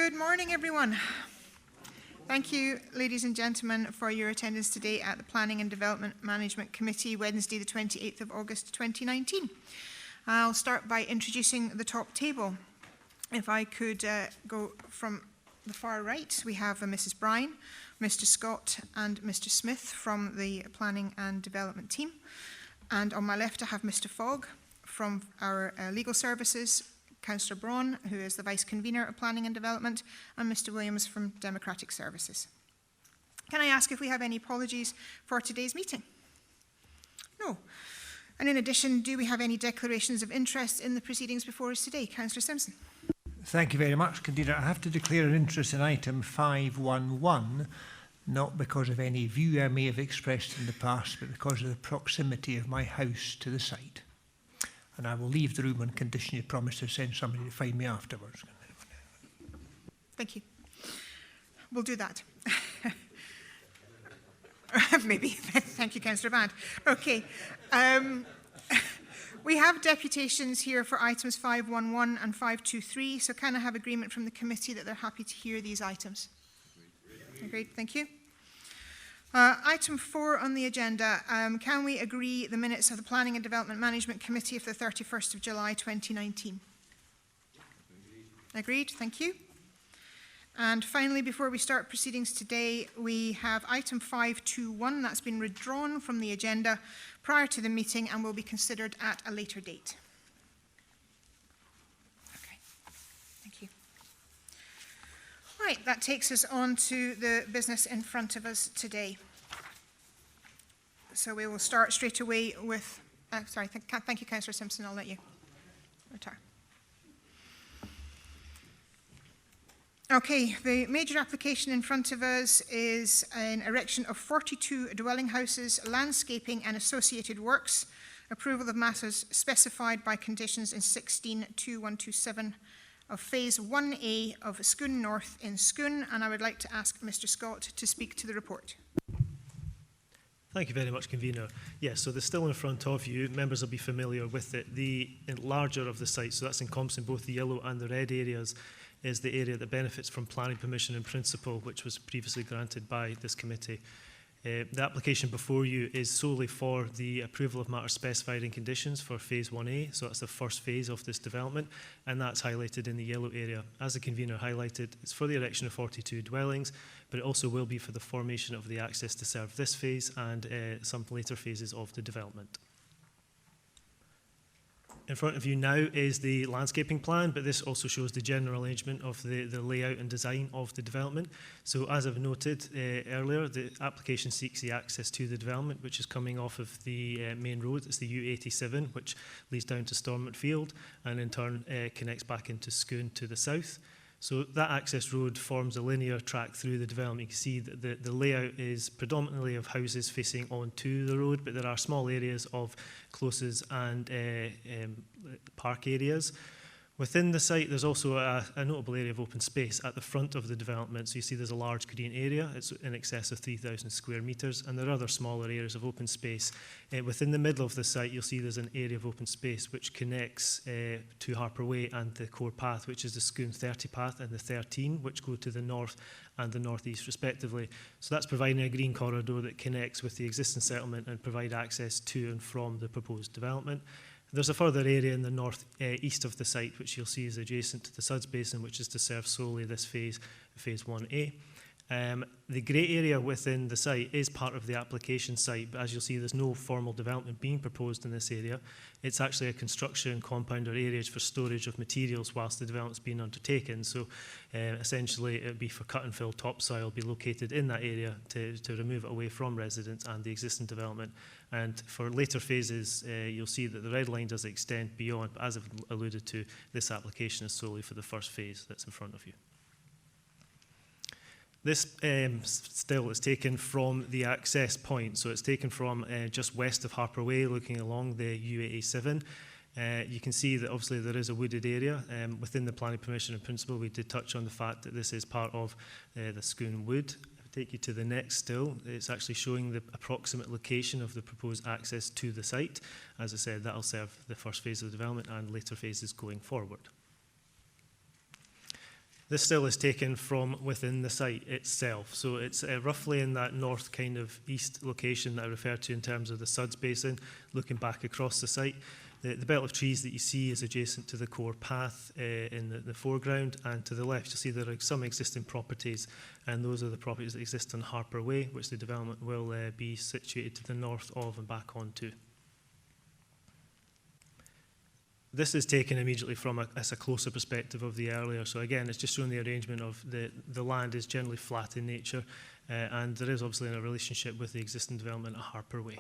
Good morning, everyone. Thank you, ladies and gentlemen, for your attendance today at the Planning and Development Management Committee, Wednesday the 28th of August 2019. I'll start by introducing the top table. If I could go from the far right, we have Mrs. Bryan, Mr. Scott and Mr. Smith from the Planning and Development team. And on my left I have Mr. Fogg from our legal services, Councillor Braun, who is the Vice Convener of Planning and Development, and Mr. Williams from Democratic Services. Can I ask if we have any apologies for today's meeting? No. And in addition, do we have any declarations of interest in the proceedings before us today? Councillor Simpson. Thank you very much, Convener. I have to declare an interest in item 511, not because of any view I may have expressed in the past, but because of the proximity of my house to the site. And I will leave the room on condition you promise to send somebody to find me afterwards. Thank you. We'll do that. Maybe. Thank you, Councillor Band. Okay. We have deputations here for items 511 and 523, so can I have agreement from the committee that they're happy to hear these items? Agreed. Thank you. Item 4 on the agenda, can we agree the minutes of the Planning and Development Management Committee of the 31st of July 2019? Agreed, thank you. And finally, before we start proceedings today, we have item 521 that's been withdrawn from the agenda prior to the meeting and will be considered at a later date. Okay, thank you. Right, that takes us on to the business in front of us today. So we will start straight away with, thank you, Councillor Simpson, I'll let you retire. Okay, the major application in front of us is an erection of 42 dwelling houses, landscaping and associated works, approval of matters specified by conditions in 16.2127 of Phase 1A of Scone North in Scone, and I would like to ask Mr. Scott to speak to the report. Thank you very much, Convener. Yes, so they're still in front of you. Members will be familiar with it. The larger of the site, so that's encompassing both the yellow and the red areas, is the area that benefits from planning permission in principle, which was previously granted by this committee. The application before you is solely for the approval of matters specified in conditions for Phase 1A, so that's the first phase of this development, and that's highlighted in the yellow area. As the convener highlighted, it's for the erection of 42 dwellings, but it also will be for the formation of the access to serve this phase and some later phases of the development. In front of you now is the landscaping plan, but this also shows the general arrangement of the layout and design of the development. So as I've noted earlier, the application seeks the access to the development, which is coming off of the main road. It's the U87, which leads down to Stormont Field and in turn connects back into Scone to the south. So that access road forms a linear track through the development. You can see that the layout is predominantly of houses facing onto the road, but there are small areas of closes and park areas. Within the site, there's also a notable area of open space at the front of the development. So you see there's a large green area. It's in excess of 3,000 square metres, and there are other smaller areas of open space. Within the middle of the site, you'll see there's an area of open space which connects to Harper Way and the core path, which is the Scone 30 path and the 13, which go to the north and the northeast respectively. So that's providing a green corridor that connects with the existing settlement and provide access to and from the proposed development. There's a further area in the north east of the site, which you'll see is adjacent to the Suds Basin, which is to serve solely this phase, Phase 1A. The grey area within the site is part of the application site, but as you'll see, there's no formal development being proposed in this area. It's actually a construction compound or areas for storage of materials whilst the development's being undertaken. So essentially, it would be for cut and fill topsoil be located in that area to remove it away from residents and the existing development. And for later phases, you'll see that the red line does extend beyond, but as I've alluded to, this application is solely for the first phase that's in front of you. This still is taken from the access point, so it's taken from just west of Harper Way, looking along the U87. You can see that obviously there is a wooded area within the planning permission in principle. We did touch on the fact that this is part of the Scone Wood. Take you to the next still. It's actually showing the approximate location of the proposed access to the site. As I said, that'll serve the first phase of the development and later phases going forward. This still is taken from within the site itself. So it's roughly in that north kind of east location that I referred to in terms of the Suds Basin, looking back across the site. The belt of trees that you see is adjacent to the core path in the foreground, and to the left you'll see there are some existing properties, and those are the properties that exist on Harper Way, which the development will be situated to the north of and back onto. This is taken immediately from as a closer perspective of the earlier. So again, it's just showing the arrangement of the land is generally flat in nature, and there is obviously a relationship with the existing development at Harper Way.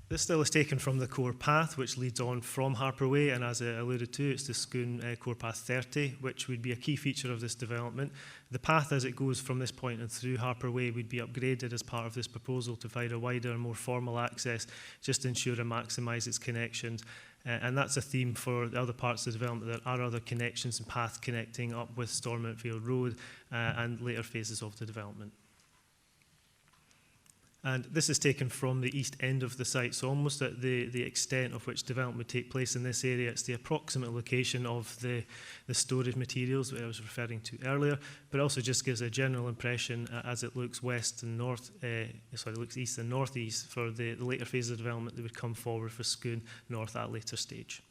This still is taken from the core path, which leads on from Harper Way, and as I alluded to, it's the Scone Core Path 30, which would be a key feature of this development. The path as it goes from this point and through Harper Way would be upgraded as part of this proposal to provide a wider and more formal access, just to ensure and maximise its connections. And that's a theme for the other parts of the development. There are other connections and paths connecting up with Stormontfield Road and later phases of the development. And this is taken from the east end of the site, so almost at the extent of which development would take place in this area. It's the approximate location of the storage materials that I was referring to earlier, but also just gives a general impression as it looks west and north, looks east and northeast for the later phases of development that would come forward for Scone North at a later stage.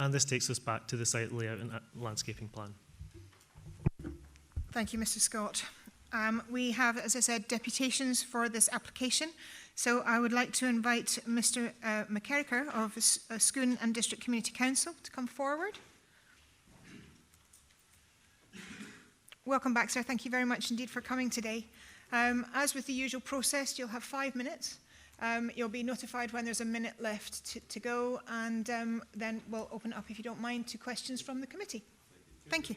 And this takes us back to the site layout and landscaping plan. Thank you, Mr. Scott. We have, as I said, deputations for this application. So I would like to invite Mr. McKerricker of Scone and District Community Council to come forward. Welcome back, sir. Thank you very much indeed for coming today. As with the usual process, you'll have 5 minutes. You'll be notified when there's a minute left to go, and then we'll open up, if you don't mind, to questions from the committee. Thank you.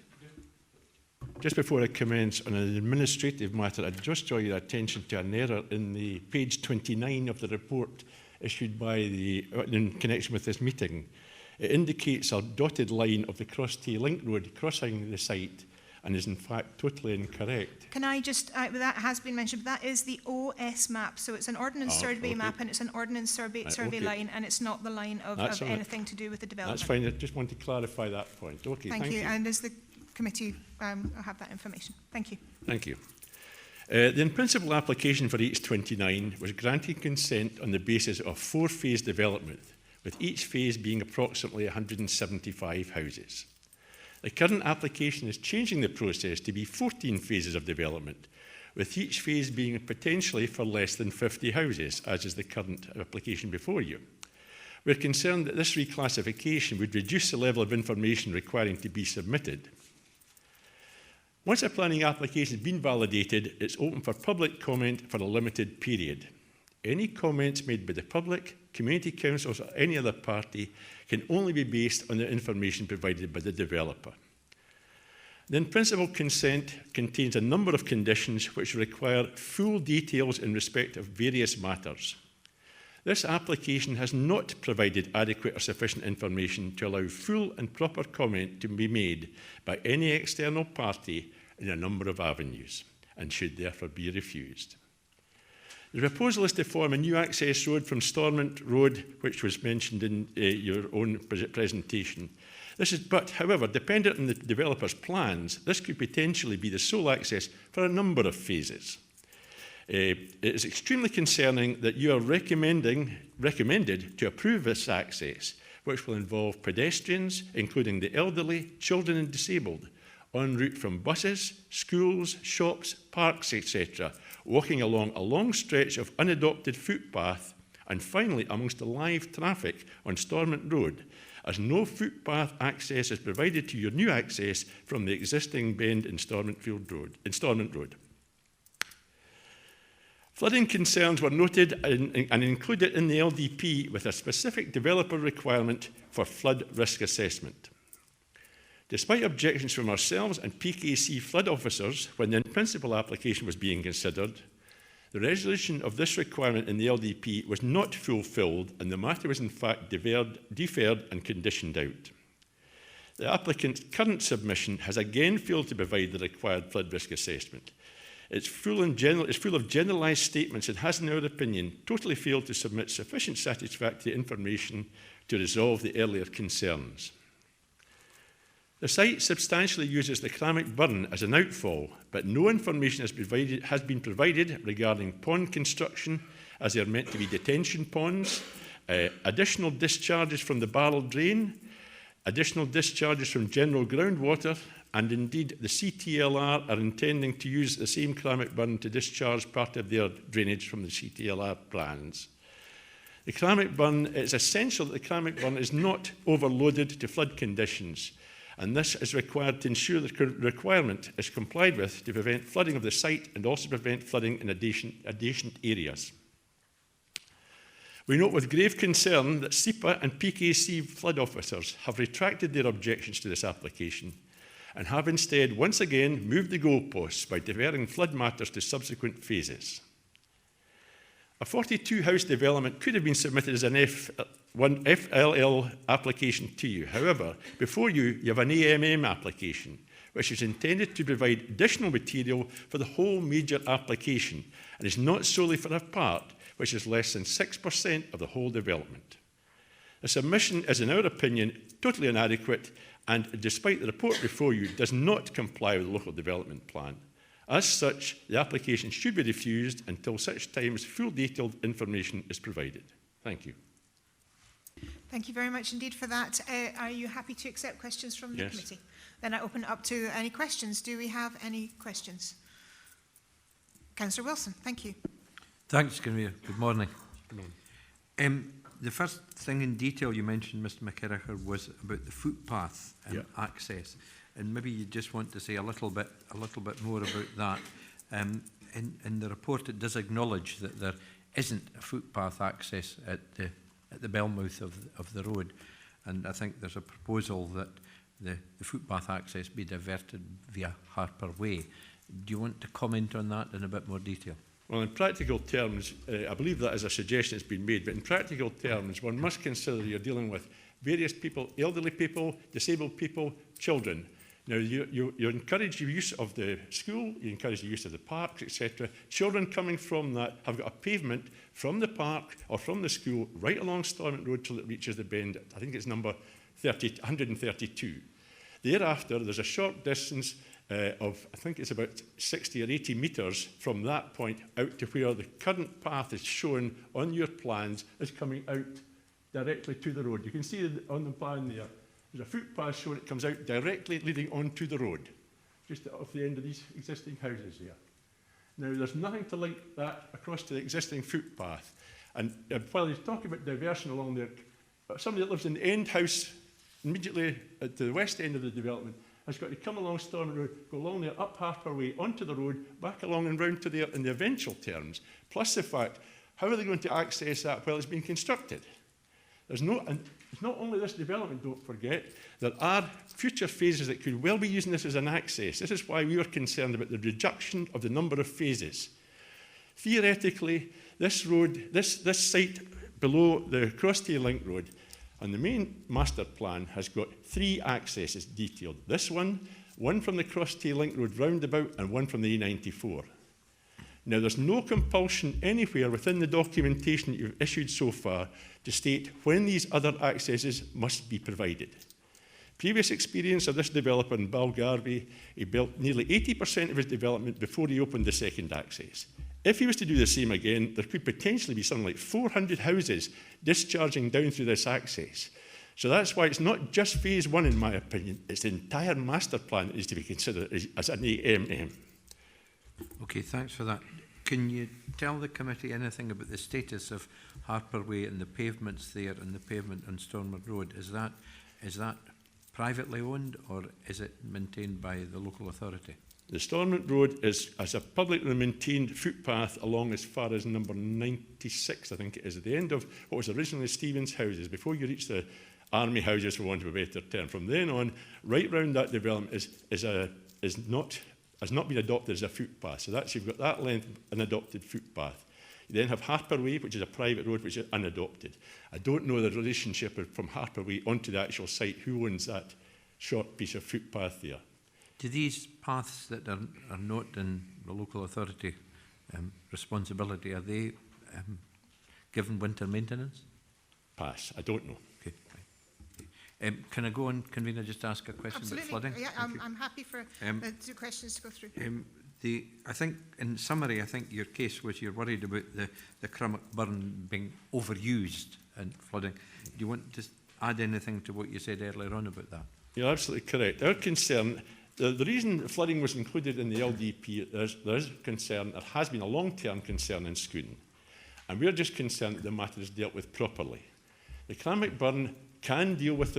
Just before I commence on an administrative matter, I'd just draw your attention to an error in the page 29 of the report issued by in connection with this meeting. It indicates a dotted line of the Cross Tay Link Road crossing the site and is in fact totally incorrect. Can I just, that has been mentioned, but that is the OS map, so it's an Ordnance Survey map and it's an Ordnance Survey line, and it's not the line of anything to do with the development. That's fine, I just want to clarify that point. Okay, thank you. And as the committee, I'll have that information. Thank you. Thank you. The in-principle application for H29 was granted consent on the basis of 4-phase development, with each phase being approximately 175 houses. The current application is changing the process to be 14 phases of development, with each phase being potentially for less than 50 houses, as is the current application before you. We're concerned that this reclassification would reduce the level of information requiring to be submitted. Once a planning application has been validated, it's open for public comment for a limited period. Any comments made by the public, community councils or any other party can only be based on the information provided by the developer. The in-principle consent contains a number of conditions which require full details in respect of various matters. This application has not provided adequate or sufficient information to allow full and proper comment to be made by any external party in a number of avenues, and should therefore be refused. The proposal is to form a new access road from Stormont Road, which was mentioned in your own presentation. However, dependent on the developer's plans, this could potentially be the sole access for a number of phases. It is extremely concerning that you are recommended to approve this access, which will involve pedestrians, including the elderly, children and disabled, en route from buses, schools, shops, parks, etc., walking along a long stretch of unadopted footpath, and finally amongst the live traffic on Stormont Road, as no footpath access is provided to your new access from the existing bend in Stormont Road. Flooding concerns were noted and included in the LDP with a specific developer requirement for flood risk assessment. Despite objections from ourselves and PKC flood officers when the in-principle application was being considered, the resolution of this requirement in the LDP was not fulfilled, and the matter was in fact deferred and conditioned out. The applicant's current submission has again failed to provide the required flood risk assessment. It's full of generalised statements and has, in our opinion, totally failed to submit sufficient satisfactory information to resolve the earlier concerns. The site substantially uses the Crammock Burn as an outfall, but no information has been provided regarding pond construction, as they are meant to be detention ponds, additional discharges from the barrel drain, additional discharges from general groundwater, and indeed the CTLR are intending to use the same Crammock Burn to discharge part of their drainage from the CTLR plans. The Crammock Burn, it's essential that the Crammock Burn is not overloaded to flood conditions, and this is required to ensure the requirement is complied with to prevent flooding of the site and also prevent flooding in adjacent areas. We note with grave concern that SEPA and PKC flood officers have retracted their objections to this application and have instead once again moved the goalposts by diverting flood matters to subsequent phases. A 42-house development could have been submitted as an FLL application to you. However, before you have an AMM application, which is intended to provide additional material for the whole major application and is not solely for a part, which is less than 6% of the whole development. The submission is, in our opinion, totally inadequate and, despite the report before you, does not comply with the local development plan. As such, the application should be refused until such time as full detailed information is provided. Thank you. Thank you very much indeed for that. Are you happy to accept questions from the committee? Then I open it up to any questions. Do we have any questions? Councillor Wilson, thank you. Thanks, Convener. Good morning. Good morning. The first thing in detail you mentioned, Mr McKerracher, was about the footpath and access. And maybe you just want to say a little bit more about that. In the report, it does acknowledge that there isn't a footpath access at the bellmouth of the road, and I think there's a proposal that the footpath access be diverted via Harper Way. Do you want to comment on that in a bit more detail? Well, in practical terms, I believe that is a suggestion that's been made, but in practical terms, one must consider you're dealing with various people, elderly people, disabled people, children. Now, you encourage the use of the school, you encourage the use of the parks, etc. Children coming from that have got a pavement from the park or from the school right along Stormont Road till it reaches the bend. I think it's number 132. Thereafter, there's a short distance of, I think it's about 60 or 80 metres from that point out to where the current path is shown on your plans is coming out directly to the road. You can see on the plan there, there's a footpath showing it comes out directly leading onto the road, just off the end of these existing houses here. Now, there's nothing to link that across to the existing footpath. And while he's talking about diversion along there, somebody that lives in the end house immediately at the west end of the development has got to come along Stormont Road, go along there, up Harper Way, onto the road, back along and round to there in the eventual terms. Plus the fact, how are they going to access that while it's being constructed? And it's not only this development, don't forget, there are future phases that could well be using this as an access. This is why we were concerned about the reduction of the number of phases. Theoretically, this road, this site below the Cross-Tay Link Road, and the main master plan has got 3 accesses detailed. This one from the Cross-Tay Link Road roundabout, and one from the A94. Now, there's no compulsion anywhere within the documentation that you've issued so far to state when these other accesses must be provided. Previous experience of this developer in Balgarvey, he built nearly 80% of his development before he opened the second access. If he was to do the same again, there could potentially be something like 400 houses discharging down through this access. So that's why it's not just phase 1, in my opinion, it's the entire master plan that needs to be considered as an AMM. Okay, thanks for that. Can you tell the committee anything about the status of Harper Way and the pavements there and the pavement on Stormont Road? Is that privately owned, or is it maintained by the local authority? The Stormont Road is as a publicly maintained footpath along as far as number 96, I think it is, at the end of what was originally Stevens houses, before you reach the army houses, for want of a better term. From then on, right round that development has not been adopted as a footpath. So that's, you've got that length, an adopted footpath. You then have Harper Way, which is a private road, which is unadopted. I don't know the relationship from Harper Way onto the actual site, who owns that short piece of footpath there. Do these paths that are not in the local authority responsibility, are they given winter maintenance? Pass. I don't know. Okay. Can I go on, convener, just ask a question Absolutely. about flooding? Yeah, Thank you. I'm happy for the two questions to go through. I think, in summary, I think your case was you're worried about the Crummock burn being overused and flooding. Do you want to add anything to what you said earlier on about that? You're absolutely correct. Our concern, the reason flooding was included in the LDP, there is concern, there has been a long-term concern in Scone, and we're just concerned that the matter is dealt with properly. The Crummock burn can deal with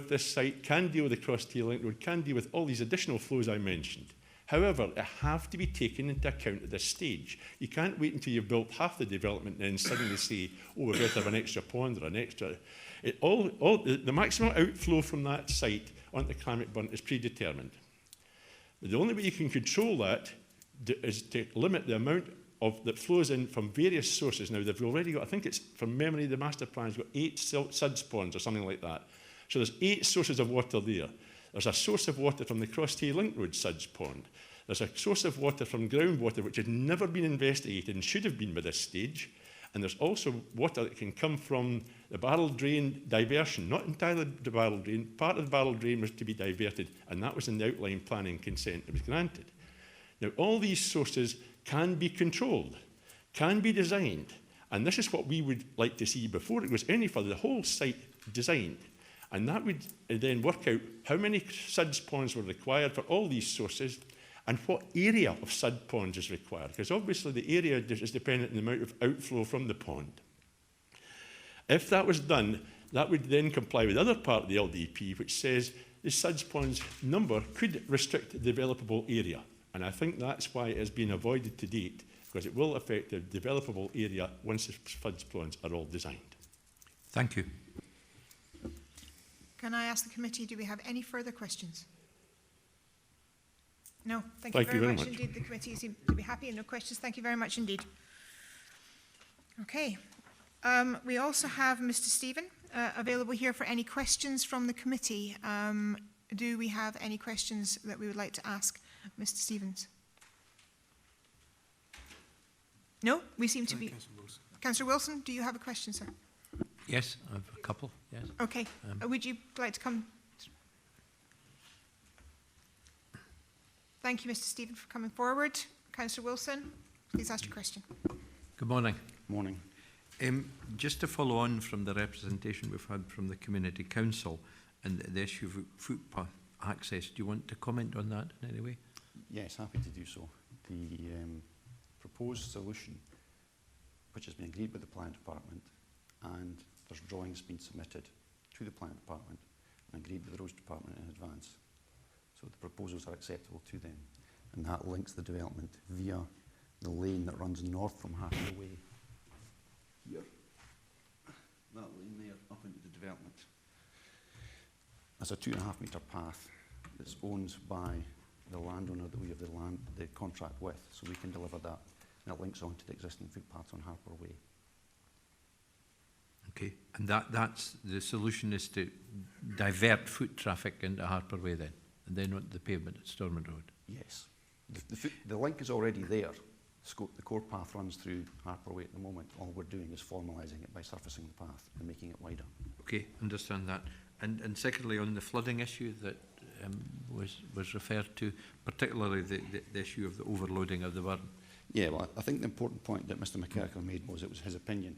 this site, can deal with the Cross-Tay Link Road, can deal with all these additional flows I mentioned. However, they have to be taken into account at this stage. You can't wait until you've built half the development and then suddenly say, oh, we better have an extra pond or an extra... the maximum outflow from that site onto the Crummock burn is predetermined. The only way you can control that is to limit the amount that flows in from various sources. Now, they've already got, I think it's from memory, the master plan's got 8 suds ponds or something like that. So there's 8 sources of water there. There's a source of water from the Cross-Tay Link Road suds pond. There's a source of water from groundwater which has never been investigated and should have been by this stage. And there's also water that can come from the barrel drain diversion, not entirely the barrel drain. Part of the barrel drain was to be diverted, and that was in the outline planning consent that was granted. Now, all these sources can be controlled, can be designed, and this is what we would like to see before it goes any further, the whole site designed. And that would then work out how many suds ponds were required for all these sources and what area of sud ponds is required, because obviously the area is dependent on the amount of outflow from the pond. If that was done, that would then comply with the other part of the LDP, which says the suds ponds number could restrict the developable area. And I think that's why it has been avoided to date, because it will affect the developable area once the suds ponds are all designed. Thank you. Can I ask the committee, do we have any further questions? No, thank you very much indeed. The committee seems to be happy and no questions. Thank you very much indeed. Okay. We also have Mr. Stephen available here for any questions from the committee. Do we have any questions that we would like to ask Mr. Stevens? No, we seem to be... Councillor Wilson, do you have a question, sir? Yes, I have a couple, yes. Okay. Would you like to come? Thank you, Mr. Stephen, for coming forward. Councillor Wilson, please ask your question. Good morning. Morning. Just to follow on from the representation we've had from the Community Council and the issue of footpath access, do you want to comment on that in any way? Yes, happy to do so. The proposed solution, which has been agreed with the Planning Department, and there's drawings been submitted to the Planning Department and agreed with the Roads Department in advance. So the proposals are acceptable to them, and that links the development via the lane that runs north from Highfield Way. Here, that lane there up into the development. That's a 2.5 metre path that's owned by the landowner that we have the contract with, so we can deliver that, and it links on to the existing footpath on Harper Way. Okay, and that's the solution is to divert foot traffic into Harper Way then, and then on the pavement at Stormont Road? Yes. The link is already there. The core path runs through Harper Way at the moment. All we're doing is formalising it by surfacing the path and making it wider. Okay, understand that. And secondly, on the flooding issue that was referred to, particularly the issue of the overloading of the burn. Yeah, well, I think the important point that Mr McKerker made was it was his opinion.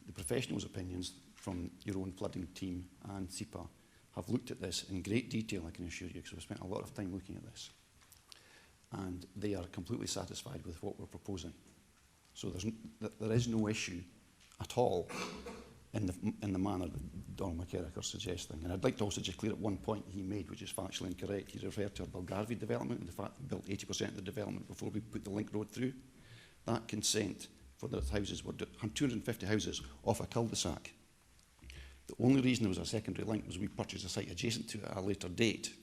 The professionals' opinions from your own flooding team and SEPA have looked at this in great detail, I can assure you, because we've spent a lot of time looking at this. And they are completely satisfied with what we're proposing. So there is no issue at all in the manner that Donald McKerker is suggesting. And I'd like to also just clear up one point he made, which is factually incorrect. He referred to a Bulgarvi development, and the fact we built 80% of the development before we put the link road through. That consent for the houses were 250 houses off a cul-de-sac. The only reason there was a secondary link was we purchased a site adjacent to it at a later date,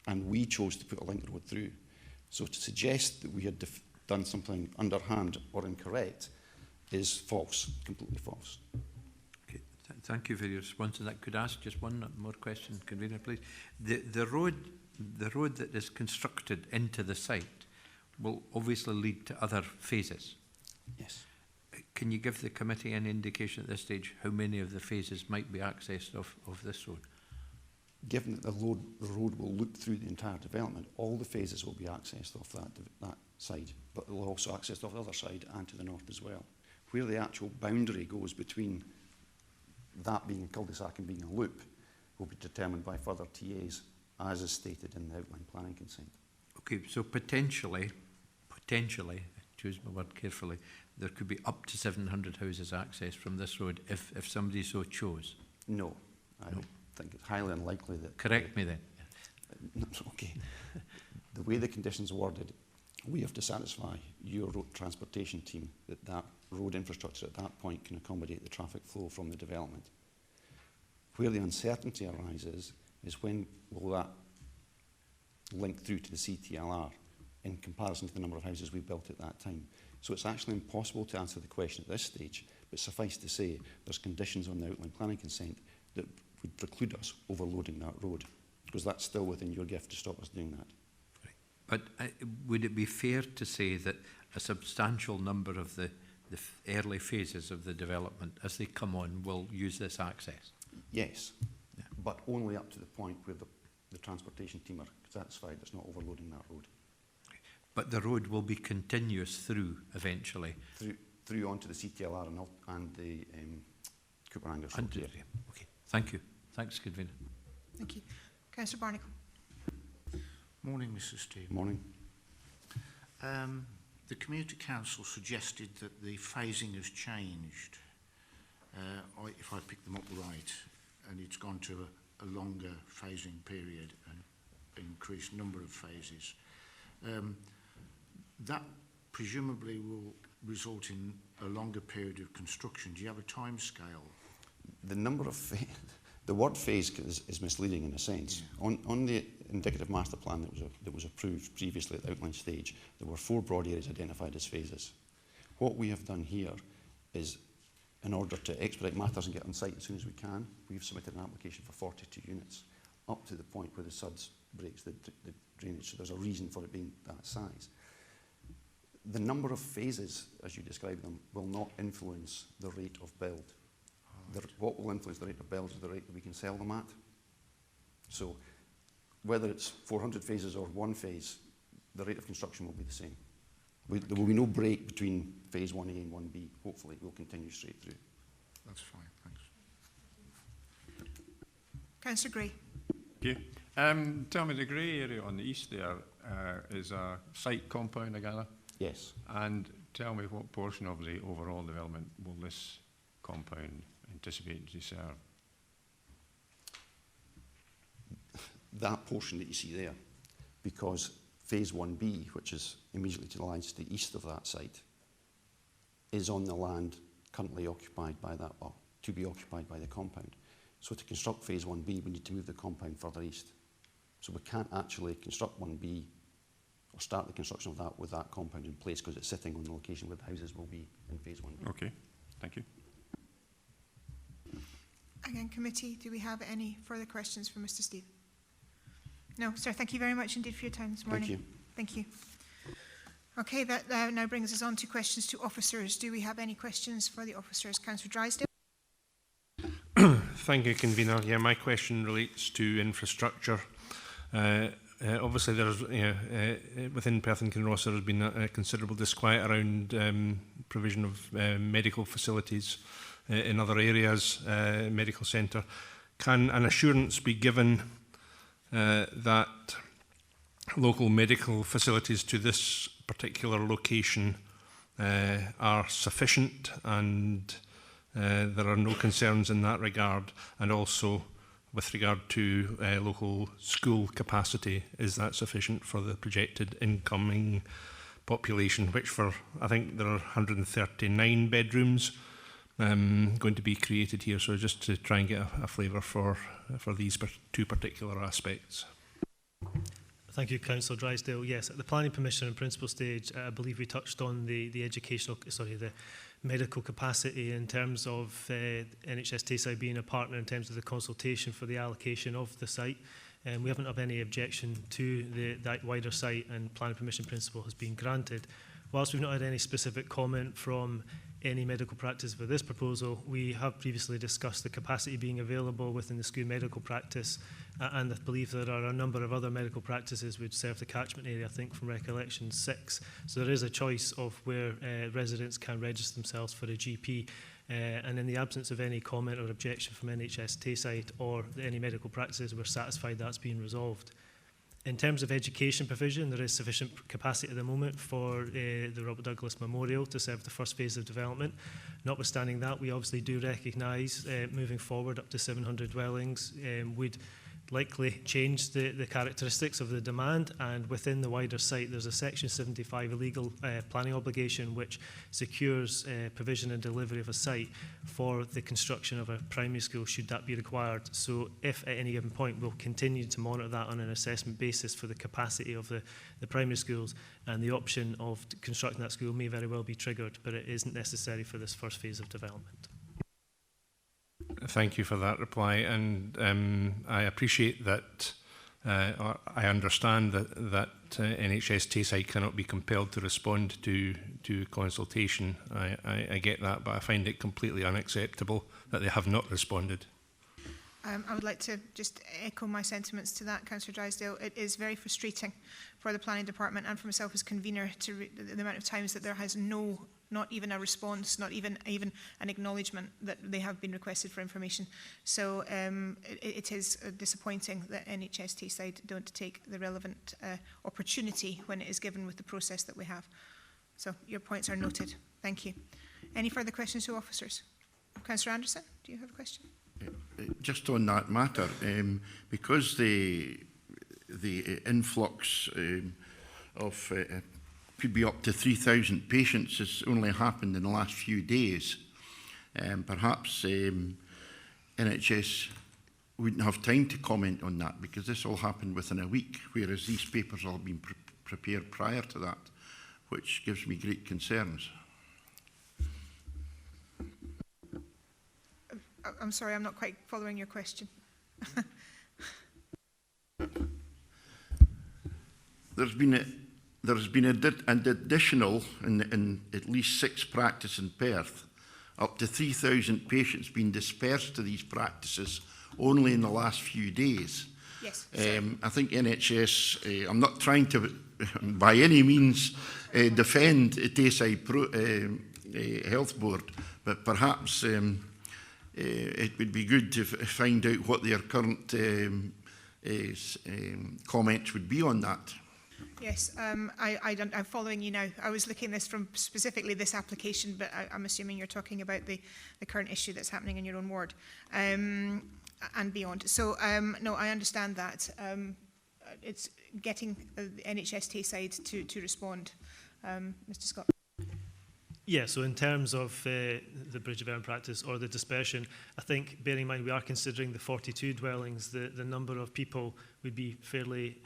and we chose to put a link road through. So to suggest that we had done something underhand or incorrect is false, completely false. Okay, thank you for your response to that. Could I ask just one more question, convener, please? The road that is constructed into the site will obviously lead to other phases. Yes. Can you give the committee any indication at this stage how many of the phases might be accessed of this road? given that the road will loop through the entire development, all the phases will be accessed off that side, but they'll also access off the other side and to the north as well. Where the actual boundary goes between that being a cul-de-sac and being a loop will be determined by further TAs, as is stated in the outline planning consent. Okay, so potentially, choose my word carefully, there could be up to 700 houses accessed from this road if somebody so chose. No, I think it's highly unlikely that... Correct me then. Okay. The way the conditions are worded, we have to satisfy your road transportation team that that road infrastructure at that point can accommodate the traffic flow from the development. Where the uncertainty arises is when will that link through to the CTLR in comparison to the number of houses we built at that time. So it's actually impossible to answer the question at this stage, but suffice to say there's conditions on the outline planning consent that would preclude us overloading that road, because that's still within your gift to stop us doing that. But would it be fair to say that a substantial number of the early phases of the development, as they come on, will use this access? Yes, yeah, but only up to the point where the transportation team are satisfied it's not overloading that road. But the road will be continuous through eventually? Through onto the CTLR and the Cooper Angus Road. Okay, thank you. Thanks, Convener. Thank you. Councillor Barnacle. Morning, Mr. Steve. Morning. The Community Council suggested that the phasing has changed, if I pick them up right, and it's gone to a longer phasing period and increased number of phases. That presumably will result in a longer period of construction. Do you have a time scale? The number of the word phase is misleading in a sense. Yeah. On the indicative master plan that was approved previously at the outline stage, there were 4 broad areas identified as phases. What we have done here is, in order to expedite matters and get on site as soon as we can, we've submitted an application for 42 units, up to the point where the SUDS breaks the drainage. So there's a reason for it being that size. The number of phases, as you describe them, will not influence the rate of build. What will influence the rate of build is the rate that we can sell them at. So whether it's 400 phases or 1 phase, the rate of construction will be the same. There will be no break between phase 1A and 1B. Hopefully it will continue straight through. That's fine, thanks. Councillor Gray. Thank you. Tell me, the grey area on the east there is a site compound, I gather? Yes. And tell me what portion of the overall development will this compound anticipate to serve? That portion that you see there, because phase 1B, which is immediately to the east of that site, is on the land currently occupied by that, or to be occupied by the compound. So to construct phase 1B, we need to move the compound further east. So we can't actually construct 1B or start the construction of that with that compound in place, because it's sitting on the location where the houses will be in phase 1B. Okay, thank you. Again, committee, do we have any further questions for Mr. Steve? No, sir, thank you very much indeed for your time this morning. Thank you. Thank you. Okay, that now brings us on to questions to officers. Do we have any questions for the officers? Councillor Drysdale. Thank you, Convener. Yeah, my question relates to infrastructure. Obviously, there's within Perth Kinross there has been a considerable disquiet around provision of medical facilities in other areas, medical centre. Can an assurance be given that local medical facilities to this particular location are sufficient, and there are no concerns in that regard, and also with regard to local school capacity, is that sufficient for the projected incoming population, which for, I think there are 139 bedrooms going to be created here, so just to try and get a flavour for these two particular aspects. Thank you, Councillor Drysdale. Yes, at the planning permission and principal stage, I believe we touched on the medical capacity in terms of NHS Tayside being a partner in terms of the consultation for the allocation of the site. We haven't had any objection to that wider site, and planning permission principle has been granted. Whilst we've not had any specific comment from any medical practice for this proposal, we have previously discussed the capacity being available within the school medical practice, and I believe there are a number of other medical practices which serve the catchment area, I think from recollection 6. So there is a choice of where residents can register themselves for a GP, and in the absence of any comment or objection from NHS Tayside or any medical practices, we're satisfied that's been resolved. In terms of education provision, there is sufficient capacity at the moment for the Robert Douglas Memorial to serve the first phase of development. Notwithstanding that, we obviously do recognise moving forward up to 700 dwellings would likely change the characteristics of the demand, and within the wider site there's a Section 75 illegal planning obligation which secures provision and delivery of a site for the construction of a primary school should that be required. So if at any given point, we'll continue to monitor that on an assessment basis for the capacity of the primary schools, and the option of constructing that school may very well be triggered, but it isn't necessary for this first phase of development. Thank you for that reply, and I appreciate that, or I understand that NHS Tayside cannot be compelled to respond to consultation. I get that, but I find it completely unacceptable that they have not responded. I would like to just echo my sentiments to that, Councillor Drysdale. It is very frustrating for the Planning Department and for myself as convener to the amount of times that there has not even a response, not even an acknowledgement that they have been requested for information. So it is disappointing that NHS Tayside don't take the relevant opportunity when it is given with the process that we have. So your points are noted. Thank you. Any further questions to officers? Councillor Anderson, do you have a question? Just on that matter, because the influx of could be up to 3,000 patients has only happened in the last few days, perhaps NHS wouldn't have time to comment on that because this all happened within a week, whereas these papers all been prepared prior to that, which gives me great concerns. I'm sorry, I'm not quite following your question. There's been an additional, in at least 6 practices in Perth, up to 3,000 patients being dispersed to these practices only in the last few days. Yes. I think NHS, I'm not trying to by any means defend Tayside Health Board, but perhaps it would be good to find out what their current comments would be on that. Yes, I'm following you now. I was looking at this from specifically this application, but I'm assuming you're talking about the current issue that's happening in your own ward and beyond. So, no, I understand that. It's getting the NHS Tayside to respond. Mr. Scott. Yeah, so in terms of the bridge development practice or the dispersion, I think, bearing in mind we are considering the 42 dwellings, the number of people would be fairly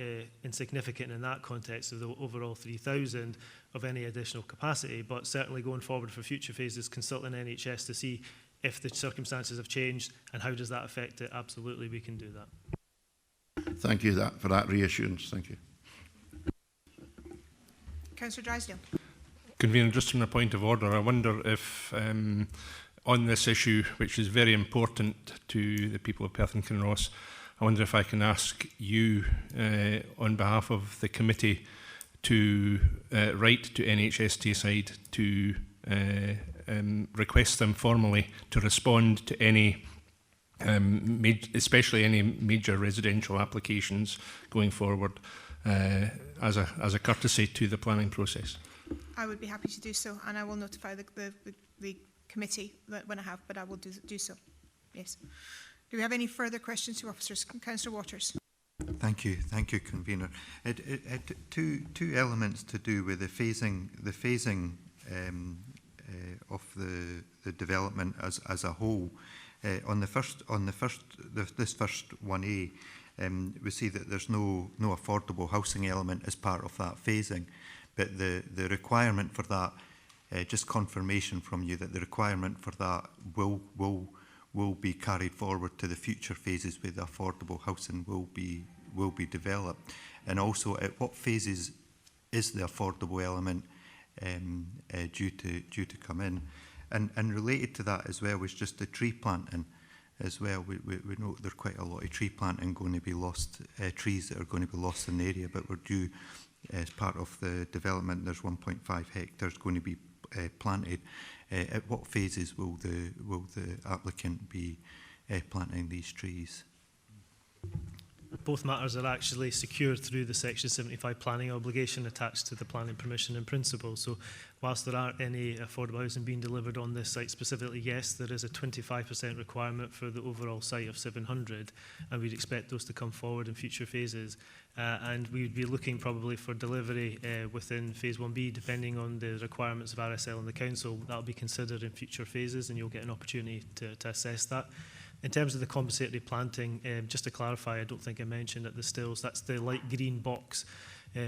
insignificant in that context of the overall 3,000 of any additional capacity. But certainly going forward for future phases, consulting NHS to see if the circumstances have changed and how does that affect it. Absolutely, we can do that. Thank you for that reassurance. Thank you. Councillor Drysdale. Convener, just from a point of order, I wonder if on this issue, which is very important to the people of Perth and Kinross, I wonder if I can ask you on behalf of the committee to write to NHS Tayside to request them formally to respond to any, especially any major residential applications going forward as a courtesy to the planning process. I would be happy to do so, and I will notify the committee when I have, but I will do so. Yes. Do we have any further questions to officers? Councillor Waters. Thank you, convener. Two elements to do with the phasing of the development as a whole. This first 1A, we see that there's no affordable housing element as part of that phasing. But the requirement for that, just confirmation from you that the requirement for that will be carried forward to the future phases where the affordable housing will be developed. And also, at what phases is the affordable element due to come in. And related to that as well was just the tree planting as well. We know there's quite a lot of tree planting going to be lost, trees that are going to be lost in the area, but we're due as part of the development. There's 1.5 hectares going to be planted. At what phases will the applicant be planting these trees? Both matters are actually secured through the Section 75 planning obligation attached to the planning permission in principle. So whilst there aren't any affordable housing being delivered on this site specifically, yes, there is a 25% requirement for the overall site of 700, and we'd expect those to come forward in future phases. And we'd be looking probably for delivery within phase 1B, depending on the requirements of RSL and the council. That'll be considered in future phases, and you'll get an opportunity to assess that. In terms of the compensatory planting, just to clarify, I don't think I mentioned at the stills, that's the light green box,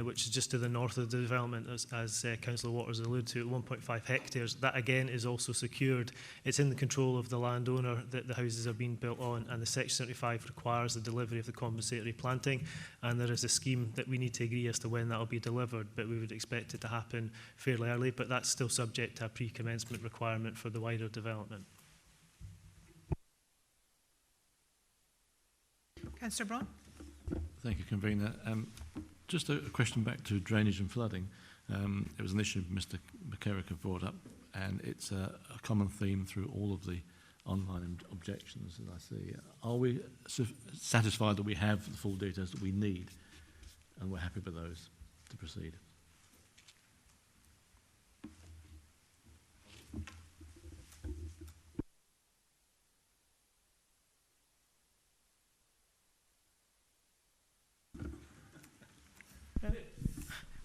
which is just to the north of the development, as Councillor Waters alluded to, at 1.5 hectares. That again is also secured. It's in the control of the landowner that the houses are being built on, and the Section 75 requires the delivery of the compensatory planting, and there is a scheme that we need to agree as to when that will be delivered, but we would expect it to happen fairly early, but that's still subject to a pre-commencement requirement for the wider development. Councillor Braun. Thank you, Convener. Just a question back to drainage and flooding. It was an issue Mr. McKerrick had brought up, and it's a common theme through all of the online objections that I see. Are we satisfied that we have the full details that we need, and we're happy with those to proceed?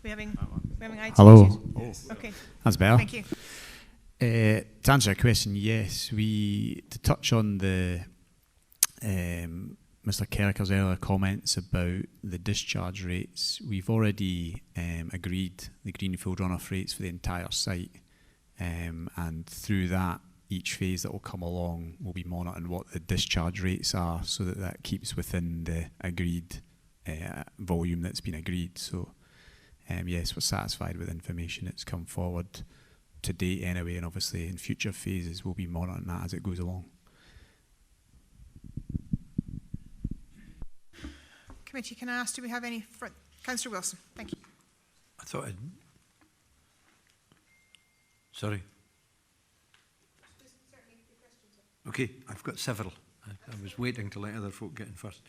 We're having IT Hello. issues. Okay. That's better. Thank you. To answer your question, yes, to touch on the Mr. Kerriker's earlier comments about the discharge rates, we've already agreed the Greenfield runoff rates for the entire site, and through that, each phase that will come along will be monitoring what the discharge rates are, so that keeps within the agreed volume that's been agreed. So yes, we're satisfied with the information that's come forward to date anyway, and obviously in future phases we'll be monitoring that as it goes along. Committee, can I ask, do we have any? Councillor Wilson, thank you. I thought I'd... Sorry. Okay, I've got several. I was waiting to let other folk get in first.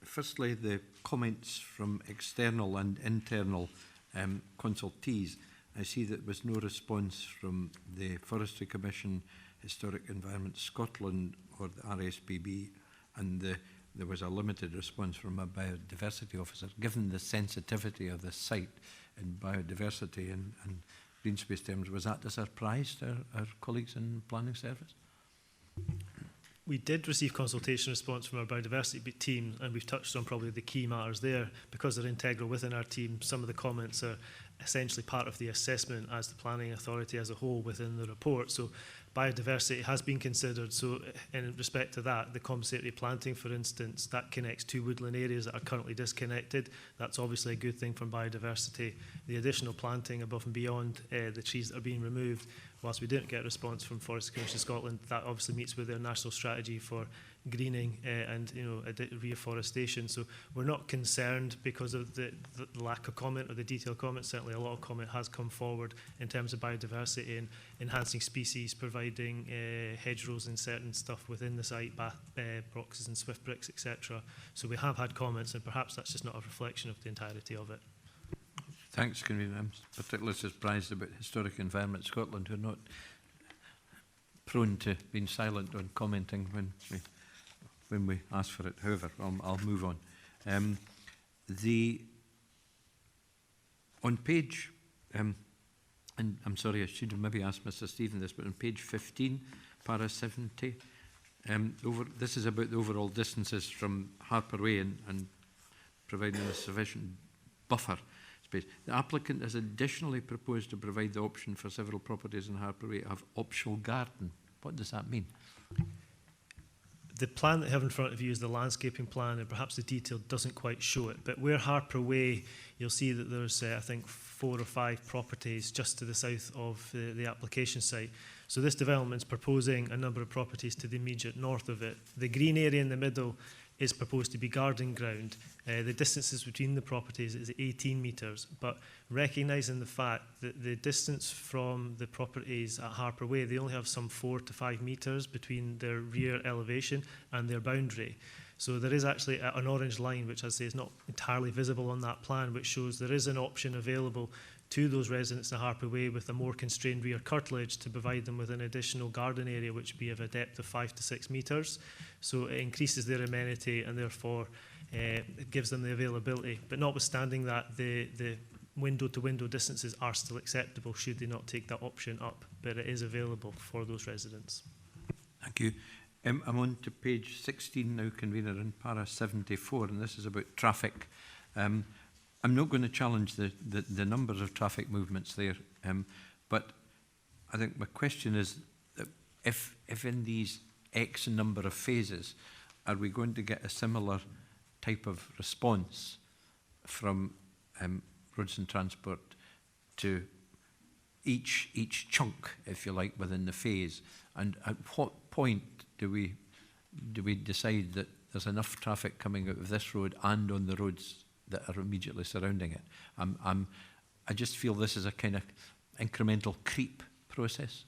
Firstly, the comments from external and internal consultees. I see that there was no response from the Forestry Commission, Historic Environment Scotland or the RSPB, and there was a limited response from a biodiversity officer. Given the sensitivity of the site in biodiversity and green space terms, was that a surprise to our colleagues in Planning Service? We did receive consultation response from our biodiversity team, and we've touched on probably the key matters there. Because they're integral within our team, some of the comments are essentially part of the assessment as the planning authority as a whole within the report. So biodiversity has been considered. So in respect to that, the compensatory planting, for instance, that connects two woodland areas that are currently disconnected. That's obviously a good thing from biodiversity. The additional planting above and beyond the trees that are being removed, whilst we didn't get a response from Forestry Commission Scotland, that obviously meets with their national strategy for greening and reforestation. So we're not concerned because of the lack of comment or the detailed comment. Certainly a lot of comment has come forward in terms of biodiversity and enhancing species, providing hedgerows and certain stuff within the site, boxes and swift bricks, etc. So we have had comments, and perhaps that's just not a reflection of the entirety of it. Thanks, Convener. I'm particularly surprised about Historic Environment Scotland, who are not prone to being silent on commenting when we ask for it. However, I'll move on. On page, and I'm sorry, I should have maybe asked Mr. Stephen this, but on page 15, para 70, this is about the overall distances from Harper Way and providing a sufficient buffer space. The applicant has additionally proposed to provide the option for several properties in Harper Way to have optional garden. What does that mean? The plan that you have in front of you is the landscaping plan, and perhaps the detail doesn't quite show it. But where Harper Way, you'll see that there's, I think, 4 or 5 properties just to the south of the application site. So this development's proposing a number of properties to the immediate north of it. The green area in the middle is proposed to be garden ground. The distances between the properties is 18 metres, but recognising the fact that the distance from the properties at Harper Way, they only have some 4 to 5 metres between their rear elevation and their boundary. So there is actually an orange line, which I say is not entirely visible on that plan, which shows there is an option available to those residents in Harper Way with a more constrained rear curtilage to provide them with an additional garden area which would be of a depth of 5 to 6 metres. So it increases their amenity and therefore it gives them the availability. But notwithstanding that, the window-to-window distances are still acceptable should they not take that option up, but it is available for those residents. Thank you. I'm on to page 16 now, Convener, in para 74, and this is about traffic. I'm not going to challenge the numbers of traffic movements there, but I think my question is, that if in these X number of phases, are we going to get a similar type of response from roads and transport to each chunk, if you like, within the phase? And at what point do we decide that there's enough traffic coming out of this road and on the roads that are immediately surrounding it? I just feel this is a kind of incremental creep process.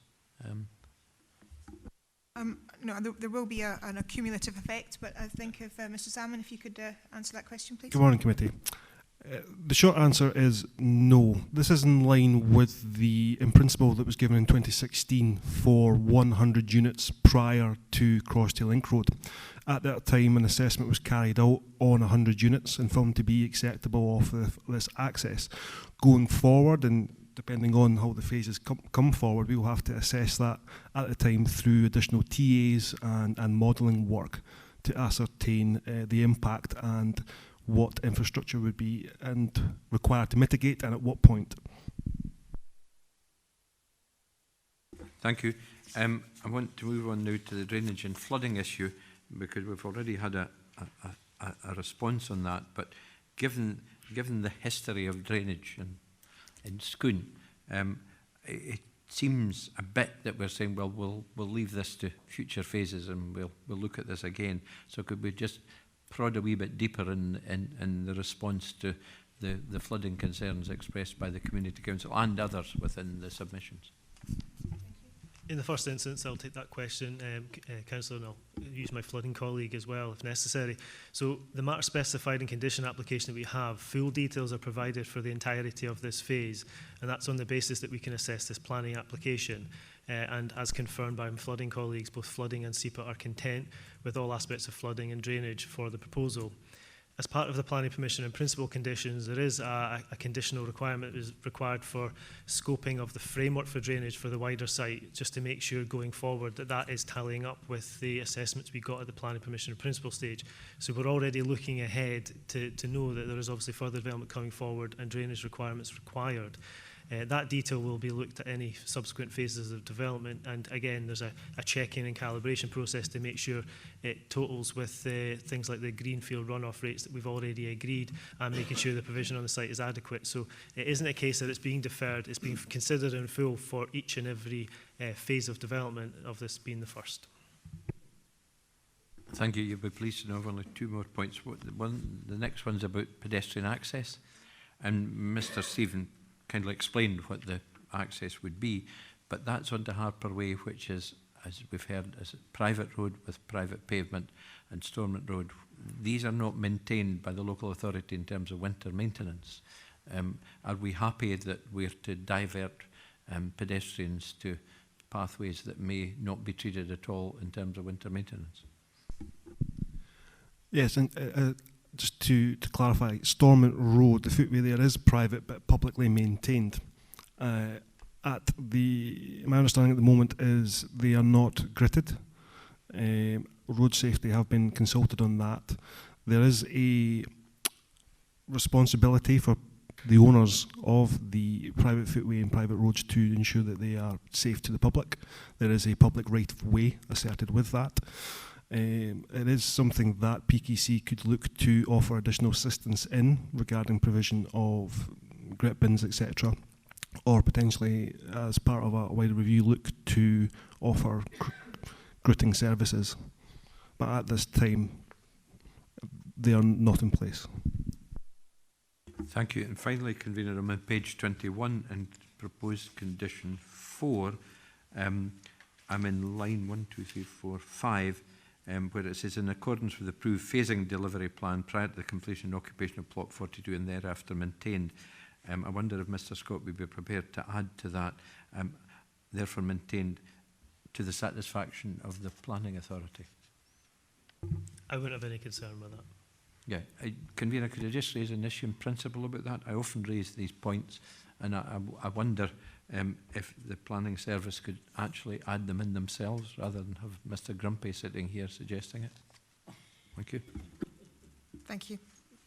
No, there will be an accumulative effect, but I think if Mr. Salmon, if you could answer that question, please. Good morning, committee. The short answer is no. This is in line with the in principle that was given in 2016 for 100 units prior to Crosstail Link Road. At that time, an assessment was carried out on 100 units and found to be acceptable off this access. Going forward, and depending on how the phases come forward, we will have to assess that at the time through additional TAs and modelling work to ascertain the impact and what infrastructure would be and required to mitigate, and at what point. Thank you. I want to move on now to the drainage and flooding issue, because we've already had a response on that. But given the history of drainage in Scone, it seems a bit that we're saying, well, we'll leave this to future phases and we'll look at this again. So could we just prod a wee bit deeper in the response to the flooding concerns expressed by the Community Council and others within the submissions? In the first instance, I'll take that question, Councillor, and I'll use my flooding colleague as well if necessary. So the matter specified in condition application that we have, full details are provided for the entirety of this phase, and that's on the basis that we can assess this planning application. And as confirmed by my flooding colleagues, both flooding and SEPA are content with all aspects of flooding and drainage for the proposal. As part of the planning permission and principal conditions, there is a conditional requirement that is required for scoping of the framework for drainage for the wider site, just to make sure going forward that is tallying up with the assessments we got at the planning permission and principal stage. So we're already looking ahead to know that there is obviously further development coming forward and drainage requirements required. That detail will be looked at any subsequent phases of development, and again there's a check-in and calibration process to make sure it totals with things like the greenfield runoff rates that we've already agreed, and making sure the provision on the site is adequate. So it isn't a case that it's being deferred, it's being considered in full for each and every phase of development, of this being the first. Thank you. You'll be pleased to know I've only 2 more points. The next one's about pedestrian access, and Mr. Stephen kindly explained what the access would be, but that's onto Harper Way, which is, as we've heard, is a private road with private pavement, and Stormont Road. These are not maintained by the local authority in terms of winter maintenance. Are we happy that we're to divert pedestrians to pathways that may not be treated at all in terms of winter maintenance? Yes, and just to clarify, Stormont Road, the footway there is private but publicly maintained. My understanding at the moment is they are not gritted. Road safety have been consulted on that. There is a responsibility for the owners of the private footway and private roads to ensure that they are safe to the public. There is a public right of way asserted with that. It is something that PKC could look to offer additional assistance in regarding provision of grit bins, etc., or potentially, as part of a wider review, look to offer gritting services. But at this time, they are not in place. Thank you. And finally, Convener, I'm on page 21 and proposed condition 4. I'm in line 1, 2, 3, 4, 5, where it says, in accordance with approved phasing delivery plan prior to the completion and occupation of plot 42 and thereafter maintained. I wonder if Mr Scott would be prepared to add to that, therefore maintained to the satisfaction of the planning authority. I wouldn't have any concern with that. Yeah, Convener, could I just raise an issue in principle about that? I often raise these points, and I wonder if the planning service could actually add them in themselves rather than have Mr Grumpy sitting here suggesting it. Thank you. Thank you.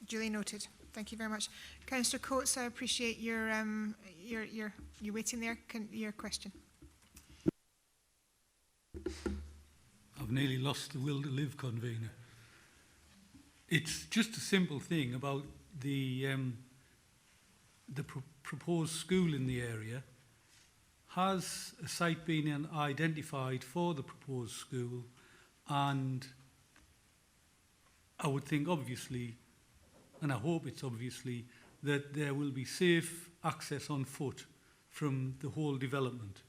Duly noted. Thank you very much. Councillor Coates, I appreciate your waiting there. Your question. I've nearly lost the will to live, Convener. It's just a simple thing about the proposed school in the area. Has a site been identified for the proposed school? And I would think, obviously, and I hope it's obviously, that there will be safe access on foot from the whole development.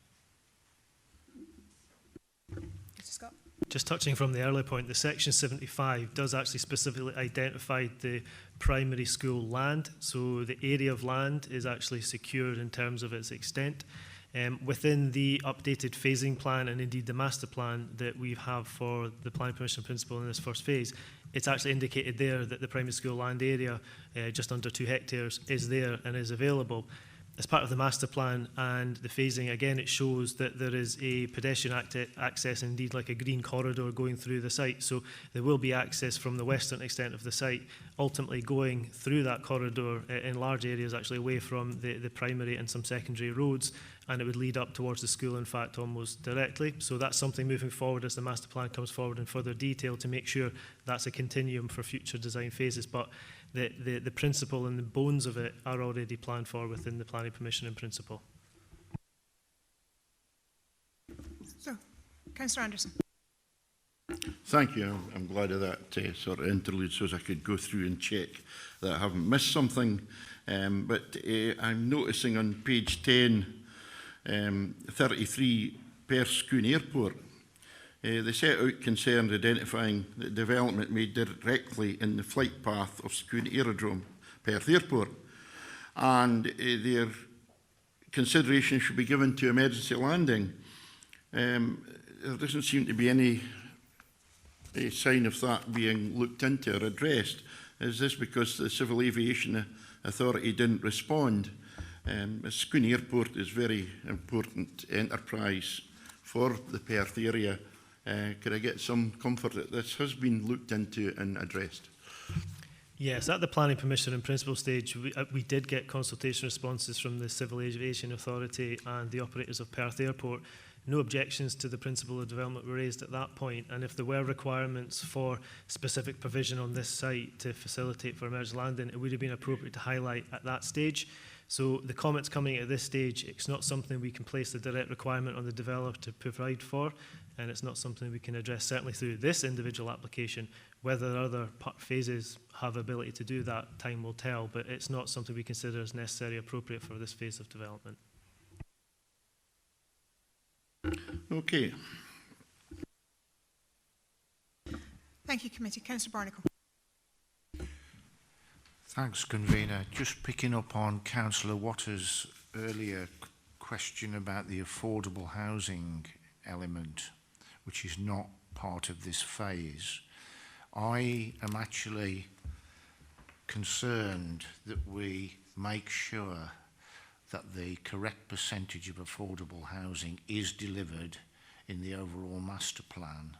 Mr Scott. Just touching from the earlier point, the section 75 does actually specifically identify the primary school land. So the area of land is actually secured in terms of its extent. Within the updated phasing plan and indeed the master plan that we have for the planning permission principle in this first phase, it's actually indicated there that the primary school land area, just under 2 hectares, is there and is available. As part of the master plan and the phasing, again, it shows that there is a pedestrian access, indeed like a green corridor going through the site. So there will be access from the western extent of the site, ultimately going through that corridor in large areas, actually away from the primary and some secondary roads, and it would lead up towards the school, in fact, almost directly. So that's something moving forward as the master plan comes forward in further detail to make sure that's a continuum for future design phases. But the principle and the bones of it are already planned for within the planning permission in principle. So, Councillor Anderson. Thank you. I'm glad of that sort of interlude so as I could go through and check that I haven't missed something. But I'm noticing on page 10, 33, Perth Airport. They set out concerns identifying the development made directly in the flight path of Scoon Aerodrome, Perth Airport, and their consideration should be given to emergency landing. There doesn't seem to be any sign of that being looked into or addressed. Is this because the Civil Aviation Authority didn't respond? Scoon Airport is a very important enterprise for the Perth area. Could I get some comfort that this has been looked into and addressed? Yes, at the planning permission and principle stage, we did get consultation responses from the Civil Aviation Authority and the operators of Perth Airport. No objections to the principle of development were raised at that point, and if there were requirements for specific provision on this site to facilitate for emergency landing, it would have been appropriate to highlight at that stage. So the comments coming at this stage, it's not something we can place the direct requirement on the developer to provide for, and it's not something we can address certainly through this individual application. Whether other phases have ability to do that, time will tell, but it's not something we consider as necessarily appropriate for this phase of development. Okay. Thank you, Committee. Councillor Barnacle. Thanks, Convener. Just picking up on Councillor Waters' earlier question about the affordable housing element, which is not part of this phase. I am actually concerned that we make sure that the correct percentage of affordable housing is delivered in the overall master plan.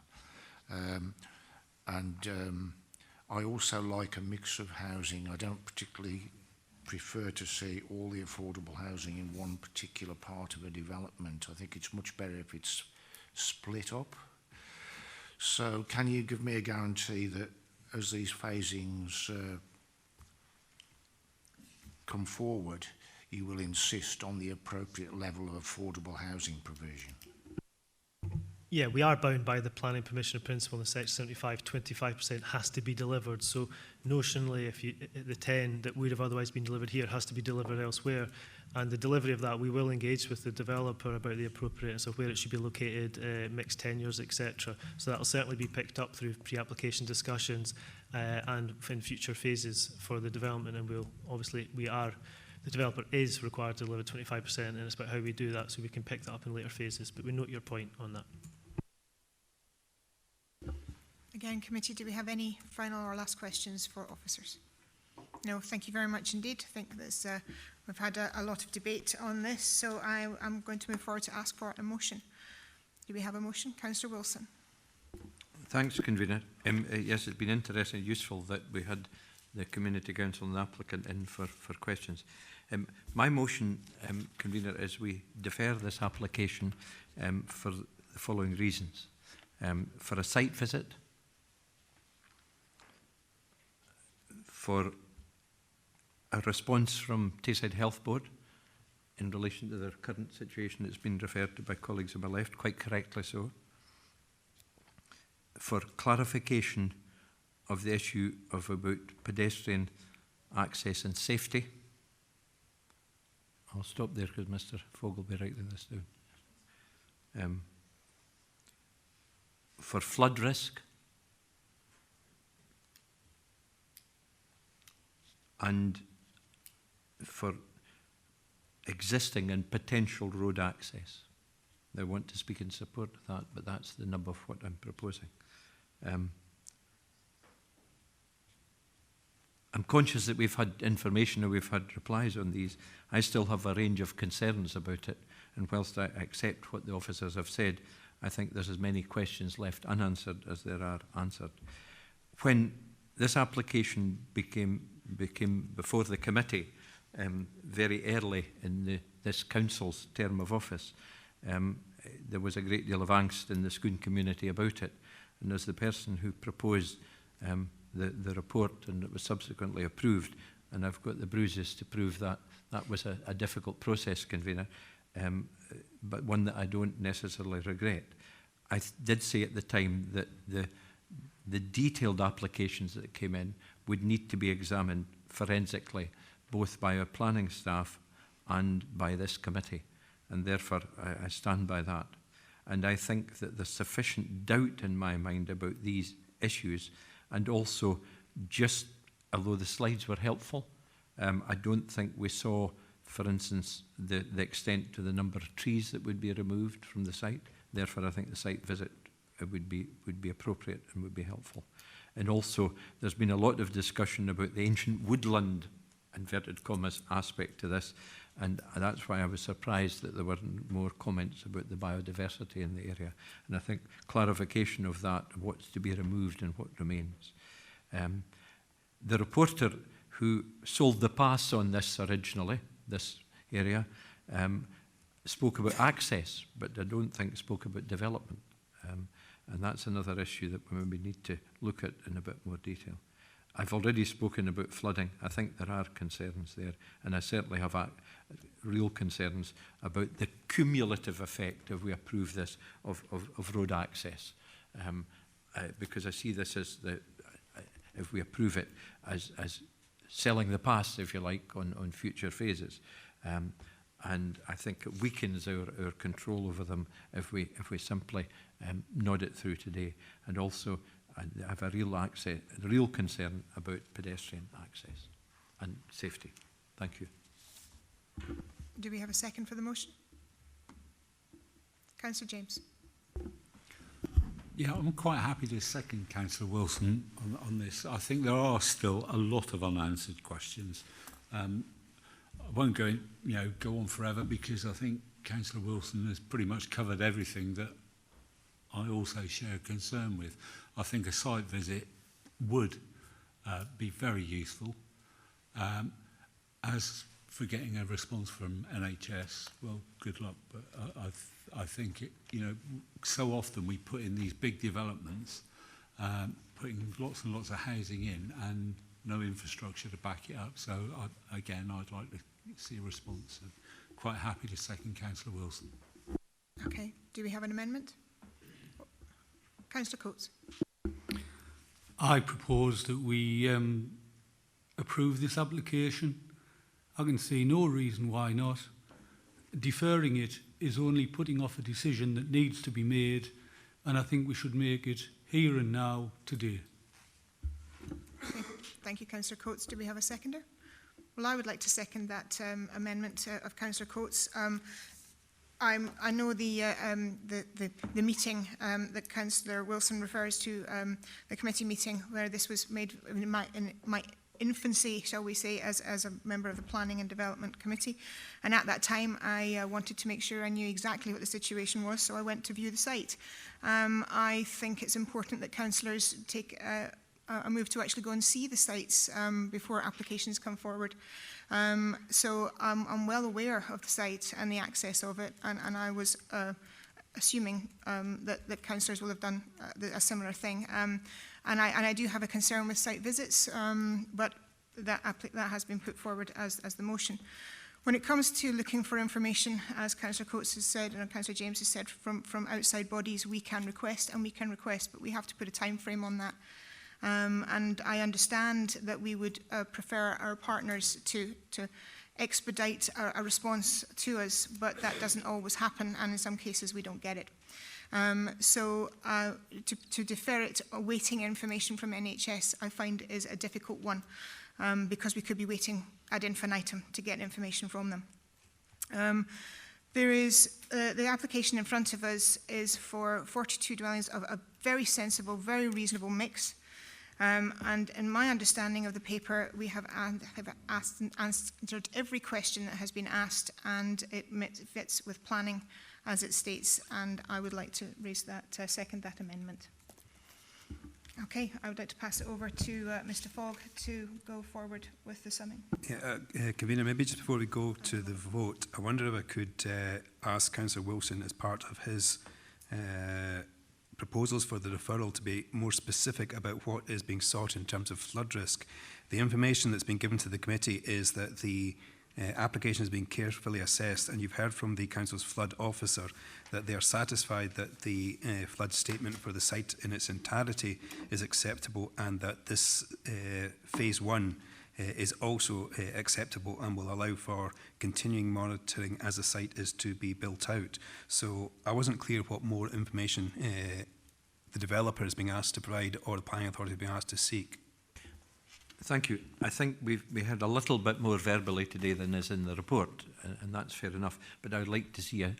I also like a mix of housing. I don't particularly prefer to see all the affordable housing in one particular part of a development. I think it's much better if it's split up. So can you give me a guarantee that as these phasings come forward, you will insist on the appropriate level of affordable housing provision? Yeah, we are bound by the planning permission principle in section 75, 25% has to be delivered. So notionally, if you, the 10 that would have otherwise been delivered here has to be delivered elsewhere. And the delivery of that, we will engage with the developer about the appropriateness of where it should be located, mixed tenures, etc. So that will certainly be picked up through pre-application discussions and in future phases for the development. And we'll, obviously, the developer is required to deliver 25%, and it's about how we do that, so we can pick that up in later phases. But we note your point on that. Again, committee, do we have any final or last questions for officers? No, thank you very much indeed. I think that's, we've had a lot of debate on this, so I'm going to move forward to ask for a motion. Do we have a motion? Councillor Wilson. Thanks, Convener. Yes, it's been interesting and useful that we had the Community Council and the applicant in for questions. My motion, Convener, is we defer this application for the following reasons. For a site visit, for a response from Tayside Health Board in relation to their current situation that's been referred to by colleagues on my left, quite correctly so, for clarification of the issue of about pedestrian access and safety. I'll stop there because Mr. Fogg will be writing this down. For flood risk, and for existing and potential road access. I want to speak in support of that, but that's the nub of what I'm proposing. I'm conscious that we've had information and we've had replies on these. I still have a range of concerns about it, and whilst I accept what the officers have said, I think there's as many questions left unanswered as there are answered. When this application became before the committee very early in this council's term of office, there was a great deal of angst in the Scone community about it. And as the person who proposed the report, and it was subsequently approved, and I've got the bruises to prove that that was a difficult process, Convener, but one that I don't necessarily regret. I did say at the time that the detailed applications that came in would need to be examined forensically, both by our planning staff and by this committee. And therefore, I stand by that. And I think that there's sufficient doubt in my mind about these issues, and also just, although the slides were helpful, I don't think we saw, for instance, the extent to the number of trees that would be removed from the site. Therefore, I think the site visit would be appropriate and would be helpful. And also, there's been a lot of discussion about the ancient woodland, inverted commas, aspect to this, and that's why I was surprised that there weren't more comments about the biodiversity in the area. And I think clarification of that, what's to be removed and what remains. The reporter who sold the pass on this originally, this area, spoke about access, but I don't think spoke about development. And that's another issue that we maybe need to look at in a bit more detail. I've already spoken about flooding. I think there are concerns there, and I certainly have real concerns about the cumulative effect, if we approve this, of road access. Because I see this as, if we approve it, as selling the pass, if you like, on future phases. And I think it weakens our control over them if we simply nod it through today. And also, I have a real concern about pedestrian access and safety. Thank you. Do we have a second for the motion? Councillor James. Yeah, I'm quite happy to second Councillor Wilson on this. I think there are still a lot of unanswered questions. I won't go on forever, because I think Councillor Wilson has pretty much covered everything that I also share concern with. I think a site visit would be very useful. As for getting a response from NHS, well, good luck. But I think, so often we put in these big developments, putting lots and lots of housing in and no infrastructure to back it up. So, again, I'd like to see a response. And quite happy to second Councillor Wilson. Okay. Do we have an amendment? Councillor Coates. I propose that we approve this application. I can see no reason why not. Deferring it is only putting off a decision that needs to be made, and I think we should make it here and now, today. Okay. Thank you, Councillor Coates. Do we have a seconder? Well, I would like to second that amendment of Councillor Coates. I know the meeting that Councillor Wilson refers to, the committee meeting where this was made in my infancy, shall we say, as a member of the Planning and Development Committee. And at that time, I wanted to make sure I knew exactly what the situation was, so I went to view the site. I think it's important that councillors take a move to actually go and see the sites before applications come forward. So I'm well aware of the site and the access of it, and I was assuming that councillors will have done a similar thing. And I do have a concern with site visits, but that has been put forward as the motion. When it comes to looking for information, as Councillor Coates has said and Councillor James has said, from outside bodies, we can request, but we have to put a time frame on that. And I understand that we would prefer our partners to expedite a response to us, but that doesn't always happen, and in some cases we don't get it. So to defer it, awaiting information from NHS, I find is a difficult one, because we could be waiting ad infinitum to get information from them. There is the application in front of us is for 42 dwellings of a very sensible, very reasonable mix. And in my understanding of the paper, we have answered every question that has been asked, and it fits with planning as it states, and I would like to raise that, second that amendment. Okay, I would like to pass it over to Mr. Fogg to go forward with the summing. Yeah, Convener, maybe just before we go to the vote, I wonder if I could ask Councillor Wilson, as part of his proposals for the referral, to be more specific about what is being sought in terms of flood risk. The information that's been given to the committee is that the application has been carefully assessed, and you've heard from the council's flood officer that they are satisfied that the flood statement for the site in its entirety is acceptable, and that this phase 1 is also acceptable and will allow for continuing monitoring as the site is to be built out. So I wasn't clear what more information the developer is being asked to provide or the planning authority is being asked to seek. Thank you. I think we had a little bit more verbally today than is in the report, and that's fair enough. But I would like to see a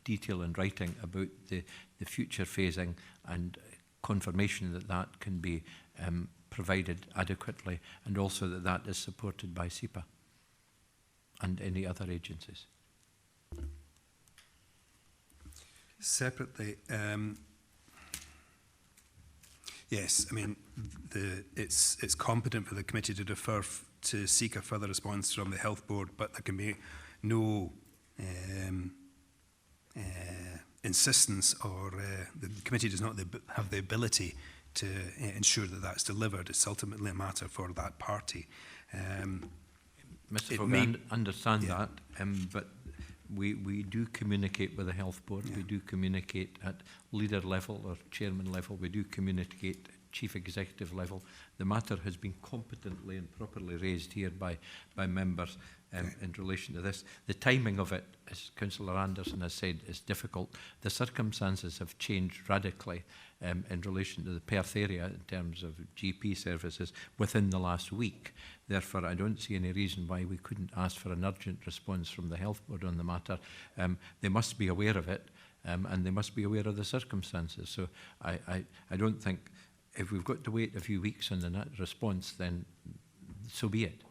detail in writing about the future phasing and confirmation that that can be provided adequately, and also that that is supported by SEPA and any other agencies. Separately, yes, I mean, it's competent for the committee to defer to seek a further response from the Health Board, but there can be no insistence, or the committee does not have the ability to ensure that that's delivered. It's ultimately a matter for that party. Mr. Fogg, I understand that, but we do communicate with the Health Board. Yeah. We do communicate at leader level or chairman level. We do communicate at chief executive level. The matter has been competently and properly raised here by members in relation to this. The timing of it, as Councillor Anderson has said, is difficult. The circumstances have changed radically in relation to the Perth area in terms of GP services within the last week. Therefore, I don't see any reason why we couldn't ask for an urgent response from the Health Board on the matter. They must be aware of it, and they must be aware of the circumstances. So I don't think, if we've got to wait a few weeks on the response, then so be it.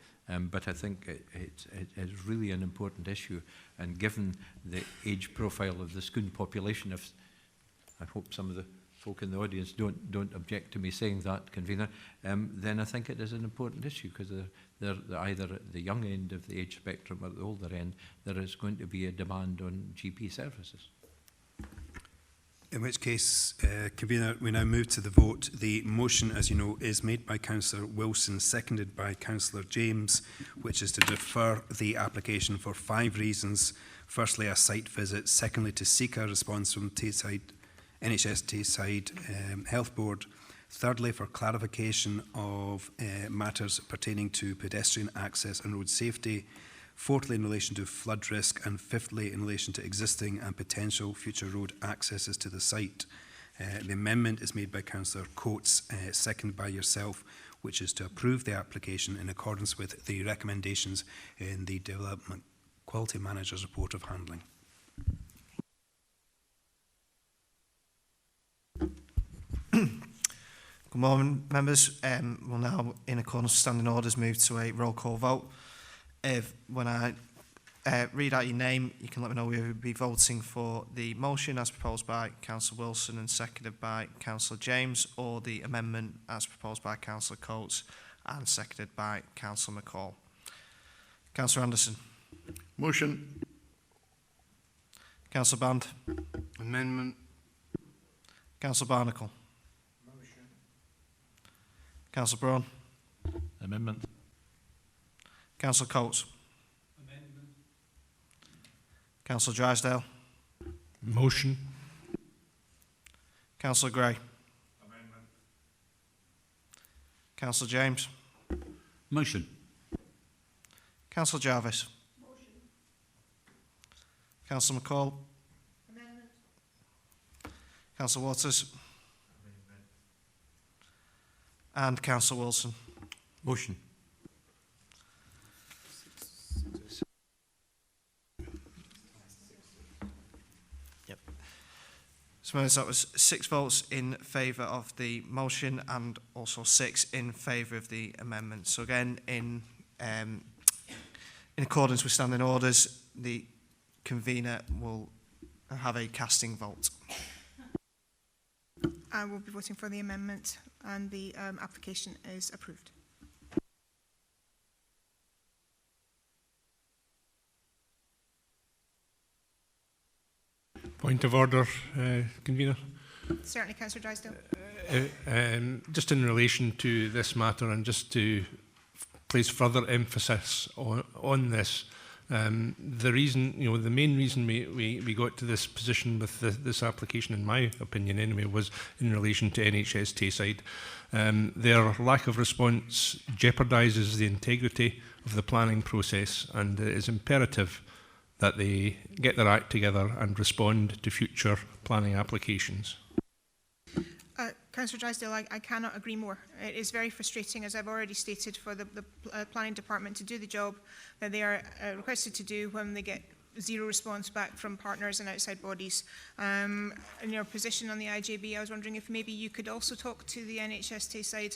But I think it's really an important issue, and given the age profile of the Scone population, if I hope some of the folk in the audience don't object to me saying that, Convener, then I think it is an important issue, because they're either at the young end of the age spectrum or at the older end. There is going to be a demand on GP services. In which case, Convener, we now move to the vote. The motion, as you know, is made by Councillor Wilson, seconded by Councillor James, which is to defer the application for 5 reasons. Firstly, a site visit. Secondly, to seek a response from Tayside, NHS Tayside Health Board. Thirdly, for clarification of matters pertaining to pedestrian access and road safety. Fourthly, in relation to flood risk. And fifthly, in relation to existing and potential future road accesses to the site. The amendment is made by Councillor Coates, seconded by yourself, which is to approve the application in accordance with the recommendations in the Development Quality Manager's Report of Handling. Good morning, members. We'll now, in accordance with standing orders, move to a roll call vote. When I read out your name, you can let me know whether you'll be voting for the motion as proposed by Councillor Wilson and seconded by Councillor James, or the amendment as proposed by Councillor Coates and seconded by Councillor McCall. Councillor Anderson. Motion. Councillor Band. Amendment. Councillor Barnacle. Motion. Councillor Braun. Amendment. Councillor Coates. Amendment. Councillor Drysdale. Motion. Councillor Gray. Amendment. Councillor James. Motion. Councillor Jarvis. Motion. Councillor McCall. Amendment. Councillor Waters. And Councillor Wilson. Motion. Yep. So that was 6 votes in favour of the motion and also 6 in favour of the amendment. So again, in accordance with standing orders, the convener will have a casting vote. I will be voting for the amendment and the application is approved. Point of order, convener. Certainly, Councillor Drysdale. Just in relation to this matter and just to place further emphasis on this, the reason, the main reason we got to this position with this application, in my opinion anyway, was in relation to NHS Tayside. Their lack of response jeopardises the integrity of the planning process, and it is imperative that they get their act together and respond to future planning applications. Councillor Drysdale, I cannot agree more. It is very frustrating, as I've already stated, for the planning department to do the job that they are requested to do when they get zero response back from partners and outside bodies. In your position on the IJB, I was wondering if maybe you could also talk to the NHS Tayside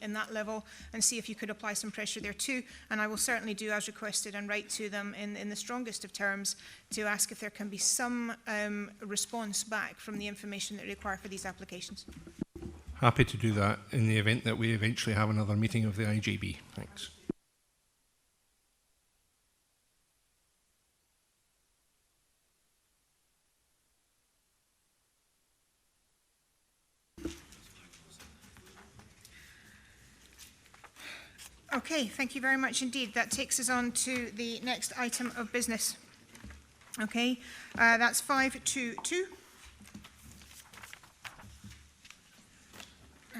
in that level and see if you could apply some pressure there too. And I will certainly do as requested and write to them in the strongest of terms to ask if there can be some response back from the information that they require for these applications. Happy to do that in the event that we eventually have another meeting of the IJB. Thanks. Okay, thank you very much indeed. That takes us on to the next item of business. Okay, that's 522.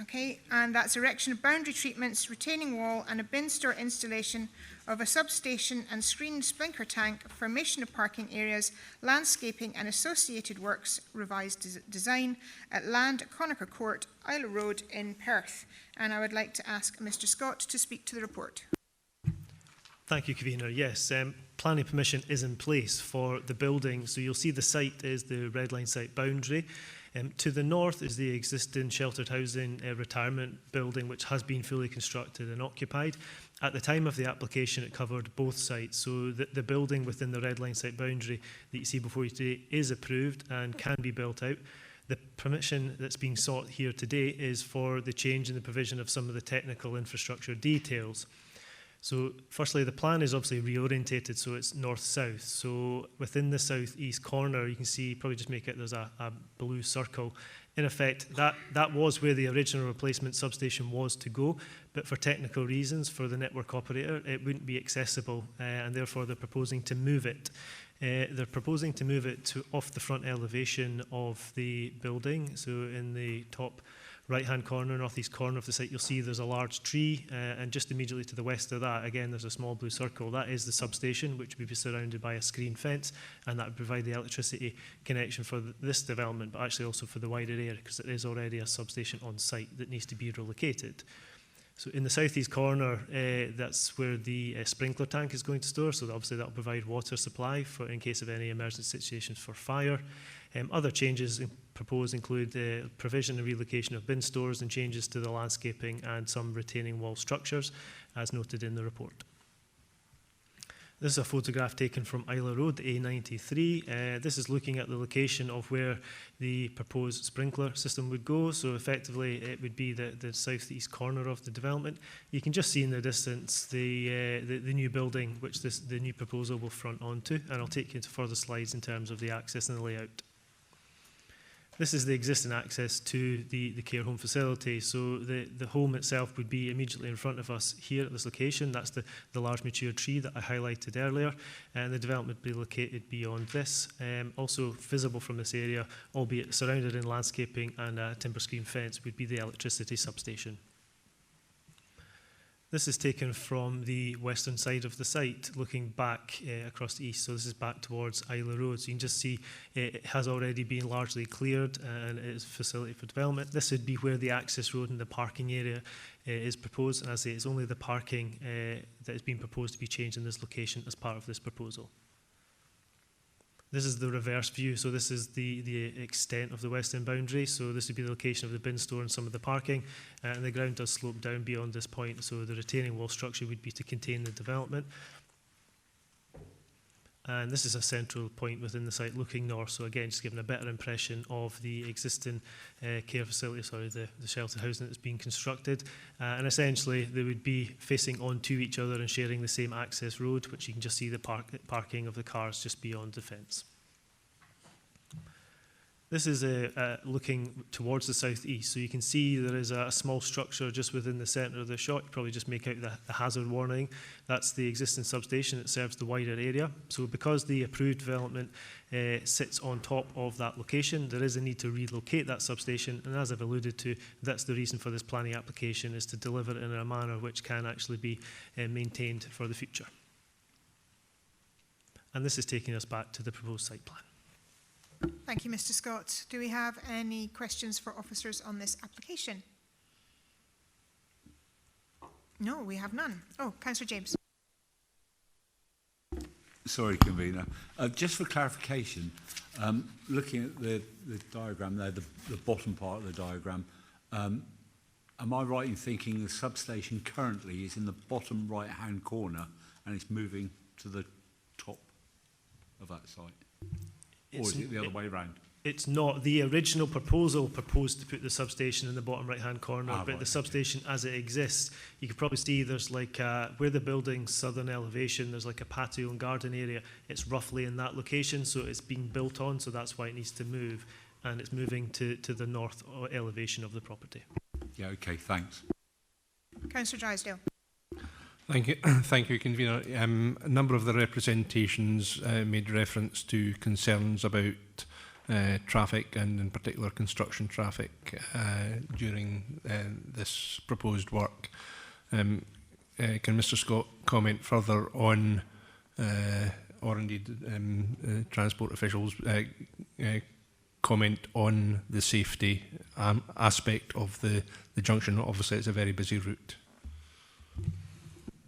Okay, and that's erection of boundary treatments, retaining wall and a bin store installation of a substation and screened sprinkler tank, formation of parking areas, landscaping and associated works, revised design at Land Conacher Court, Isle Road in Perth. And I would like to ask Mr. Scott to speak to the report. Thank you, Convener. Yes, planning permission is in place for the building. So you'll see the site is the red line site boundary. To the north is the existing sheltered housing retirement building, which has been fully constructed and occupied. At the time of the application, it covered both sites. So the building within the red line site boundary that you see before you today is approved and can be built out. The permission that's being sought here today is for the change in the provision of some of the technical infrastructure details. So firstly, the plan is obviously reorientated, so it's north-south. So within the south-east corner, you can see, probably just make it, there's a blue circle. In effect, that was where the original replacement substation was to go, but for technical reasons, for the network operator, it wouldn't be accessible, and therefore they're proposing to move it. They're proposing to move it to off the front elevation of the building, so in the top right-hand corner, northeast corner of the site, you'll see there's a large tree, and just immediately to the west of that, again, there's a small blue circle. That is the substation, which would be surrounded by a screen fence, and that would provide the electricity connection for this development, but actually also for the wider area, because there is already a substation on site that needs to be relocated. So in the southeast corner, that's where the sprinkler tank is going to store, so obviously that will provide water supply for in case of any emergency situations for fire. Other changes proposed include provision and relocation of bin stores and changes to the landscaping and some retaining wall structures, as noted in the report. This is a photograph taken from Isla Road, A93. This is looking at the location of where the proposed sprinkler system would go. So effectively, it would be the southeast corner of the development. You can just see in the distance the new building, which the new proposal will front onto. And I'll take you to further slides in terms of the access and the layout. This is the existing access to the care home facility. So the home itself would be immediately in front of us here at this location. That's the large mature tree that I highlighted earlier. And the development would be located beyond this. Also visible from this area, albeit surrounded in landscaping and a timber screen fence, would be the electricity substation. This is taken from the western side of the site, looking back across the east. So this is back towards Isla Road. So you can just see it has already been largely cleared and it is a facility for development. This would be where the access road and the parking area is proposed. And as I say, it's only the parking that is being proposed to be changed in this location as part of this proposal. This is the reverse view, so this is the extent of the western boundary. So this would be the location of the bin store and some of the parking. And the ground does slope down beyond this point, so the retaining wall structure would be to contain the development. And this is a central point within the site looking north, so again, just giving a better impression of the existing care facility, the shelter housing that's being constructed. And essentially, they would be facing onto each other and sharing the same access road, which you can just see the parking of the cars just beyond the fence. This is looking towards the southeast, so you can see there is a small structure just within the centre of the shot. You probably just make out the hazard warning. That's the existing substation that serves the wider area. So because the approved development sits on top of that location, there is a need to relocate that substation, and as I've alluded to, that's the reason for this planning application, is to deliver it in a manner which can actually be maintained for the future. And this is taking us back to the proposed site plan. Thank you, Mr. Scott. Do we have any questions for officers on this application? No, we have none. Oh, Councillor James. Sorry, Convener. Just for clarification, looking at the diagram there, the bottom part of the diagram, am I right in thinking the substation currently is in the bottom right-hand corner and it's moving to the top of that site? Or is it the other way around? It's not. The original proposal proposed to put the substation in the bottom right-hand corner, but right, the substation as it exists, you can probably see there's like where the building's southern elevation, there's like a patio and garden area. It's roughly in that location, so it's being built on, so that's why it needs to move, and it's moving to the north elevation of the property. Yeah, okay, thanks. Councillor Drysdale. Thank you, Convener. A number of the representations made reference to concerns about traffic and in particular construction traffic during this proposed work. Can Mr Scott comment further on, or indeed transport officials comment on the safety aspect of the junction? Obviously it's a very busy route.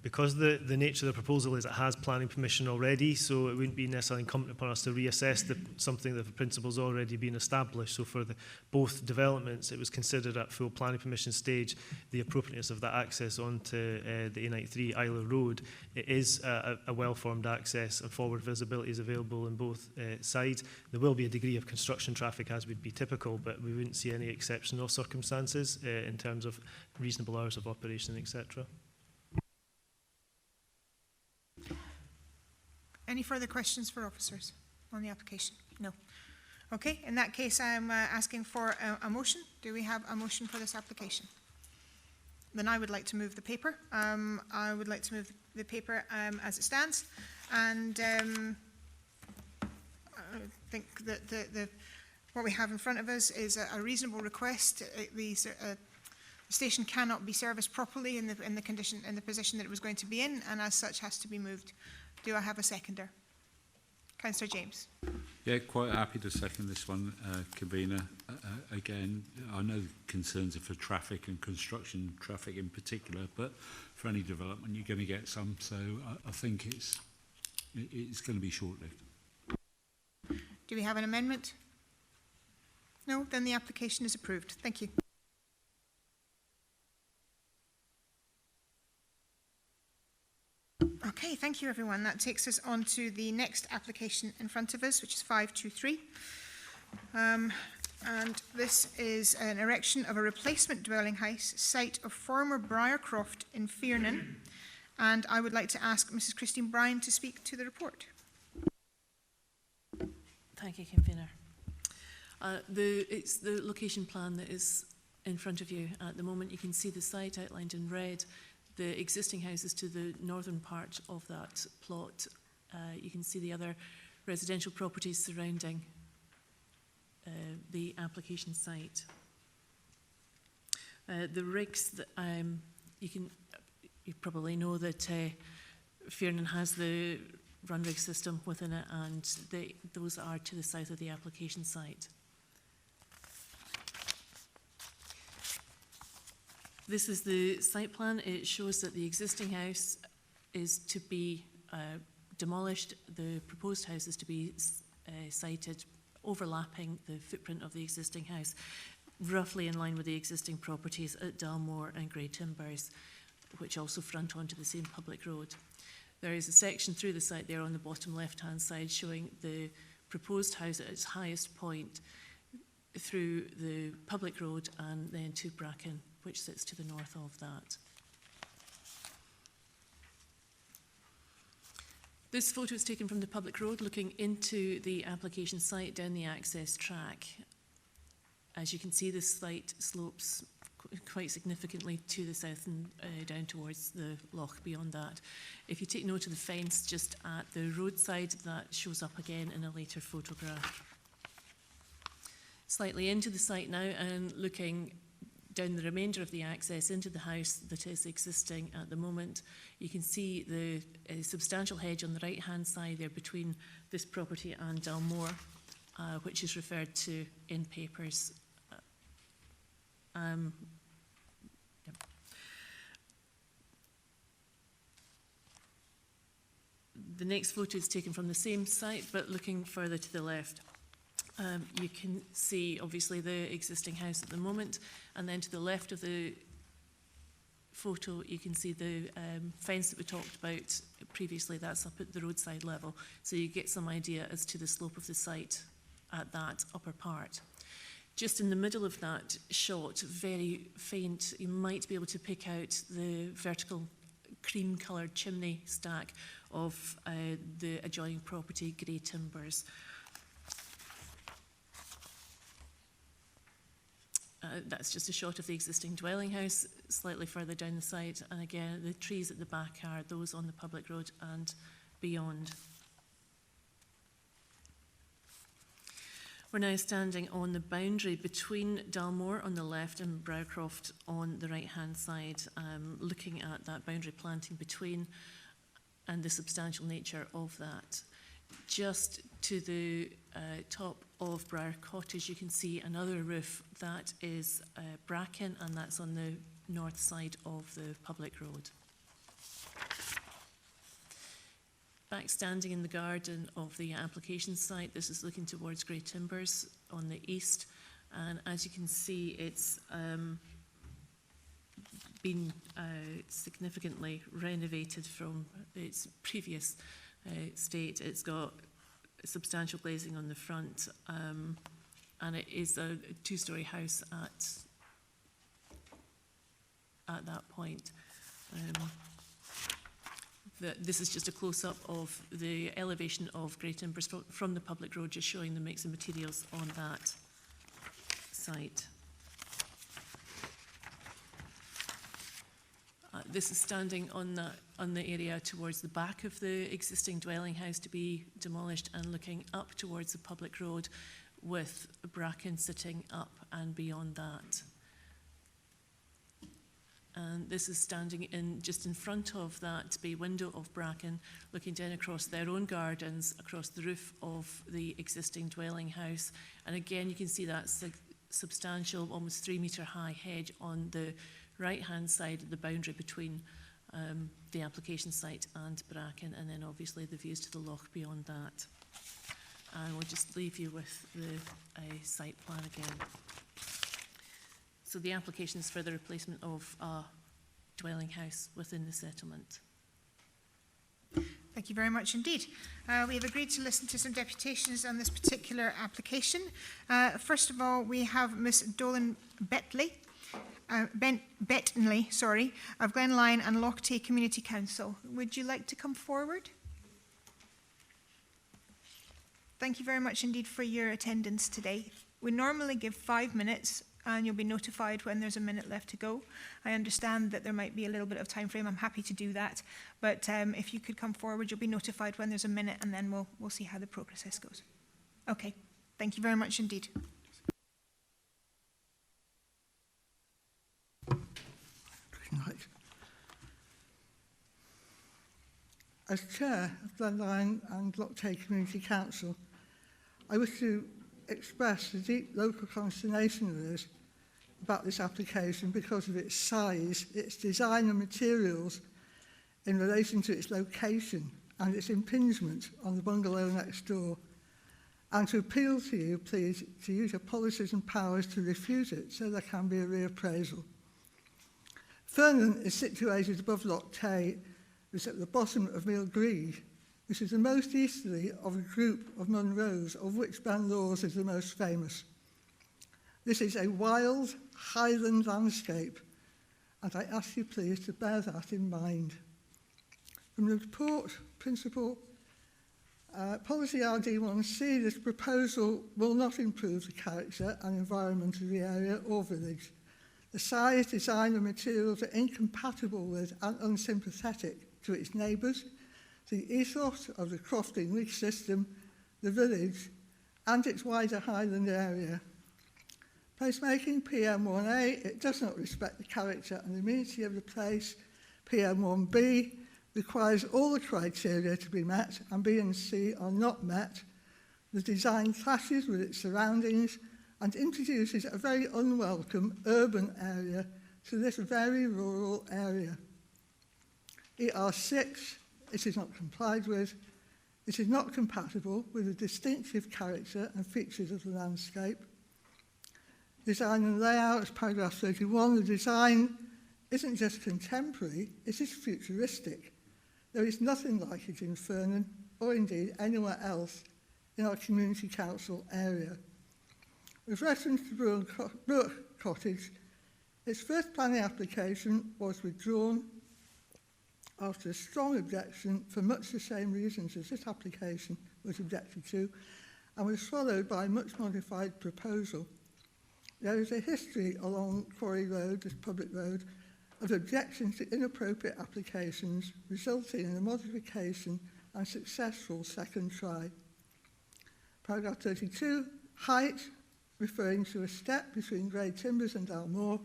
Because the nature of the proposal is it has planning permission already, so it wouldn't be necessarily incumbent upon us to reassess something that the principle's already been established. So for both developments, it was considered at full planning permission stage the appropriateness of that access onto the A93 Isla Road. It is a well-formed access, and forward visibility is available on both sides. There will be a degree of construction traffic, as would be typical, but we wouldn't see any exceptional circumstances in terms of reasonable hours of operation, etc. Any further questions for officers on the application? No. Okay, in that case, I'm asking for a motion. Do we have a motion for this application? Then I would like to move the paper. I would like to move the paper as it stands. And I think that what we have in front of us is a reasonable request. The station cannot be serviced properly in the position that it was going to be in, and as such has to be moved. Do I have a seconder? Councillor James. Yeah, quite happy to second this one, convener. Again, I know concerns are for traffic and construction traffic in particular, but for any development you're going to get some, so I think it's going to be short-lived. Do we have an amendment? No, then the application is approved. Thank you. Okay, thank you everyone. That takes us on to the next application in front of us, which is 523. And this is an erection of a replacement dwelling house site of former Briarcroft in Fearnan. And I would like to ask Mrs. Christine Bryan to speak to the report. Thank you, convener. It's the location plan that is in front of you at the moment. You can see the site outlined in red. The existing house is to the northern part of that plot. You can see the other residential properties surrounding the application site. The rigs that you probably know that Fearnan has the run rig system within it, and those are to the south of the application site. This is the site plan. It shows that the existing house is to be demolished. The proposed house is to be sited overlapping the footprint of the existing house, roughly in line with the existing properties at Dalmore and Grey Timbers, which also front onto the same public road. There is a section through the site there on the bottom left-hand side showing the proposed house at its highest point through the public road and then to Bracken, which sits to the north of that. This photo is taken from the public road looking into the application site down the access track. As you can see, this site slopes quite significantly to the south and down towards the loch beyond that. If you take note of the fence just at the roadside, that shows up again in a later photograph. Slightly into the site now and looking down the remainder of the access into the house that is existing at the moment, you can see the substantial hedge on the right-hand side there between this property and Dalmore, which is referred to in papers. The next photo is taken from the same site, but looking further to the left. You can see, obviously, the existing house at the moment, and then to the left of the photo, you can see the fence that we talked about previously. That's up at the roadside level, so you get some idea as to the slope of the site at that upper part. Just in the middle of that shot, very faint, you might be able to pick out the vertical cream-coloured chimney stack of the adjoining property, Grey Timbers. That's just a shot of the existing dwelling house slightly further down the site, and again the trees at the back are those on the public road and beyond. We're now standing on the boundary between Dalmore on the left and Briarcroft on the right hand side, looking at that boundary planting between and the substantial nature of that. Just to the top of Briar Cottage, you can see another roof that is bracken, and that's on the north side of the public road. Back standing in the garden of the application site, this is looking towards Grey Timbers on the east, and as you can see, it's been significantly renovated from its previous state. It's got substantial glazing on the front, and it is a two-storey house at that point. this is just a close-up of the elevation of Great Imbers from the public road, just showing the mix of materials on that site. This is standing on the area towards the back of the existing dwelling house to be demolished and looking up towards the public road with bracken sitting up and beyond that. And this is standing just in front of that bay window of bracken, looking down across their own gardens, across the roof of the existing dwelling house. And again, you can see that substantial, almost 3 metre high hedge on the right-hand side of the boundary between the application site and bracken, and then obviously the views to the loch beyond that. And we'll just leave you with the site plan again. So the application is for the replacement of a dwelling house within the settlement. Thank you very much indeed. We have agreed to listen to some deputations on this particular application. First of all, we have Miss Dolan Bentley of Glenlyon and Lochtay Community Council. Would you like to come forward? Thank you very much indeed for your attendance today. We normally give 5 minutes and you'll be notified when there's a minute left to go. I understand that there might be a little bit of time frame. I'm happy to do that. But if you could come forward, you'll be notified when there's a minute, and then we'll see how the process goes. Okay. Thank you very much indeed. As Chair of Glenlyon and Lochtay Community Council, I wish to express the deep local consternation there is about this application because of its size, its design and materials in relation to its location and its impingement on the bungalow next door, and to appeal to you, please, to use your policies and powers to refuse it so there can be a reappraisal. Fernan is situated above Lochtay, which is at the bottom of Mill Green, which is the most easterly of a group of Munros, of which Ben Lawes is the most famous. This is a wild highland landscape, and I ask you please to bear that in mind. From the report principle, policy RD1C, this proposal will not improve the character and environment of the area or village. The size, design and materials are incompatible with and unsympathetic to its neighbours, the ethos of the crofting lease system, the village, and its wider Highland area. Placemaking PM1A, it does not respect the character and amenity of the place. PM1B requires all the criteria to be met, and B and C are not met. The design clashes with its surroundings and introduces a very unwelcome urban area to this very rural area. ER6, it is not complied with. It is not compatible with the distinctive character and features of the landscape. Design and layout, as paragraph 31, the design isn't just contemporary, it is futuristic. There is nothing like it in Fernan, or indeed anywhere else in our community council area. With reference to Brook Cottage, its first planning application was withdrawn after a strong objection for much the same reasons as this application was objected to, and was followed by a much modified proposal. There is a history along Quarry Road, this public road, of objections to inappropriate applications resulting in a modification and successful second try. Paragraph 32, height, referring to a step between Grey Timbers and Dalmore.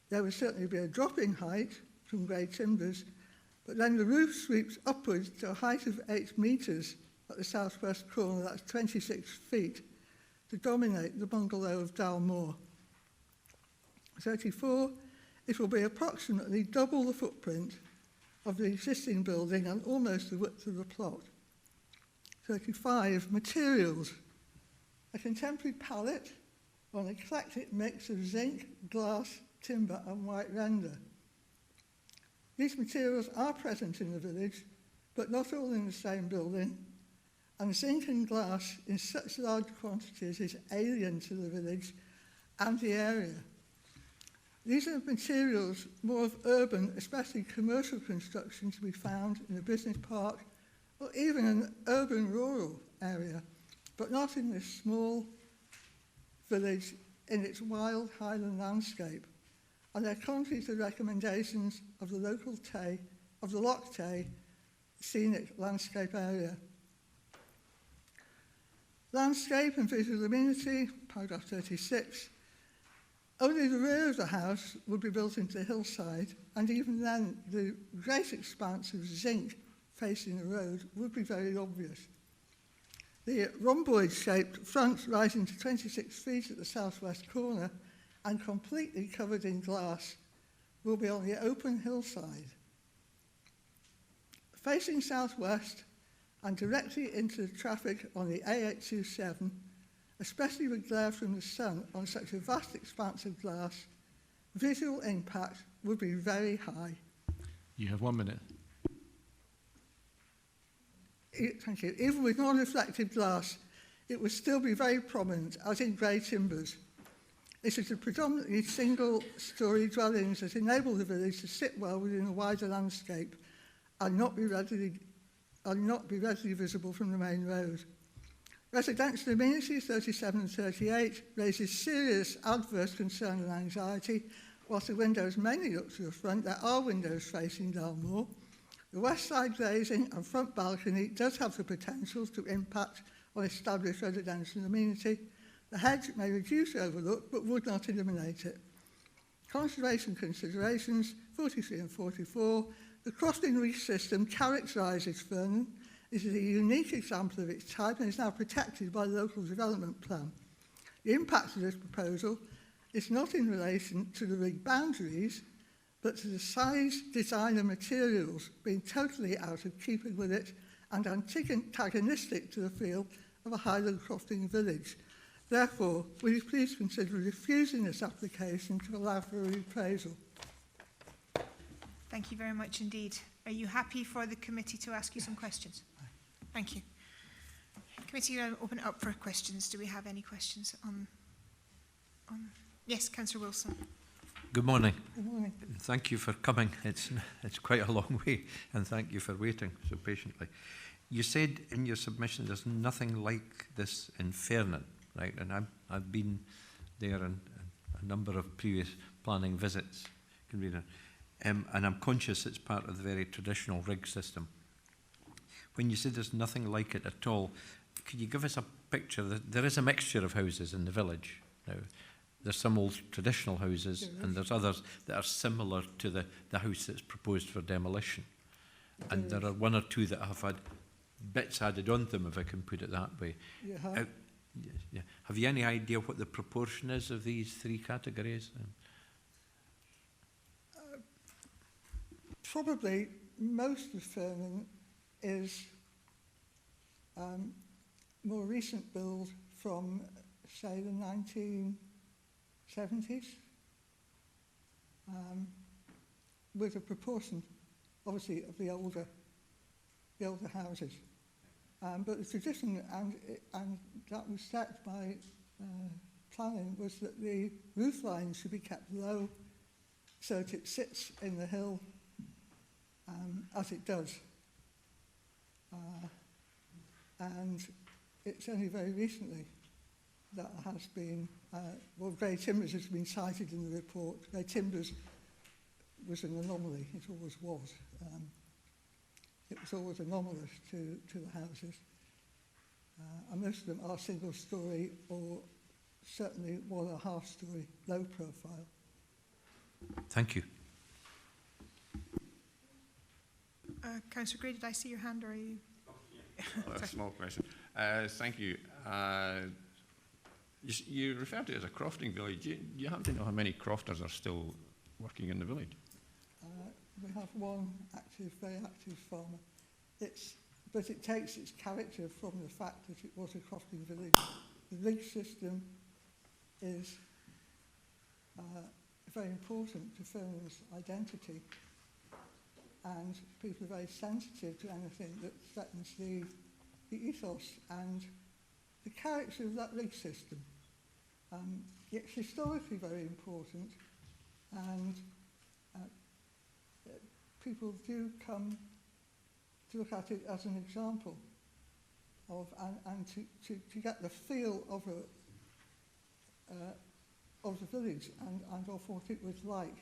There will certainly be a drop in height from Grey Timbers, but then the roof sweeps upwards to a height of 8 metres at the southwest corner, that's 26 feet, to dominate the bungalow of Dalmore. 34, it will be approximately double the footprint of the existing building and almost the width of the plot. 35, materials. A contemporary palette or an eclectic mix of zinc, glass, timber and white render. These materials are present in the village, but not all in the same building, and zinc and glass in such large quantities is alien to the village and the area. These are materials more of urban, especially commercial construction, to be found in a business park or even an urban rural area, but not in this small village in its wild highland landscape. And they're contrary to the recommendations of the local Tay, of the Loch Tay Scenic Landscape Area. Landscape and visual amenity, paragraph 36. Only the rear of the house would be built into the hillside, and even then the great expanse of zinc facing the road would be very obvious. The rhomboid-shaped front rising to 26 feet at the southwest corner and completely covered in glass will be on the open hillside. Facing southwest and directly into the traffic on the A827, especially with glare from the sun on such a vast expanse of glass, visual impact would be very high. You have 1 minute. Thank you. Even with non-reflective glass, it would still be very prominent, as in grey timbers. This is a predominantly single-storey dwellings that enable the village to sit well within a wider landscape and not be readily visible from the main road. Residential amenities 37 and 38 raises serious adverse concern and anxiety. Whilst the windows mainly look to the front, there are windows facing Dalmore. The west side glazing and front balcony does have the potential to impact on established residential amenity. The hedge may reduce the overlook but would not eliminate it. Conservation considerations 43 and 44. The crossing reef system characterises Fernan. This is a unique example of its type and is now protected by the local development plan. The impact of this proposal is not in relation to the rig boundaries, but to the size, design and materials being totally out of keeping with it and antagonistic to the feel of a Highland crossing village. Therefore, will you please consider refusing this application to allow for a reappraisal? Thank you very much indeed. Are you happy for the committee to ask you some questions? Thank you. Committee, will open it up for questions. Do we have any questions on... Yes, Councillor Wilson. Good morning. Good morning. Thank you for coming. It's quite a long way, and thank you for waiting so patiently. You said in your submission there's nothing like this in Fernan, right? And I've been there in a number of previous planning visits, convener, and I'm conscious it's part of the very traditional rig system. When you say there's nothing like it at all, could you give us a picture? There is a mixture of houses in the village now. There's some old traditional houses and there's others that are similar to the house that's proposed for demolition. And there are one or two that have had bits added on them, if I can put it that way. Yeah. Have you any idea what the proportion is of these three categories? Probably most of Fernan is more recent build from, say, the 1970s, with a proportion, obviously, of the older houses. But the tradition, and that was set by planning, was that the roof line should be kept low so that it sits in the hill as it does. And it's only very recently that has been, well, grey timbers has been cited in the report. Grey timbers was an anomaly, it always was. It was always anomalous to the houses. And most of them are single story or certainly 1.5 story low profile. Thank you. Councillor Gray, did I see your hand or are you? A small question. Thank you. You referred to it as a crofting village. Do you happen to know how many crofters are still working in the village? We have one very active farmer. But it takes its character from the fact that it was a crofting village. The rig system is very important to Fernan's identity, and people are very sensitive to anything that threatens the ethos and the character of that rig system. It's historically very important, and people do come to look at it as an example of, and to get the feel of the village and of what it was like.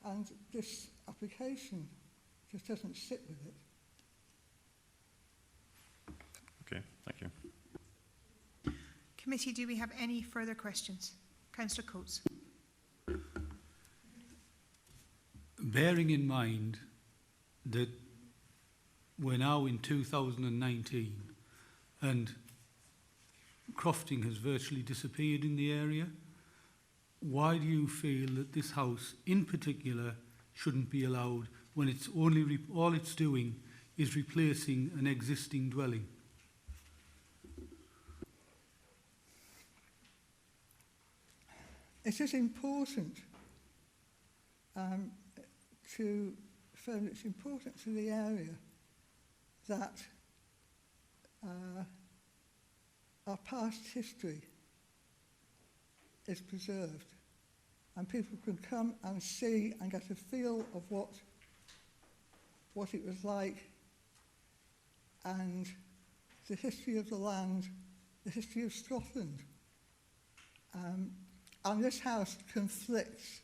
And this application just doesn't sit with it. Okay, thank you. Committee, do we have any further questions? Councillor Coates. Bearing in mind that we're now in 2019 and crofting has virtually disappeared in the area, why do you feel that this house in particular shouldn't be allowed when it's only all it's doing is replacing an existing dwelling? It is important it's important to the area that our past history is preserved and people can come and see and get a feel of what it was like and the history of the land, the history of Scotland. And this house conflicts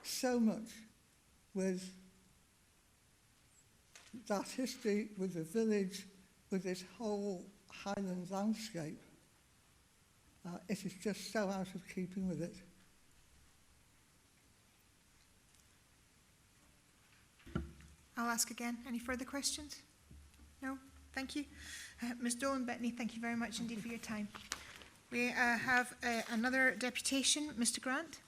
so much with that history, with the village, with this whole Highland landscape. It is just so out of keeping with it. I'll ask again. Any further questions? No? Thank you. Ms Dolan Bettany, thank you very much indeed for your time. We have another deputation, Mr Grant.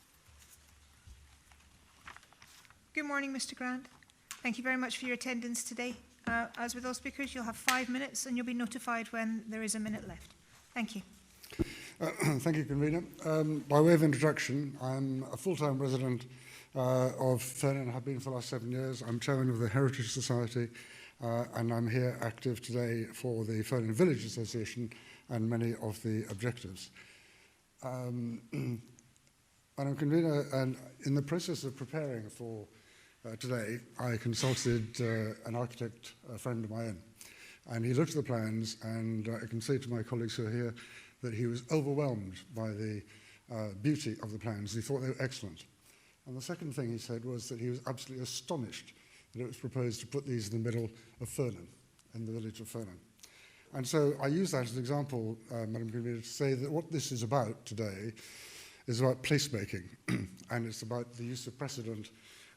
Good morning, Mr Grant. Thank you very much for your attendance today. As with all speakers, you'll have 5 minutes and you'll be notified when there is a minute left. Thank you. Thank you, Convener. By way of introduction, I'm a full-time resident of Fernan and have been for the last 7 years. I'm chairman of the Heritage Society and I'm here active today for the Fernan Village Association and many of the objectives. Madam Convener, and in the process of preparing for today, I consulted an architect, a friend of my own, and he looked at the plans, and I can say to my colleagues who are here that he was overwhelmed by the beauty of the plans. He thought they were excellent. And the second thing he said was that he was absolutely astonished that it was proposed to put these in the middle of Fernan, in the village of Fernan. And so I use that as an example, Madam Convener, to say that what this is about today is about placemaking, and it's about the use of precedent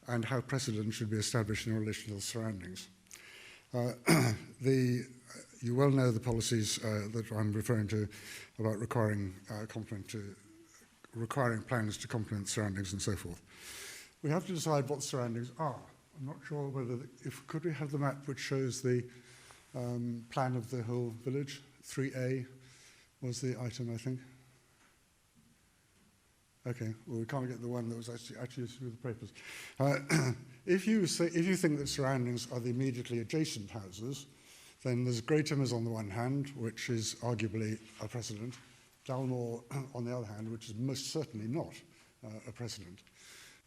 and how precedent should be established in relation to the surroundings. You well know the policies that I'm referring to about requiring plans to complement surroundings and so forth. We have to decide what surroundings are. I'm not sure whether, could we have the map which shows the plan of the whole village? 3A was the item, I think. Okay, well, we can't get the one that was actually through the papers. If you think that surroundings are the immediately adjacent houses, then there's Greytimers on the one hand, which is arguably a precedent. Dalmore on the other hand, which is most certainly not a precedent.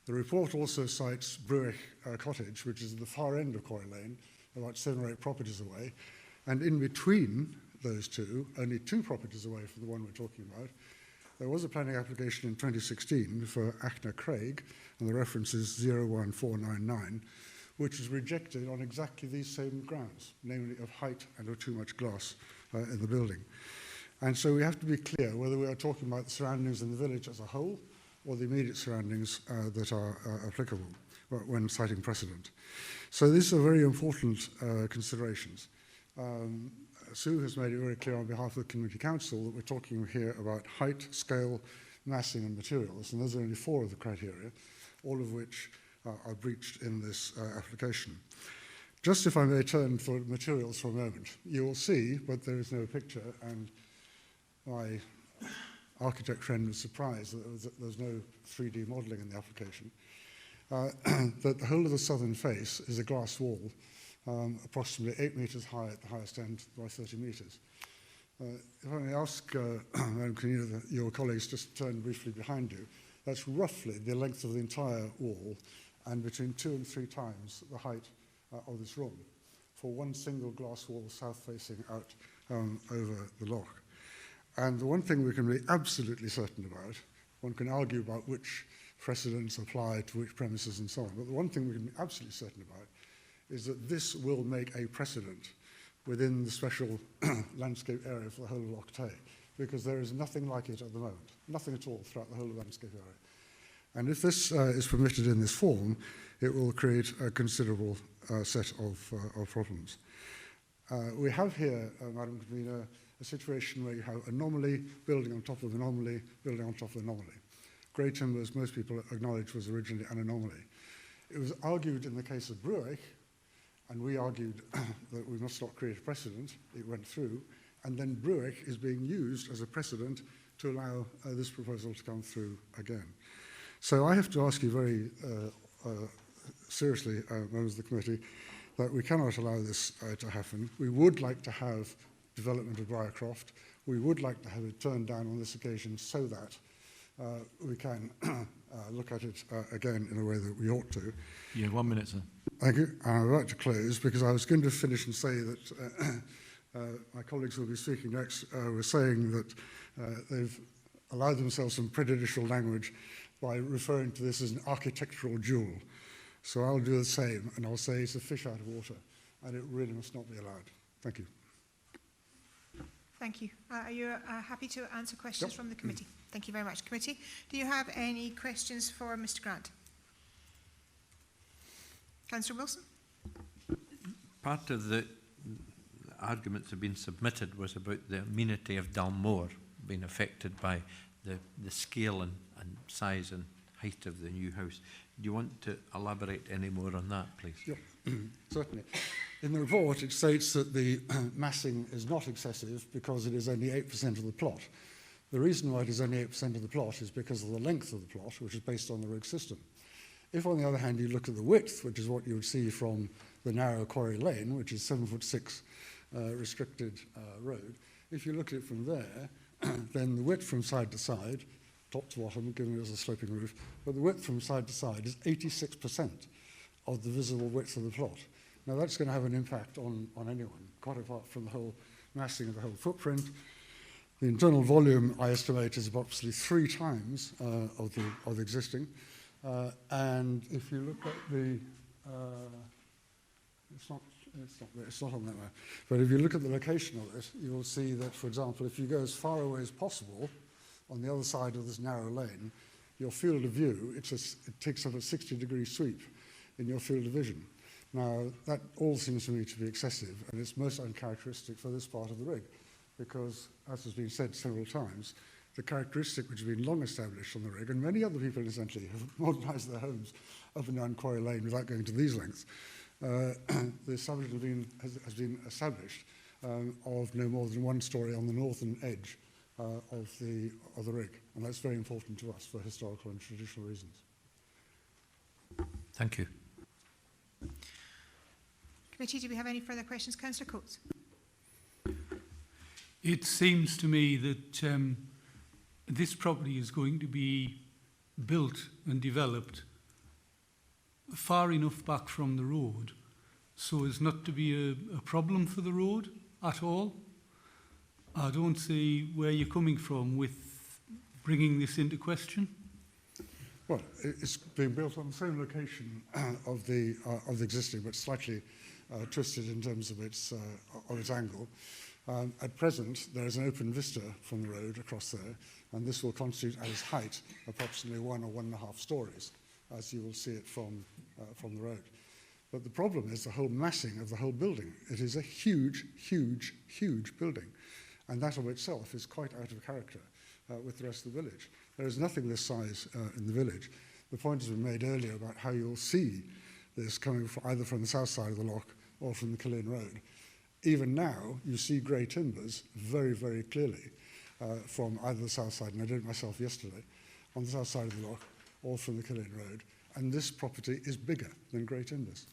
The report also cites Bruich Cottage, which is at the far end of Quarry Lane, about 7 or 8 properties away. And in between those two, only 2 properties away from the one we're talking about, there was a planning application in 2016 for Achna Craig, and the reference is 01499, which was rejected on exactly these same grounds, namely of height and of too much glass in the building. And so we have to be clear whether we are talking about the surroundings in the village as a whole or the immediate surroundings that are applicable when citing precedent. So these are very important considerations. Sue has made it very clear on behalf of the Community Council that we're talking here about height, scale, massing and materials, and those are only 4 of the criteria, all of which are breached in this application. Just if I may turn for materials for a moment, you will see, but there is no picture, and my architect friend was surprised that there was no 3D modelling in the application, that the whole of the southern face is a glass wall, approximately 8 metres high at the highest end by 30 metres. If I may ask, Madam Convener, your colleagues just turn briefly behind you, That's roughly the length of the entire wall and between 2 and 3 times the height of this room for one single glass wall south-facing out over the loch. And the one thing we can be absolutely certain about, one can argue about which precedents apply to which premises and so on, but the one thing we can be absolutely certain about is that this will make a precedent within the special landscape area for the whole of Loch Tay, because there is nothing like it at the moment, nothing at all throughout the whole of the landscape area. And if this is permitted in this form, it will create a considerable set of problems. We have here, Madam Convener, a situation where you have anomaly building on top of anomaly, building on top of anomaly. Grey timber, as most people acknowledge, was originally an anomaly. It was argued in the case of Bruick, and we argued that we must not create a precedent. It went through, and then Bruick is being used as a precedent to allow this proposal to come through again. So I have to ask you very seriously, members of the committee, that we cannot allow this to happen. We would like to have development of Briarcroft. We would like to have it turned down on this occasion so that we can look at it again in a way that we ought to. Yeah, 1 minute, sir. Thank you. And I'd like to close because I was going to finish and say that my colleagues who will be speaking next were saying that they've allowed themselves some prejudicial language by referring to this as an architectural jewel. So I'll do the same, and I'll say it's a fish out of water, and it really must not be allowed. Thank you. Thank you. Are you happy to answer questions from the committee? Thank you very much. Committee, do you have any questions for Mr. Grant? Councillor Wilson? Part of the arguments that have been submitted was about the amenity of Dalmore being affected by the scale and size and height of the new house. Do you want to elaborate any more on that, please? Yeah, certainly. In the report, it states that the massing is not excessive because it is only 8% of the plot. The reason why it is only 8% of the plot is because of the length of the plot, which is based on the rig system. If, on the other hand, you look at the width, which is what you would see from the narrow Quarry Lane, which is 7'6" restricted road, if you look at it from there, then the width from side to side, top to bottom, given it as a sloping roof, but the width from side to side is 86% of the visible width of the plot. Now, that's going to have an impact on anyone, quite apart from the whole massing of the whole footprint. The internal volume, I estimate, is approximately 3 times of the existing. And if you look at the, it's not on that map, but if you look at the location of it, you will see that, for example, if you go as far away as possible on the other side of this narrow lane, your field of view, it takes up a 60-degree sweep in your field of vision. Now, that all seems to me to be excessive, and it's most uncharacteristic for this part of the rig, because, as has been said several times, the characteristic which has been long established on the rig, and many other people, incidentally, have modernised their homes up and down Quarry Lane without going to these lengths, the establishment has been established of no more than 1 story on the northern edge of the rig, and that's very important to us for historical and traditional reasons. Thank you. Committee, do we have any further questions? Councillor Coates. It seems to me that this property is going to be built and developed far enough back from the road so as not to be a problem for the road at all. I don't see where you're coming from with bringing this into question. Well, it's being built on the same location of the existing, but slightly twisted in terms of its angle. At present, there is an open vista from the road across there, and this will constitute at its height approximately 1 or 1.5 stories, as you will see it from the road. But the problem is the whole massing of the whole building. It is a huge, huge, huge building, and that of itself is quite out of character with the rest of the village. There is nothing this size in the village. The point has been made earlier about how you'll see this coming from either from the south side of the loch or from the Killeen Road. Even now, you see grey timbers very, very clearly from either the south side, and I did it myself yesterday, on the south side of the loch or from the Killeen Road. And this property is bigger than grey timbers.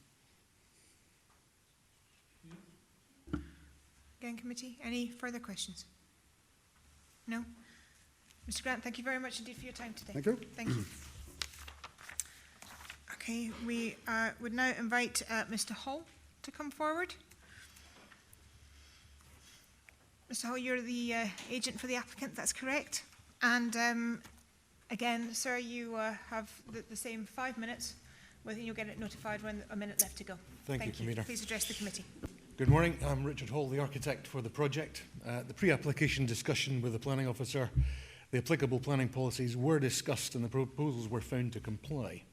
Again, committee, any further questions? No? Mr Grant, thank you very much indeed for your time today. Thank you. Thank you. Okay, we would now invite Mr Hall to come forward. Mr Hall, you're the agent for the applicant, that's correct. And again, sir, you have the same 5 minutes. You'll get it notified when a minute left to go. Thank you, Convener. Please address the committee. Good morning. I'm Richard Hall, the architect for the project. The pre-application discussion with the planning officer, the applicable planning policies were discussed and the proposals were found to comply.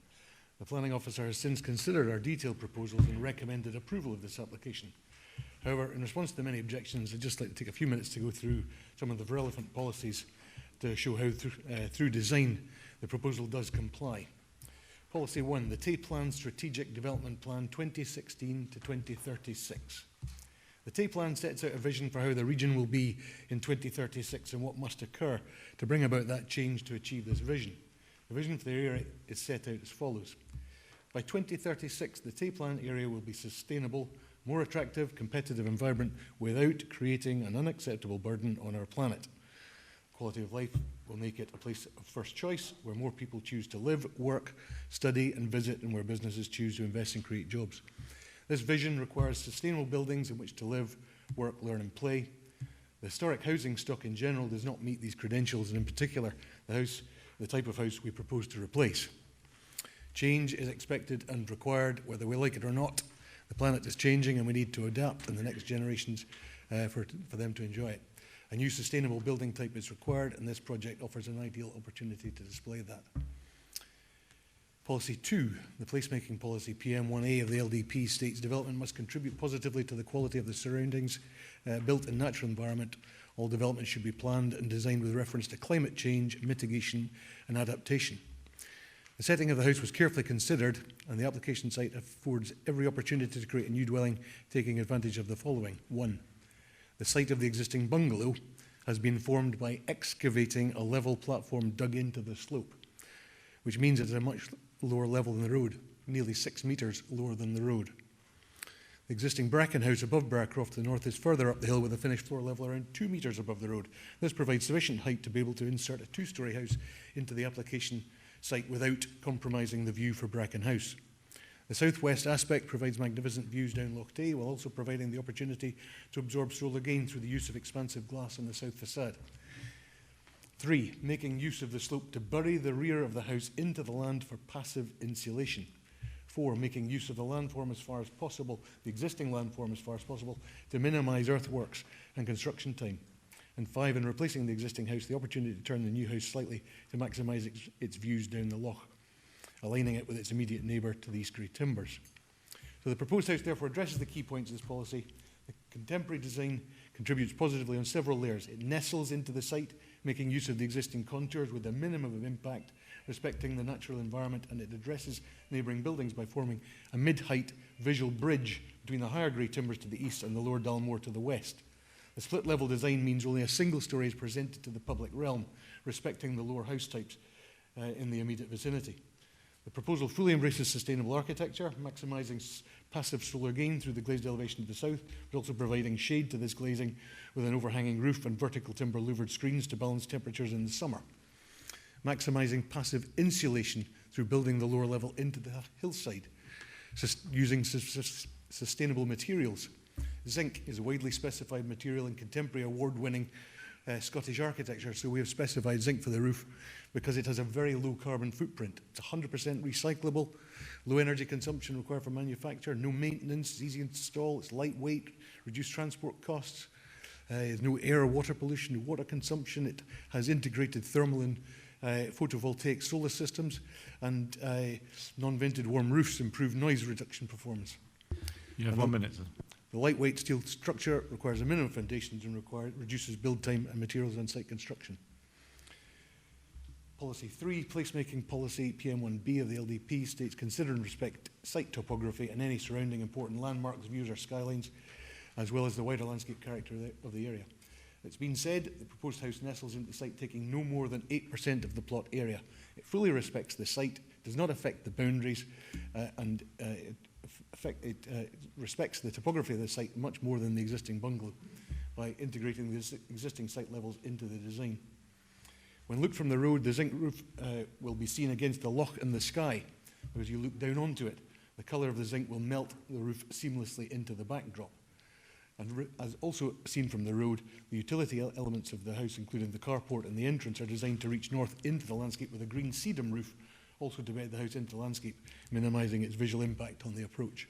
The planning officer has since considered our detailed proposals and recommended approval of this application. However, in response to the many objections, I'd just like to take a few minutes to go through some of the relevant policies to show how through design the proposal does comply. Policy 1, the TAE Plan Strategic Development Plan 2016 to 2036. The TAE Plan sets out a vision for how the region will be in 2036 and what must occur to bring about that change to achieve this vision. The vision for the area is set out as follows. By 2036, the TAE Plan area will be sustainable, more attractive, competitive and vibrant without creating an unacceptable burden on our planet. Quality of life will make it a place of first choice where more people choose to live, work, study and visit, and where businesses choose to invest and create jobs. This vision requires sustainable buildings in which to live, work, learn and play. The historic housing stock in general does not meet these credentials, and in particular the type of house we propose to replace. Change is expected and required whether we like it or not. The planet is changing and we need to adapt in the next generations for them to enjoy it. A new sustainable building type is required, and this project offers an ideal opportunity to display that. Policy 2, the placemaking policy PM1A of the LDP states development must contribute positively to the quality of the surroundings built in natural environment. All development should be planned and designed with reference to climate change, mitigation and adaptation. The setting of the house was carefully considered, and the application site affords every opportunity to create a new dwelling, taking advantage of the following. 1. The site of the existing bungalow has been formed by excavating a level platform dug into the slope, which means it's a much lower level than the road, nearly 6 metres lower than the road. The existing Bracken house above Bracroft to the north is further up the hill with a finished floor level around 2 metres above the road. This provides sufficient height to be able to insert a 2-storey house into the application site without compromising the view for Bracken House. The southwest aspect provides magnificent views down Loch Tay, while also providing the opportunity to absorb solar gain through the use of expansive glass on the south facade. 3. Making use of the slope to bury the rear of the house into the land for passive insulation. 4. Making use of the landform as far as possible, the existing landform as far as possible, to minimise earthworks and construction time. And 5. In replacing the existing house, the opportunity to turn the new house slightly to maximise its views down the loch, aligning it with its immediate neighbour to the East Grey Timbers. So the proposed house therefore addresses the key points of this policy. The contemporary design contributes positively on several layers. It nestles into the site, making use of the existing contours with a minimum of impact, respecting the natural environment, and it addresses neighbouring buildings by forming a mid-height visual bridge between the higher Grey Timbers to the east and the lower Dalmore to the west. The split-level design means only a single storey is presented to the public realm, respecting the lower house types in the immediate vicinity. The proposal fully embraces sustainable architecture, maximising passive solar gain through the glazed elevation to the south, but also providing shade to this glazing with an overhanging roof and vertical timber louvered screens to balance temperatures in the summer. Maximising passive insulation through building the lower level into the hillside, using sustainable materials. Zinc is a widely specified material in contemporary award-winning Scottish architecture, so we have specified zinc for the roof because it has a very low carbon footprint. It's 100% recyclable, low energy consumption required for manufacture, no maintenance, it's easy to install, it's lightweight, reduced transport costs, there's no air or water pollution, no water consumption, it has integrated thermal and photovoltaic solar systems, and non-vented warm roofs improve noise reduction performance. You have 1 minute, sir. The lightweight steel structure requires a minimum foundations and reduces build time and materials on site construction. Policy 3, placemaking policy PM1B of the LDP states consider and respect site topography and any surrounding important landmarks, views or skylines, as well as the wider landscape character of the area. It's been said the proposed house nestles into the site taking no more than 8% of the plot area. It fully respects the site, does not affect the boundaries, and it respects the topography of the site much more than the existing bungalow by integrating the existing site levels into the design. When looked from the road, the zinc roof will be seen against the loch in the sky. As you look down onto it, the colour of the zinc will melt the roof seamlessly into the backdrop. And as also seen from the road, the utility elements of the house, including the carport and the entrance, are designed to reach north into the landscape with a green sedum roof, also to bed the house into the landscape, minimising its visual impact on the approach.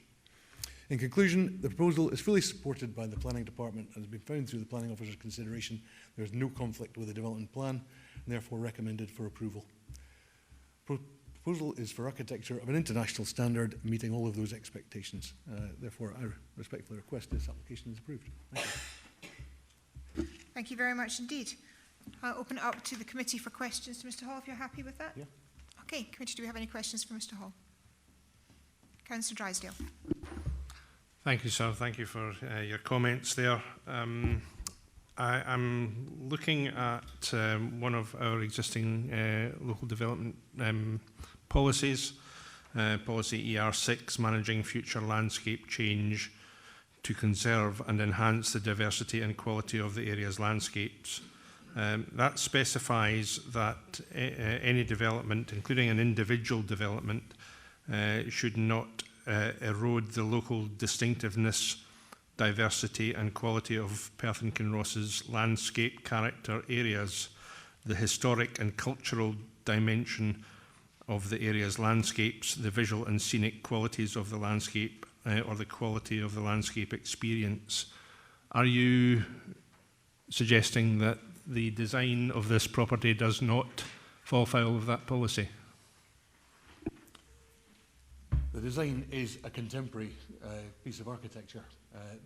In conclusion, the proposal is fully supported by the Planning Department and has been found through the Planning Officer's consideration. There is no conflict with the development plan and therefore recommended for approval. Proposal is for architecture of an international standard, meeting all of those expectations. Therefore, I respectfully request this application is approved. Thank you. Thank you very much indeed. I'll open it up to the committee for questions to Mr. Hall, if you're happy with that. Yeah. Okay, committee, do we have any questions for Mr. Hall? Councillor Drysdale. Thank you, sir. Thank you for your comments there. I'm looking at one of our existing local development policies, policy ER6, managing future landscape change to conserve and enhance the diversity and quality of the area's landscapes. That specifies that any development, including an individual development, should not erode the local distinctiveness, diversity and quality of Perth Kinross's landscape character areas, the historic and cultural dimension of the area's landscapes, the visual and scenic qualities of the landscape, or the quality of the landscape experience. Are you suggesting that the design of this property does not fall foul of that policy? The design is a contemporary piece of architecture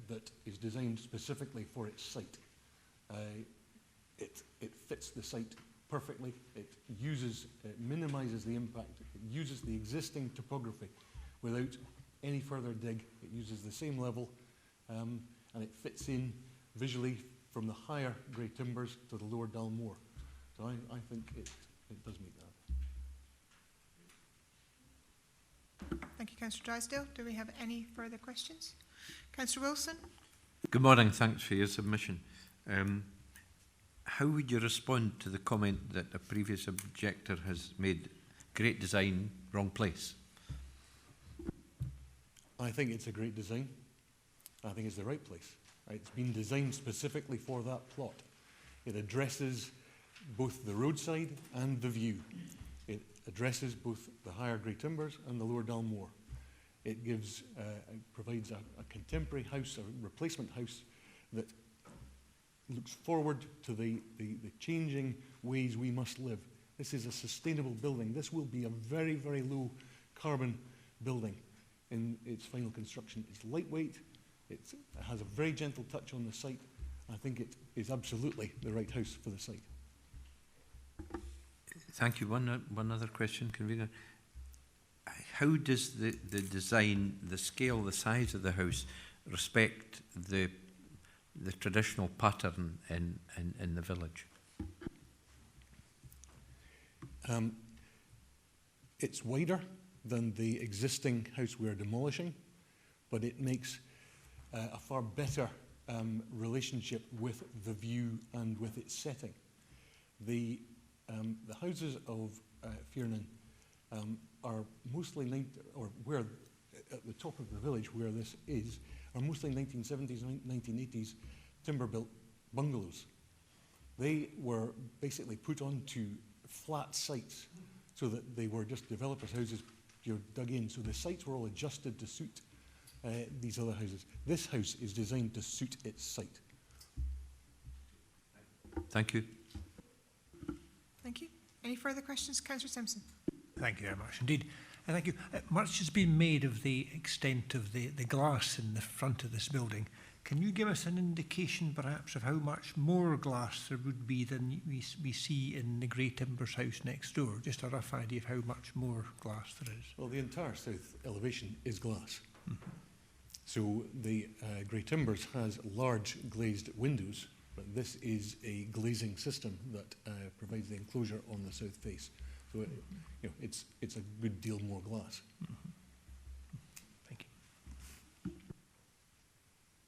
that is designed specifically for its site. It fits the site perfectly. It minimises the impact. It uses the existing topography without any further dig. It uses the same level, and it fits in visually from the higher grey timbers to the lower Dalmore. So I think it does meet that. Thank you, Councillor Drysdale. Do we have any further questions? Councillor Wilson. Good morning. Thanks for your submission. How would you respond to the comment that a previous objector has made? Great design, wrong place. I think it's a great design. I think it's the right place. It's been designed specifically for that plot. It addresses both the roadside and the view. It addresses both the higher grey timbers and the lower Dalmore. It gives, provides a contemporary house, a replacement house that looks forward to the changing ways we must live. This is a sustainable building. This will be a very, very low carbon building in its final construction. It's lightweight. It has a very gentle touch on the site. I think it is absolutely the right house for the site. Thank you. One other question, Convener. How does the design, the scale, the size of the house respect the traditional pattern in the village? It's wider than the existing house we're demolishing, but it makes a far better relationship with the view and with its setting. The houses of Fearnan are mostly, or where at the top of the village where this is, are mostly 1970s and 1980s timber-built bungalows. They were basically put onto flat sites so that they were just developers' houses dug in. So the sites were all adjusted to suit these other houses. This house is designed to suit its site. Thank you. Thank you. Any further questions? Councillor Simpson. Thank you very much indeed. And thank you. Much has been made of the extent of the glass in the front of this building. Can you give us an indication perhaps of how much more glass there would be than we see in the Grey Timbers house next door? Just a rough idea of how much more glass there is. Well, the entire south elevation is glass. Mm-hmm. So the Grey Timbers has large glazed windows, but this is a glazing system that provides the enclosure on the south face. So it's a good deal more glass. Mm-hmm. Thank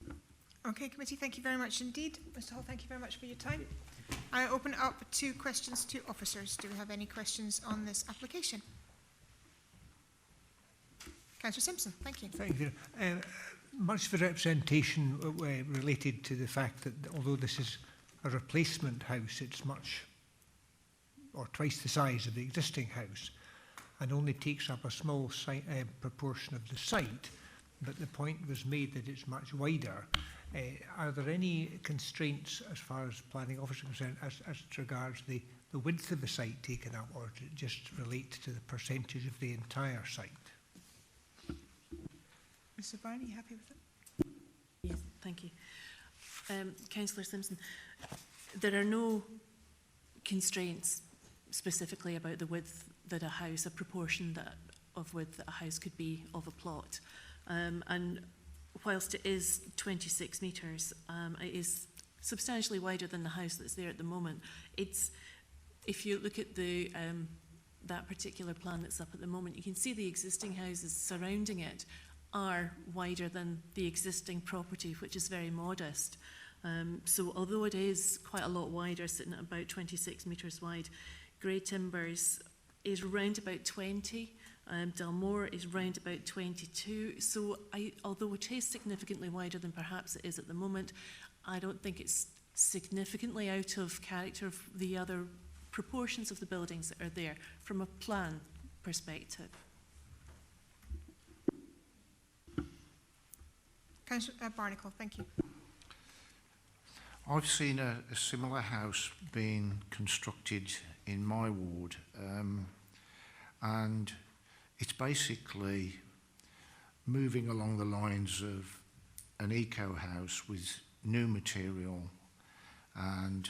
you. Okay, committee, thank you very much indeed. Mr. Hall, thank you very much for your time. I open it up to questions to officers. Do we have any questions on this application? Councillor Simpson, thank you. Thank you. Much of the representation related to the fact that although this is a replacement house, it's much or twice the size of the existing house and only takes up a small proportion of the site, but the point was made that it's much wider. Are there any constraints as far as planning officer concerned as regards the width of the site taken up, or does it just relate to the percentage of the entire site? Mr. Brown, are you happy with it? Yes, thank you. Councillor Simpson, there are no constraints specifically about the width that a house, a proportion of width that a house could be of a plot. And whilst it is 26 metres, it is substantially wider than the house that's there at the moment. If you look at the that particular plan that's up at the moment, you can see the existing houses surrounding it are wider than the existing property, which is very modest. So although it is quite a lot wider, sitting at about 26 metres wide, Grey Timbers is round about 20. Dalmore is round about 22. So although it is significantly wider than perhaps it is at the moment, I don't think it's significantly out of character of the other proportions of the buildings that are there from a plan perspective. Councillor Barnacle, thank you. I've seen a similar house being constructed in my ward, and it's basically moving along the lines of an eco house with new material, and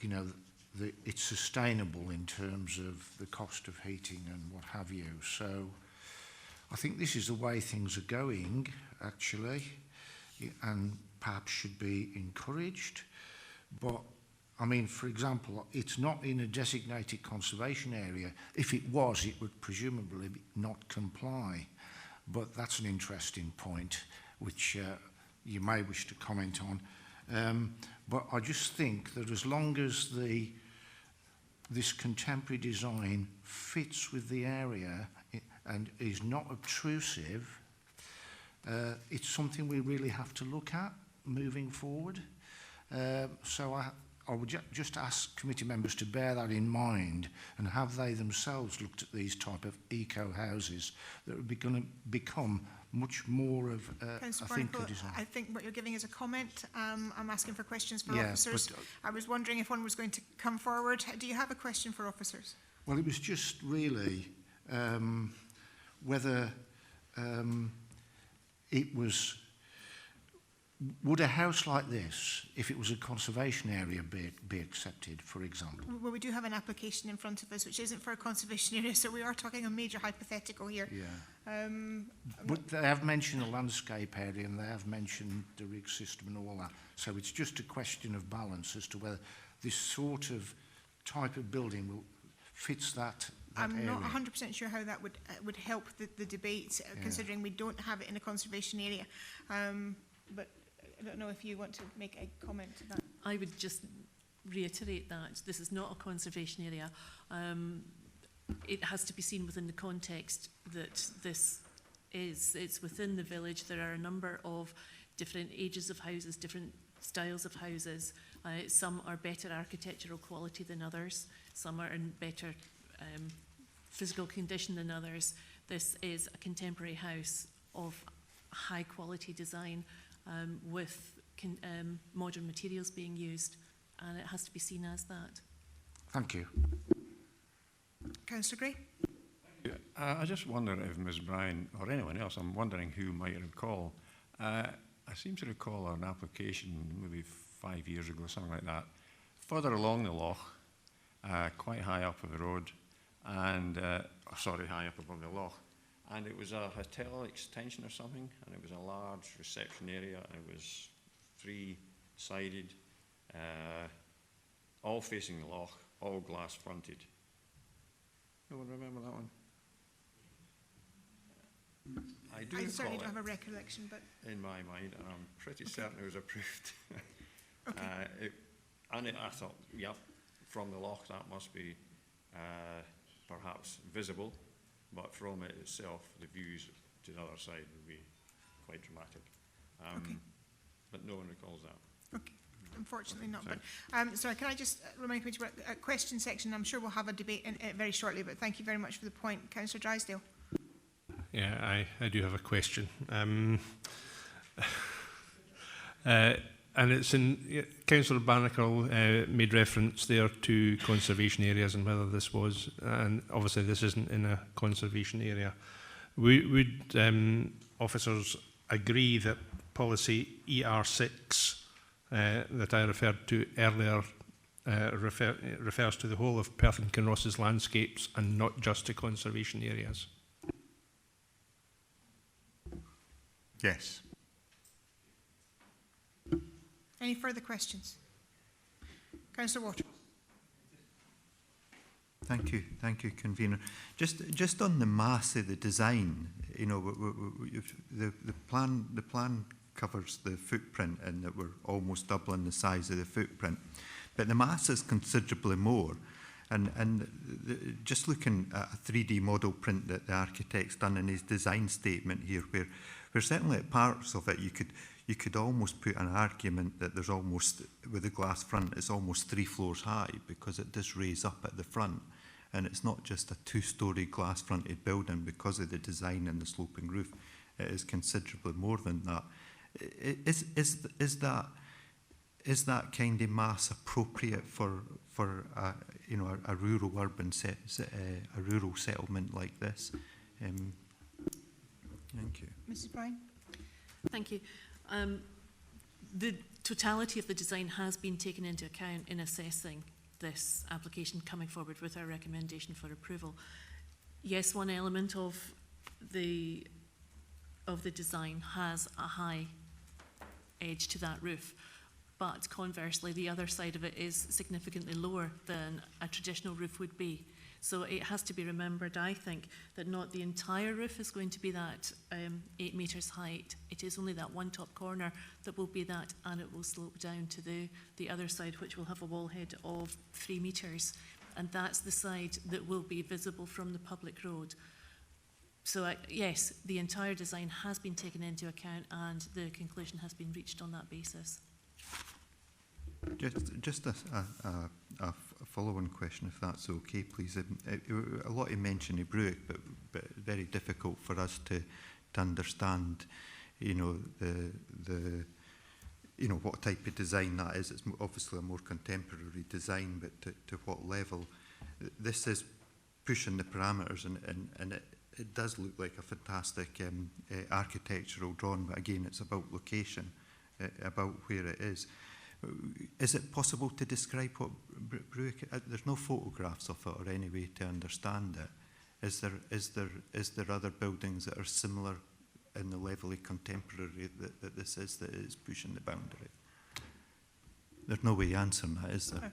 you know it's sustainable in terms of the cost of heating and what have you. So I think this is the way things are going, actually, and perhaps should be encouraged. But I mean, for example, it's not in a designated conservation area. If it was, it would presumably not comply. But that's an interesting point, which you may wish to comment on. But I just think that as long as this contemporary design fits with the area and is not obtrusive, it's something we really have to look at moving forward. So I would just ask committee members to bear that in mind, and have they themselves looked at these type of eco houses that would be going to become much more of a design. I think what you're giving is a comment. I'm asking for questions for officers. I was wondering if one was going to come forward. Do you have a question for officers? Well, it was just really whether it was... Would a house like this, if it was a conservation area, be accepted, for example? Well, we do have an application in front of us, which isn't for a conservation area, so we are talking a major hypothetical here. Yeah. But they have mentioned the landscape area, and they have mentioned the rig system and all that. So it's just a question of balance as to whether this sort of type of building fits that I'm area. not 100% sure how that would help the debate, considering we don't have it in a conservation area. But I don't know if you want to make a comment to that. I would just reiterate that this is not a conservation area. It has to be seen within the context that it's within the village. There are a number of different ages of houses, different styles of houses. Some are better architectural quality than others. Some are in better physical condition than others. This is a contemporary house of high quality design, with modern materials being used, and it has to be seen as that. Thank you. Councillor Gray? I just wonder if Ms Bryan, or anyone else, I'm wondering who might recall, I seem to recall an application maybe 5 years ago, something like that, further along the loch, quite high up on the road, and, high up above the loch. And it was a hotel extension or something, and it was a large reception area, and it was 3-sided, all facing the loch, all glass fronted. No one remember that one? I certainly don't have a recollection, but... In my mind, and I'm pretty certain it was approved. Okay. And I thought, yep, from the loch that must be perhaps visible, but from it itself, the views to the other side would be quite dramatic. Okay. But no one recalls that. Okay. Unfortunately not. Sorry. But sorry, can I just remind you about a question section? I'm sure we'll have a debate in it very shortly, but thank you very much for the point. Councillor Drysdale. Yeah, I do have a question. And it's in, Councillor Barnacle made reference there to conservation areas and whether this was, and obviously this isn't in a conservation area. Would officers agree that policy ER6 that I referred to earlier refers to the whole of Perth and Kinross's landscapes and not just to conservation areas? Yes. Any further questions? Councillor Waters. Thank you, convener. Just on the mass of the design, you know, the plan covers the footprint, and that we're almost doubling the size of the footprint, but the mass is considerably more. And just looking at a 3D model print that the architect's done in his design statement here, where certainly at parts of it you could almost put an argument that there's almost, with the glass front, it's almost 3 floors high, because it does raise up at the front. And it's not just a 2-storey glass-fronted building because of the design and the sloping roof. It is considerably more than that. Is that kind of mass appropriate for you know, a rural urban a rural settlement like this? Thank you. Mrs. Bryan. Thank you. The totality of the design has been taken into account in assessing this application coming forward with our recommendation for approval. Yes, one element of the design has a high edge to that roof, but conversely the other side of it is significantly lower than a traditional roof would be. So it has to be remembered, I think, that not the entire roof is going to be that 8 metres height. It is only that one top corner that will be that, and it will slope down to the other side, which will have a wall head of 3 metres. And that's the side that will be visible from the public road. So yes, the entire design has been taken into account, and the conclusion has been reached on that basis. Just a follow-on question, if that's okay, please. A lot of mention of Bruick, but very difficult for us to understand, you know, you know, what type of design that is. It's obviously a more contemporary design, but to what level? This is pushing the parameters, and it does look like a fantastic architectural drawing, but again, it's about location, about where it is. Is it possible to describe what Bruick? There's no photographs of it or any way to understand it. Is there other buildings that are similar in the level of contemporary that this is, that is pushing the boundary? There's no way answering that, is there?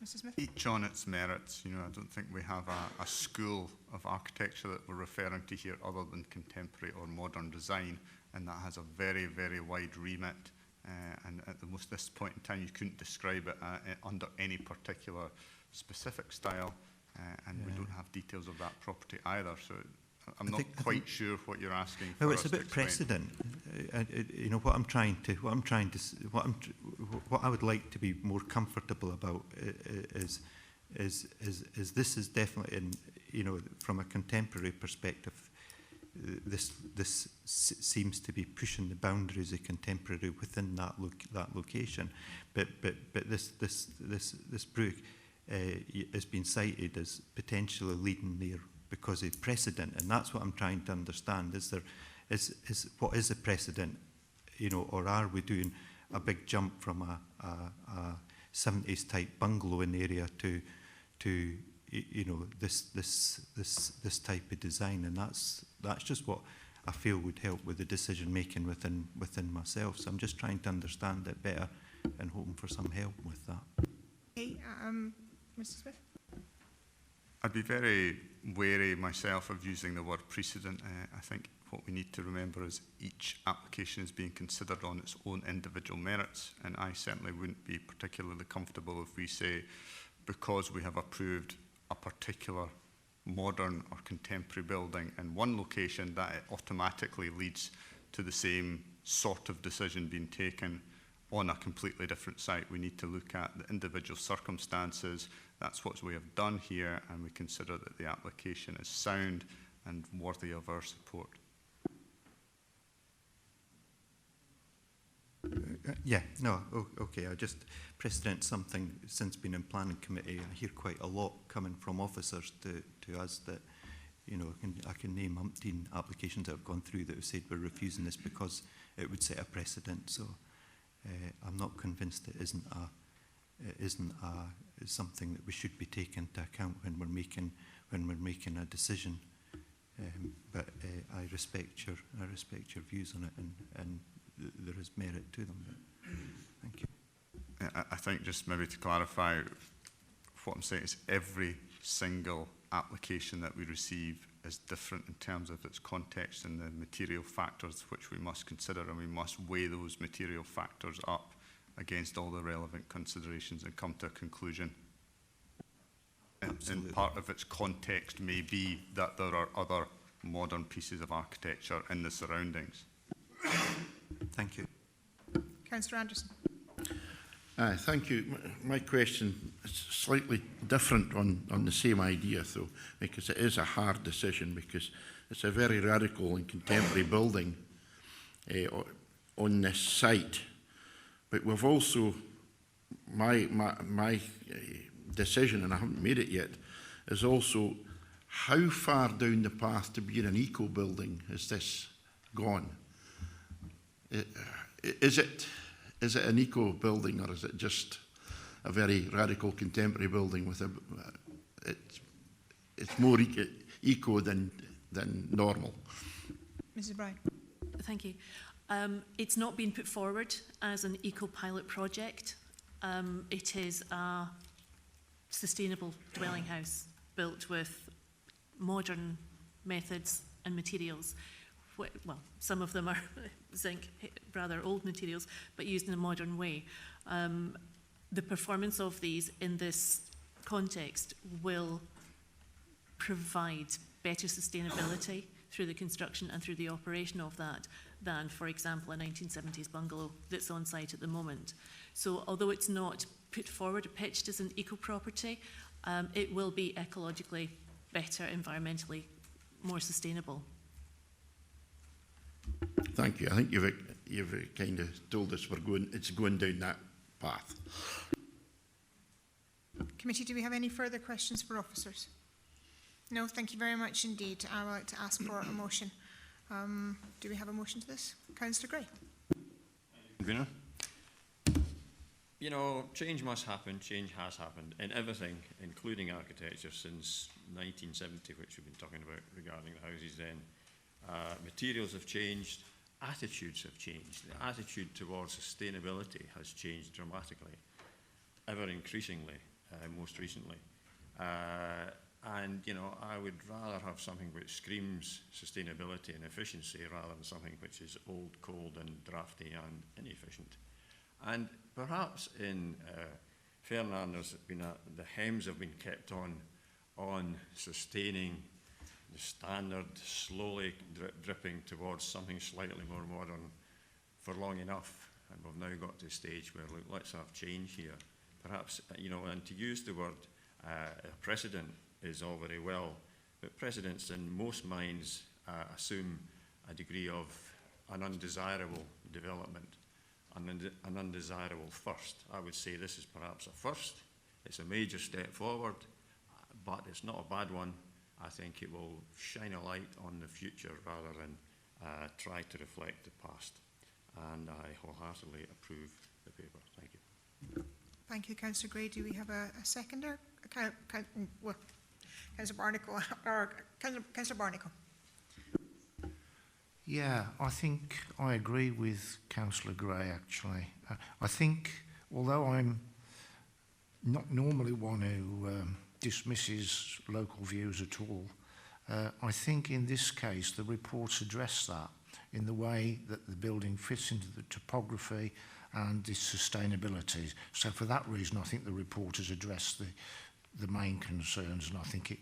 Mrs. Smith? Each on its merits. You know, I don't think we have a school of architecture that we're referring to here other than contemporary or modern design, and that has a very, very wide remit. And at this point in time, you couldn't describe it under any particular specific style, and we don't have details of that property either. So I'm not quite sure what you're asking. No, it's a bit precedent. You know, what I would like to be more comfortable about is this is definitely, in, you know, from a contemporary perspective, this seems to be pushing the boundaries of contemporary within that location, but this Bruick has been cited as potentially leading there because of precedent, and that's what I'm trying to understand. What is the precedent, you know, or are we doing a big jump from a 70s type bungalow in the area to you know, this type of design? And that's just what I feel would help with the decision making within myself. So I'm just trying to understand it better and hoping for some help with that. Okay, Mr. Smith. I'd be very wary myself of using the word precedent. I think what we need to remember is each application is being considered on its own individual merits, and I certainly wouldn't be particularly comfortable if we say, because we have approved a particular modern or contemporary building in one location, that it automatically leads to the same sort of decision being taken on a completely different site. We need to look at the individual circumstances. That's what we have done here, and we consider that the application is sound and worthy of our support. Yeah, no, okay. I just precedent something since being in planning committee. I hear quite a lot coming from officers to us that, you know, I can name umpteen applications that have gone through that have said we're refusing this because it would set a precedent. So I'm not convinced it isn't something that we should be taking into account when we're making a decision. But I respect your views on it, and there is merit to them. Thank you. I think just maybe to clarify, what I'm saying is every single application that we receive is different in terms of its context and the material factors which we must consider, and we must weigh those material factors up against all the relevant considerations and come to a conclusion. And part of its context may be that there are other modern pieces of architecture in the surroundings. Thank you. Councillor Anderson. Thank you. My question is slightly different on the same idea, though, because it is a hard decision, because it's a very radical and contemporary building on this site. But we've also, my decision, and I haven't made it yet, is also how far down the path to being an eco building is this gone? Is it an eco building, or is it just a very radical contemporary building with it's more eco than normal? Mrs. Bryan. Thank you. It's not been put forward as an eco-pilot project. It is a sustainable dwelling house built with modern methods and materials. Well, some of them are zinc, rather old materials, but used in a modern way. The performance of these in this context will provide better sustainability through the construction and through the operation of that than, for example, a 1970s bungalow that's on site at the moment. So although it's not put forward or pitched as an eco-property, it will be ecologically better, environmentally more sustainable. Thank you. I think you've kind of told us it's going down that path. Committee, do we have any further questions for officers? No, thank you very much indeed. I would like to ask for a motion. Do we have a motion to this? Councillor Gray. Convener. You know, change must happen. Change has happened in everything, including architecture, since 1970, which we've been talking about regarding the houses then. Materials have changed, attitudes have changed. The attitude towards sustainability has changed dramatically, ever increasingly, most recently. And, you know, I would rather have something which screams sustainability and efficiency rather than something which is old, cold and drafty and inefficient. And perhaps in Fernand, there's been the hems have been kept on sustaining the standard, slowly dripping towards something slightly more modern for long enough. And we've now got to a stage where, look, let's have change here. Perhaps, you know, and to use the word precedent is all very well, but precedents in most minds assume a degree of an undesirable development, an undesirable first. I would say this is perhaps a first. It's a major step forward, but it's not a bad one. I think it will shine a light on the future rather than try to reflect the past. And I wholeheartedly approve the paper. Thank you. Thank you, Councillor Gray. Do we have a seconder? Councillor Barnacle. Councillor Barnacle. Yeah, I think I agree with Councillor Gray, actually. I think, although I'm not normally one who dismisses local views at all, I think in this case the reports address that in the way that the building fits into the topography and the sustainability. So for that reason, I think the report has addressed the main concerns, and I think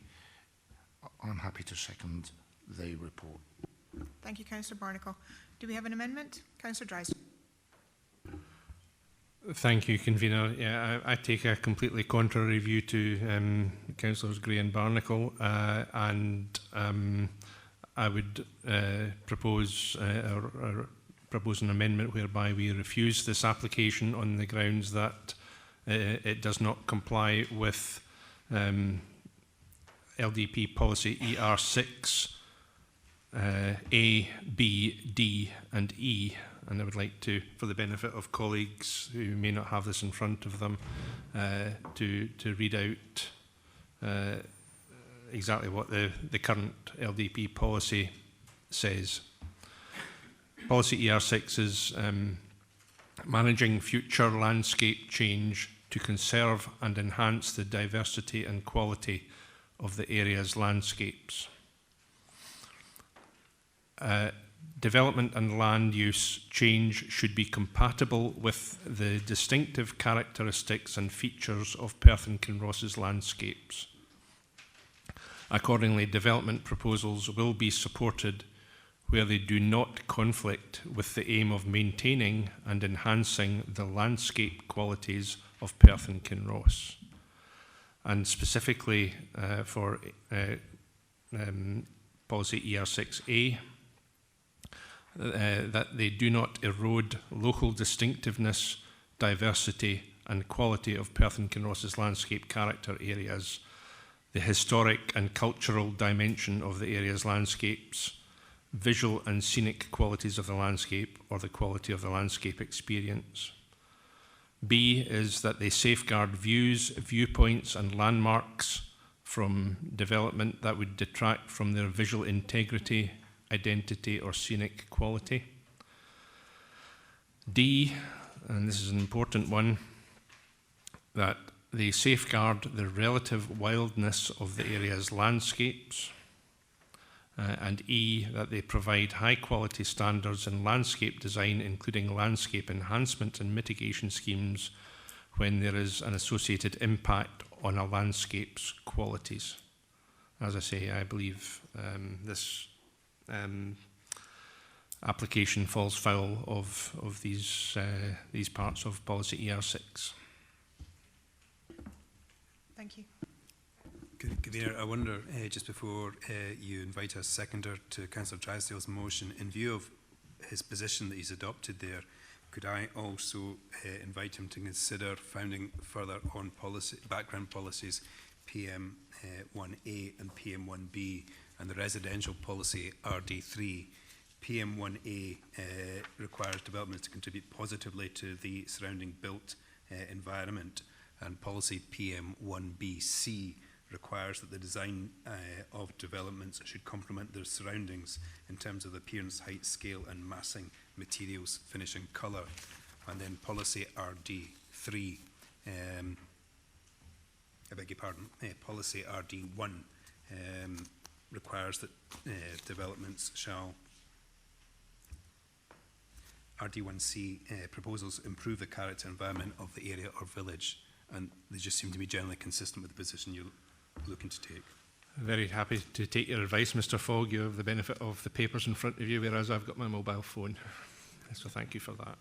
I'm happy to second the report. Thank you, Councillor Barnacle. Do we have an amendment? Councillor Drysdale. Thank you, Convener. Yeah, I take a completely contrary view to Councillors Gray and Barnacle, and I would propose an amendment whereby we refuse this application on the grounds that it does not comply with LDP policy ER6 A, B, D and E. And I would like to, for the benefit of colleagues who may not have this in front of them, to read out exactly what the current LDP policy says. Policy ER6 is managing future landscape change to conserve and enhance the diversity and quality of the area's landscapes. Development and land use change should be compatible with the distinctive characteristics and features of Perth and Kinross's landscapes. Accordingly, development proposals will be supported where they do not conflict with the aim of maintaining and enhancing the landscape qualities of Perth and Kinross. And specifically for policy ER6A, that they do not erode local distinctiveness, diversity and quality of Perth and Kinross's landscape character areas, the historic and cultural dimension of the area's landscapes, visual and scenic qualities of the landscape or the quality of the landscape experience. B is that they safeguard views, viewpoints and landmarks from development that would detract from their visual integrity, identity or scenic quality. D, and this is an important one, that they safeguard the relative wildness of the area's landscapes. And E, that they provide high quality standards in landscape design, including landscape enhancement and mitigation schemes when there is an associated impact on a landscape's qualities. As I say, I believe this application falls foul of these parts of policy ER6. Thank you. Convener, I wonder, just before you invite a seconder to Councillor Drysdale's motion, in view of his position that he's adopted there, could I also invite him to consider founding further on background policies PM1A and PM1B and the residential policy RD3. PM1A requires developments to contribute positively to the surrounding built environment, and policy PM1BC requires that the design of developments should complement their surroundings in terms of appearance, height, scale and massing, materials, finish and colour. And then policy RD3, I beg your pardon, policy RD1 requires that developments shall, RD1C proposals improve the character environment of the area or village, and they just seem to be generally consistent with the position you're looking to take. Very happy to take your advice, Mr. Fogg. You have the benefit of the papers in front of you, whereas I've got my mobile phone. So thank you for that.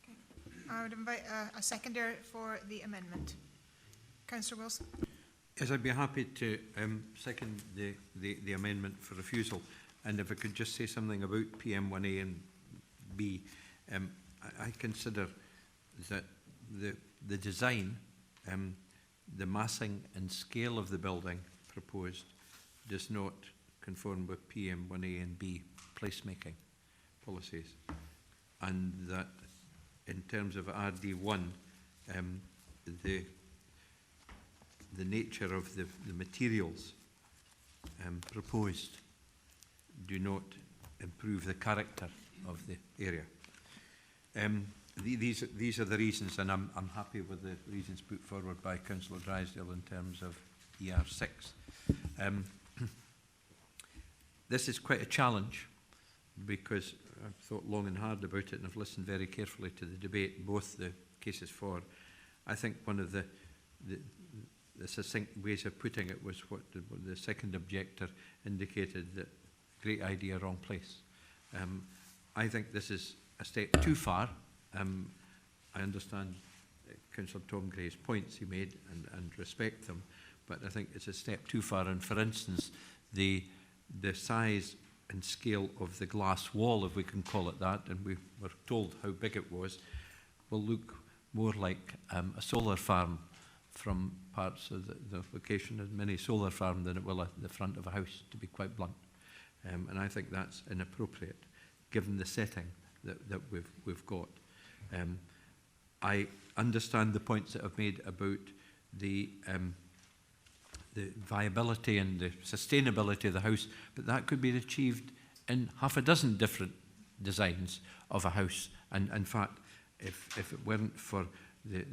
Okay. I would invite a seconder for the amendment. Councillor Wilson. Yes, I'd be happy to second the amendment for refusal. And if I could just say something about PM1A and B, I consider that the design, the massing and scale of the building proposed does not conform with PM1A and B placemaking policies, and that in terms of RD1, the nature of the materials proposed do not improve the character of the area. These are the reasons, and I'm happy with the reasons put forward by Councillor Drysdale in terms of ER6. This is quite a challenge because I've thought long and hard about it and I've listened very carefully to the debate, both the cases for. I think one of the succinct ways of putting it was what the second objector indicated, that great idea, wrong place. I think this is a step too far. I understand Councillor Tom Gray's points he made and respect them, but I think it's a step too far. And for instance, the size and scale of the glass wall, if we can call it that, and we were told how big it was, will look more like a solar farm from parts of the location of many solar farm than it will at the front of a house, to be quite blunt. And I think that's inappropriate, given the setting that we've got. I understand the points that I've made about the viability and the sustainability of the house, but that could be achieved in half a dozen different designs of a house. And in fact, if it weren't for the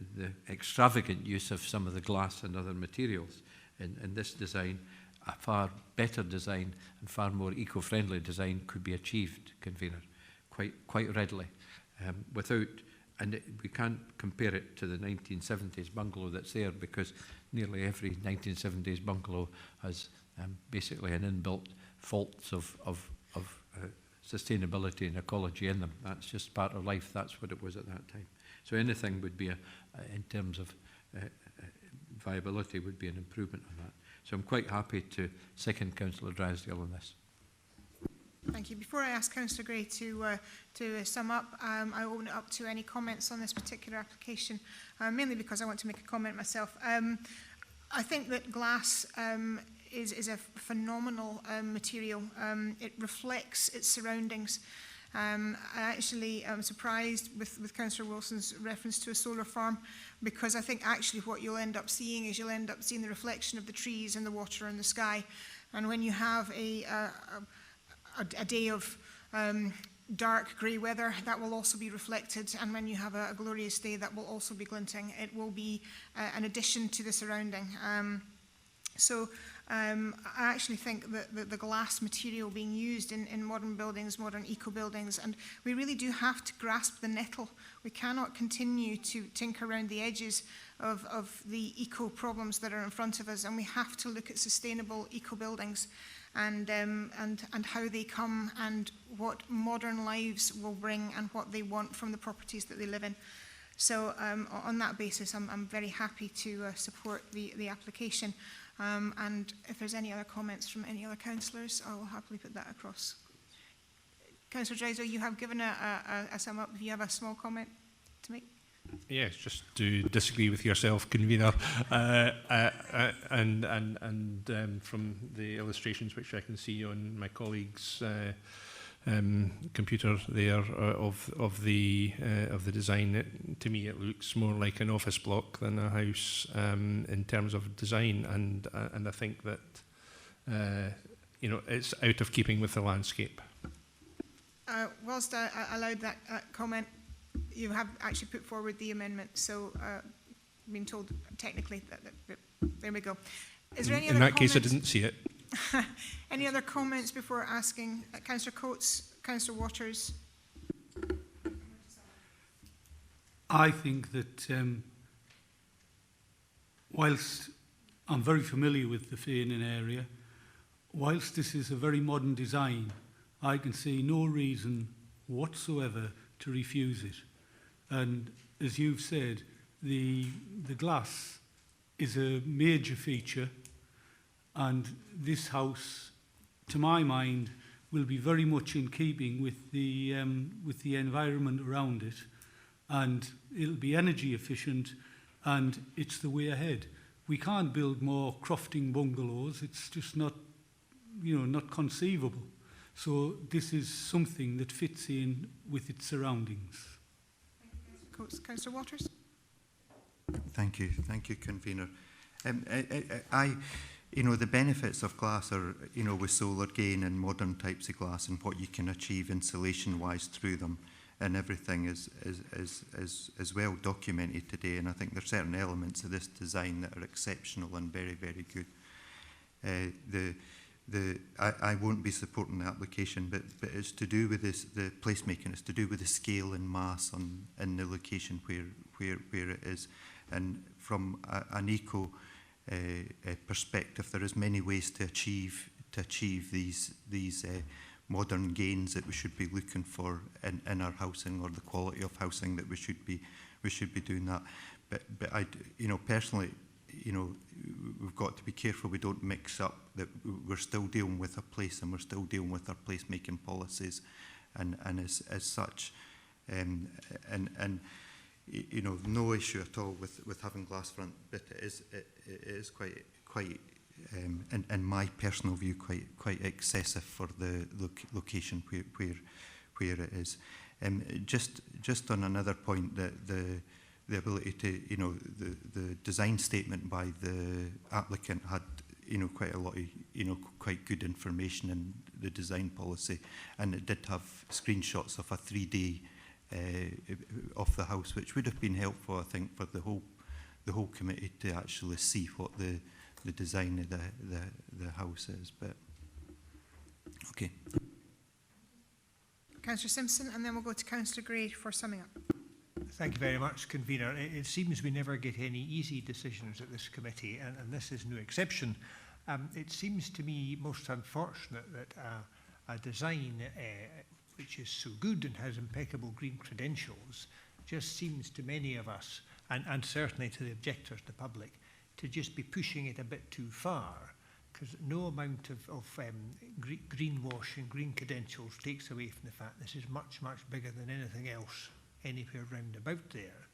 extravagant use of some of the glass and other materials in this design, a far better design and far more eco-friendly design could be achieved, convener, quite readily, we can't compare it to the 1970s bungalow that's there, because nearly every 1970s bungalow has basically an inbuilt faults of sustainability and ecology in them. That's just part of life. That's what it was at that time. So anything would be, in terms of viability, would be an improvement on that. So I'm quite happy to second Councillor Drysdale on this. Thank you. Before I ask Councillor Gray to sum up, I open it up to any comments on this particular application, mainly because I want to make a comment myself. I think that glass is a phenomenal material. It reflects its surroundings. I actually am surprised with Councillor Wilson's reference to a solar farm, because I think actually what you'll end up seeing is you'll end up seeing the reflection of the trees and the water and the sky. And when you have a day of dark grey weather, that will also be reflected, and when you have a glorious day, that will also be glinting. It will be an addition to the surrounding. I actually think that the glass material being used in modern buildings, modern eco-buildings, and we really do have to grasp the nettle. We cannot continue to tinker around the edges of the eco-problems that are in front of us, and we have to look at sustainable eco-buildings and how they come and what modern lives will bring and what they want from the properties that they live in. So on that basis, I'm very happy to support the application. And if there's any other comments from any other councillors, I will happily put that across. Councillor Drysdale, you have given a sum up. Do you have a small comment to make? Yes, just to disagree with yourself, convener, and from the illustrations which I can see on my colleague's computer there of the design, to me it looks more like an office block than a house in terms of design, and I think that it's out of keeping with the landscape. Whilst I allowed that comment, you have actually put forward the amendment, so been told technically that there we go. Is there any in other that comments? case, I didn't see it. Any other comments before asking Councillor Coates, Councillor Waters? I think that whilst I'm very familiar with the Fairning area, whilst this is a very modern design, I can see no reason whatsoever to refuse it. And as you've said, the glass is a major feature, and this house, to my mind, will be very much in keeping with the environment around it, and it'll be energy efficient, and it's the way ahead. We can't build more crofting bungalows. It's just not, not conceivable. So this is something that fits in with its surroundings. Councillor Waters. Thank you, convener. The benefits of glass are, with solar gain and modern types of glass and what you can achieve insulation-wise through them, and everything is well documented today. And I think there are certain elements of this design that are exceptional and very, very good. I won't be supporting the application, but it's to do with this, the placemaking. It's to do with the scale and mass in the location where it is, and from an eco perspective, there is many ways to achieve these modern gains that we should be looking for in our housing, or the quality of housing that we should be doing that. But I, personally, we've got to be careful we don't mix up that we're still dealing with a place and we're still dealing with our placemaking policies, and as such, no issue at all with having glass front, but it is quite in my personal view quite excessive for the location where it is. Just on another point, that the ability to, the design statement by the applicant had, quite a lot of, quite good information in the design policy, and it did have screenshots of a 3D of the house, which would have been helpful, I think, for the whole committee to actually see what the design of the house is. But okay. Councillor Simpson, and then we'll go to Councillor Gray for summing up. Thank you very much, Convener. It seems we never get any easy decisions at this committee, and this is no exception. It seems to me most unfortunate that a design which is so good and has impeccable green credentials just seems to many of us, and certainly to the objectors, the public, to just be pushing it a bit too far, because no amount of greenwash and green credentials takes away from the fact this is much, much bigger than anything else anywhere round about there.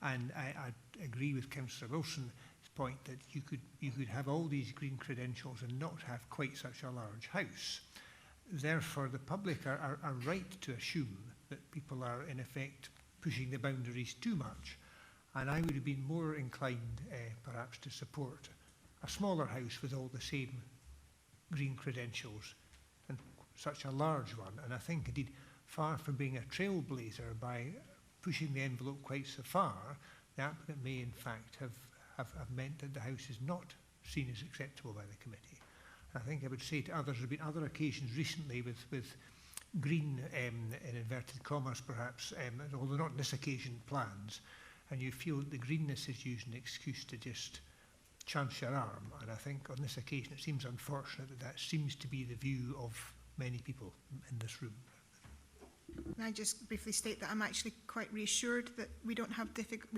And I agree with Councillor Wilson's point that you could have all these green credentials and not have quite such a large house. Therefore, the public are right to assume that people are, in effect, pushing the boundaries too much. And I would have been more inclined, perhaps, to support a smaller house with all the same green credentials than such a large one. And I think, indeed, far from being a trailblazer by pushing the envelope quite so far, the applicant may, in fact, have meant that the house is not seen as acceptable by the committee. I think I would say to others, there have been other occasions recently with green, in inverted commas perhaps, although not on this occasion, plans, and you feel that the greenness is used as an excuse to just chance your arm. And I think on this occasion it seems unfortunate that that seems to be the view of many people in this room. Can I just briefly state that I'm actually quite reassured that we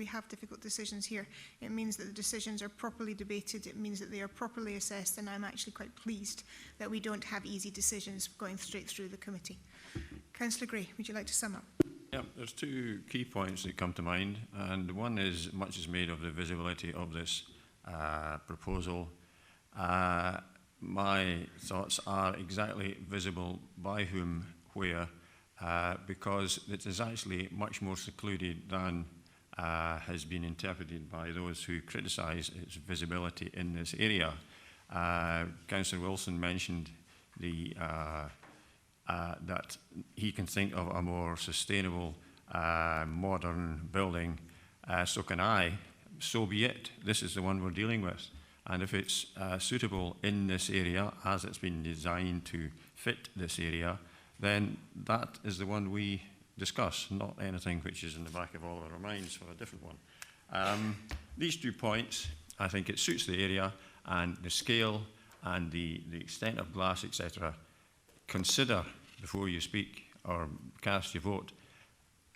have difficult decisions here. It means that the decisions are properly debated. It means that they are properly assessed, and I'm actually quite pleased that we don't have easy decisions going straight through the committee. Councillor Gray, would you like to sum up? Yeah, there's two key points that come to mind, and one is much is made of the visibility of this proposal. My thoughts are exactly visible by whom, where, because it is actually much more secluded than has been interpreted by those who criticise its visibility in this area. Councillor Wilson mentioned that he can think of a more sustainable, modern building. So can I. So be it. This is the one we're dealing with. And if it's suitable in this area, as it's been designed to fit this area, then that is the one we discuss, not anything which is in the back of all of our minds for a different one. These 2 points, I think it suits the area and the scale and the extent of glass, etc. Consider before you speak or cast your vote,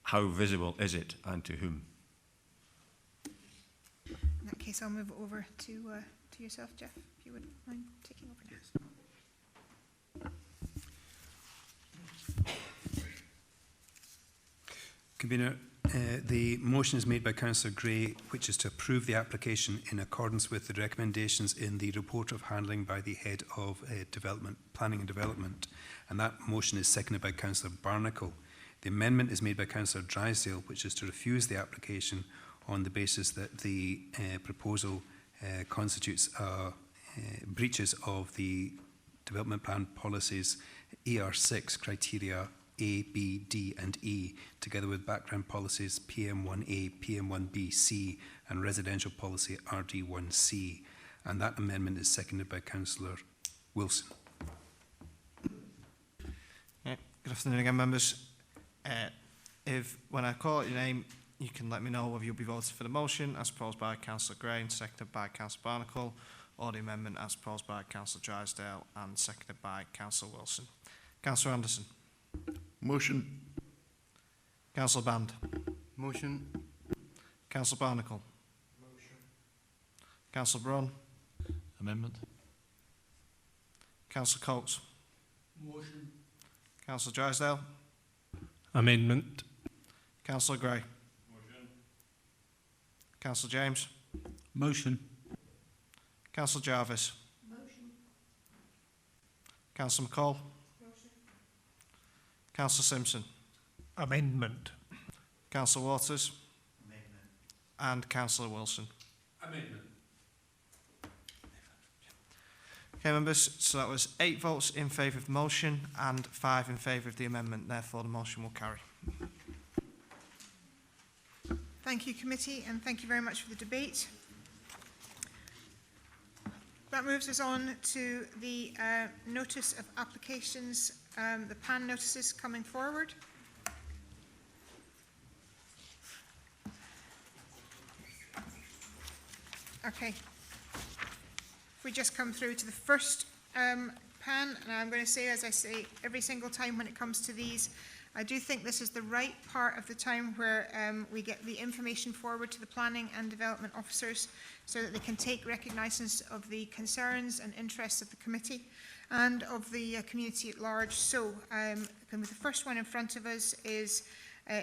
how visible is it and to whom? In that case, I'll move it over to yourself, Jeff, if you wouldn't mind taking over now. Convener, the motion is made by Councillor Gray, which is to approve the application in accordance with the recommendations in the report of handling by the Head of Planning and Development, and that motion is seconded by Councillor Barnacle. The amendment is made by Councillor Drysdale, which is to refuse the application on the basis that the proposal constitutes breaches of the development plan policies ER6 criteria A, B, D and E, together with background policies PM1A, PM1B, C and residential policy RD1C. And that amendment is seconded by Councillor Wilson. Good afternoon again, members. When I call out your name, you can let me know whether you'll be voting for the motion as proposed by Councillor Gray and seconded by Councillor Barnacle, or the amendment as proposed by Councillor Drysdale and seconded by Councillor Wilson. Councillor Anderson. Motion. Councillor Band. Motion. Councillor Barnacle. Motion. Councillor Braun. Amendment. Councillor Coates. Motion. Councillor Drysdale. Amendment. Councillor Gray. Motion. Councillor James. Motion. Councillor Jarvis. Motion. Councillor McCall. Motion. Councillor Simpson. Amendment. Councillor Waters. Amendment. And Councillor Wilson. Amendment. Okay, members, so that was 8 votes in favour of the motion and 5 in favour of the amendment. Therefore, the motion will carry. Thank you, committee, and thank you very much for the debate. That moves us on to the notice of applications, the PAN notices coming forward. Okay. If we just come through to the first PAN, and I'm going to say, as I say every single time when it comes to these, I do think this is the right part of the time where we get the information forward to the planning and development officers so that they can take recognitions of the concerns and interests of the committee and of the community at large. So the first one in front of us is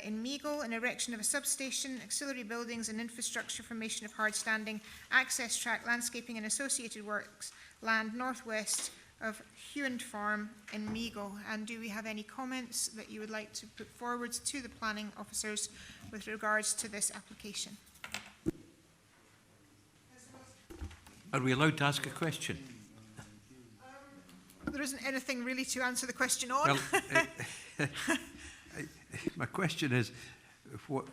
in Meagle, an erection of a substation, auxiliary buildings and infrastructure, formation of hard-standing access track, landscaping and associated works, land northwest of Hewand Farm in Meagle. And do we have any comments that you would like to put forward to the planning officers with regards to this application? Are we allowed to ask a question? There isn't anything really to answer the question on. Well, my question is, what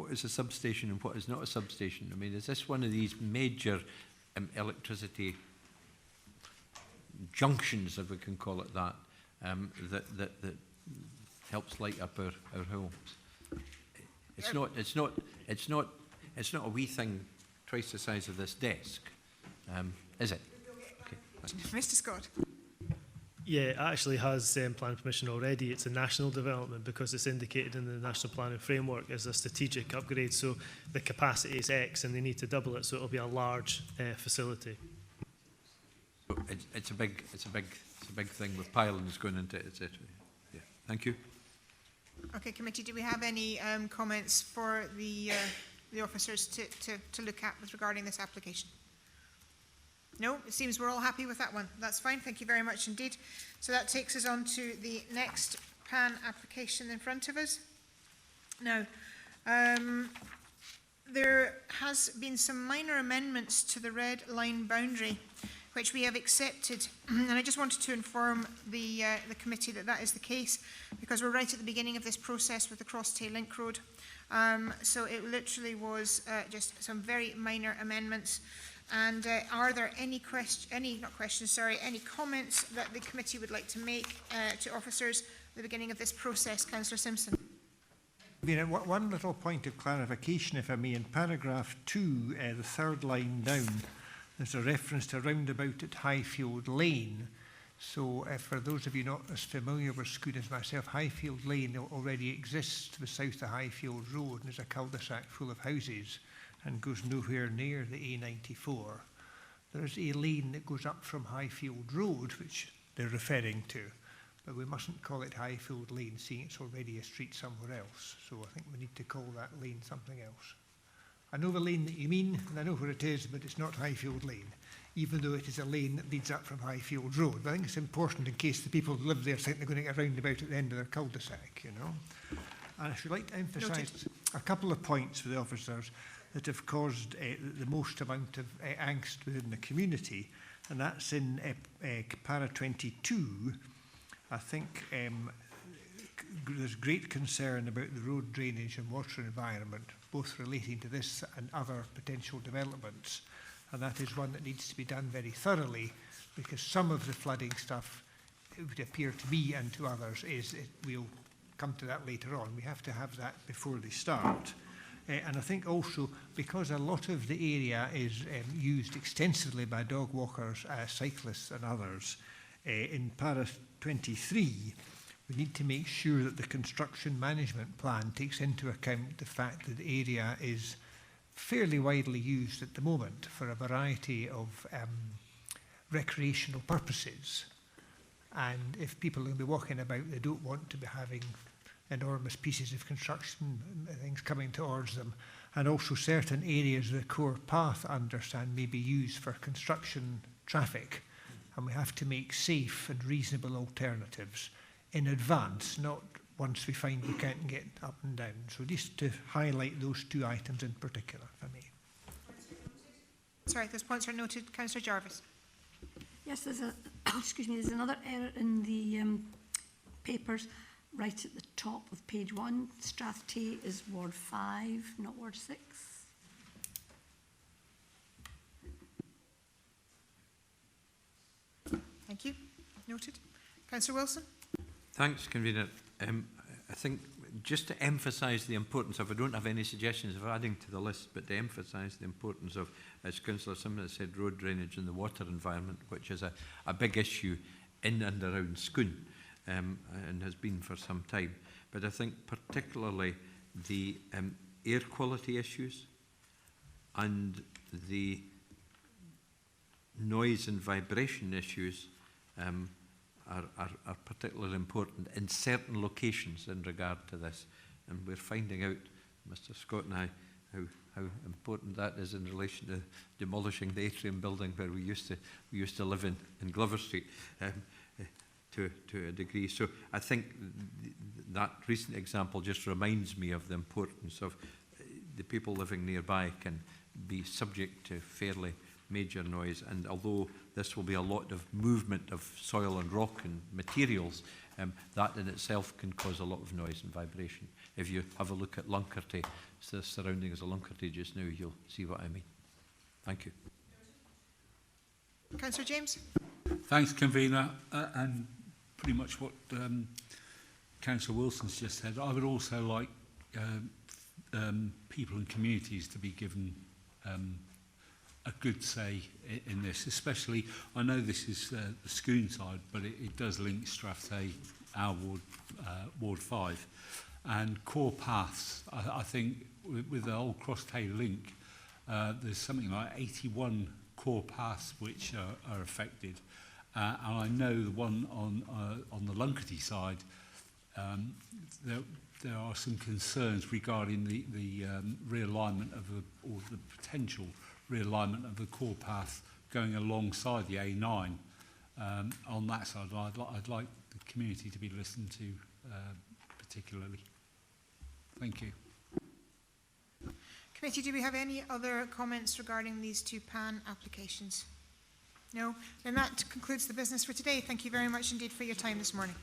is a substation and what is not a substation? I mean, is this one of these major electricity junctions, if we can call it that, that helps light up our homes? It's not a wee thing twice the size of this desk, is it? Okay. Mr. Scott. Yeah, it actually has planning permission already. It's a national development because it's indicated in the National Planning Framework as a strategic upgrade. So the capacity is X and they need to double it, so it'll be a large facility. So it's a big thing with pylons going into it, etc. Yeah. Thank you. Okay, committee, do we have any comments for the officers to look at with regarding this application? No, it seems we're all happy with that one. That's fine. Thank you very much indeed. So that takes us on to the next PAN application in front of us. Now, there has been some minor amendments to the red line boundary, which we have accepted. And I just wanted to inform the committee that that is the case, because we're right at the beginning of this process with the Crosstay Link Road. So it literally was just some very minor amendments. And are there any any comments that the committee would like to make to officers at the beginning of this process? Councillor Simpson. One little point of clarification, if I may. In paragraph 2, the third line down, there's a reference to roundabout at Highfield Lane. So for those of you not as familiar with Scoot as myself, Highfield Lane already exists to the south of Highfield Road, and is a cul-de-sac full of houses and goes nowhere near the A94. There's a lane that goes up from Highfield Road, which they're referring to, but we mustn't call it Highfield Lane, seeing it's already a street somewhere else. So I think we need to call that lane something else. I know the lane that you mean, and I know where it is, but it's not Highfield Lane, even though it is a lane that leads up from Highfield Road. But I think it's important in case the people who live there think they're going to get a roundabout at the end of their cul-de-sac, you know. And I should like to emphasise a couple of points for the officers that have caused the most amount of angst within the community, and that's in para 22. I think there's great concern about the road drainage and water environment, both relating to this and other potential developments, and that is one that needs to be done very thoroughly, because some of the flooding stuff it would appear to me and to others is we'll come to that later on. We have to have that before they start. And I think also because a lot of the area is used extensively by dog walkers, cyclists and others, in Para 23, we need to make sure that the construction management plan takes into account the fact that the area is fairly widely used at the moment for a variety of recreational purposes. And if people will be walking about, they don't want to be having enormous pieces of construction things coming towards them. And also certain areas of the core path, I understand, may be used for construction traffic. And we have to make safe and reasonable alternatives in advance, not once we find we can't get up and down. So just to highlight those two items in particular, if I may. Sorry, those points are noted. Councillor Jarvis. Yes, there's a excuse me. There's another error in the papers, right at the top of page 1. Strathty is Ward 5, not Ward 6. Thank you. Noted. Councillor Wilson. Thanks, Convener. I think just to emphasise the importance of, I don't have any suggestions of adding to the list, but to emphasise the importance of, as Councillor Simon said, road drainage and the water environment, which is a big issue in and around Scone, and has been for some time. But I think particularly the air quality issues and the noise and vibration issues are particularly important in certain locations in regard to this. And we're finding out, Mr. Scott and I, how important that is in relation to demolishing the atrium building where we used to live in Glover Street to a degree. So I think that recent example just reminds me of the importance of the people living nearby can be subject to fairly major noise, and although this will be a lot of movement of soil and rock and materials, that in itself can cause a lot of noise and vibration. If you have a look at Lunkerty, the surroundings of Lunkerty just now, you'll see what I mean. Thank you. Councillor James. Thanks, Convener, and pretty much what Councillor Wilson's just said. I would also like people and communities to be given a good say in this, especially, I know this is the Scone side, but it does link Strathty, our Ward 5. And core paths, I think with the whole Cross-Tay link, there's something like 81 core paths which are affected. And I know the one on the Lunkerty side, there are some concerns regarding the realignment of or the potential realignment of the core path going alongside the A9. On that side, I'd like the community to be listened to particularly. Thank you. Committee, do we have any other comments regarding these two PAN applications? No? Then that concludes the business for today. Thank you very much indeed for your time this morning.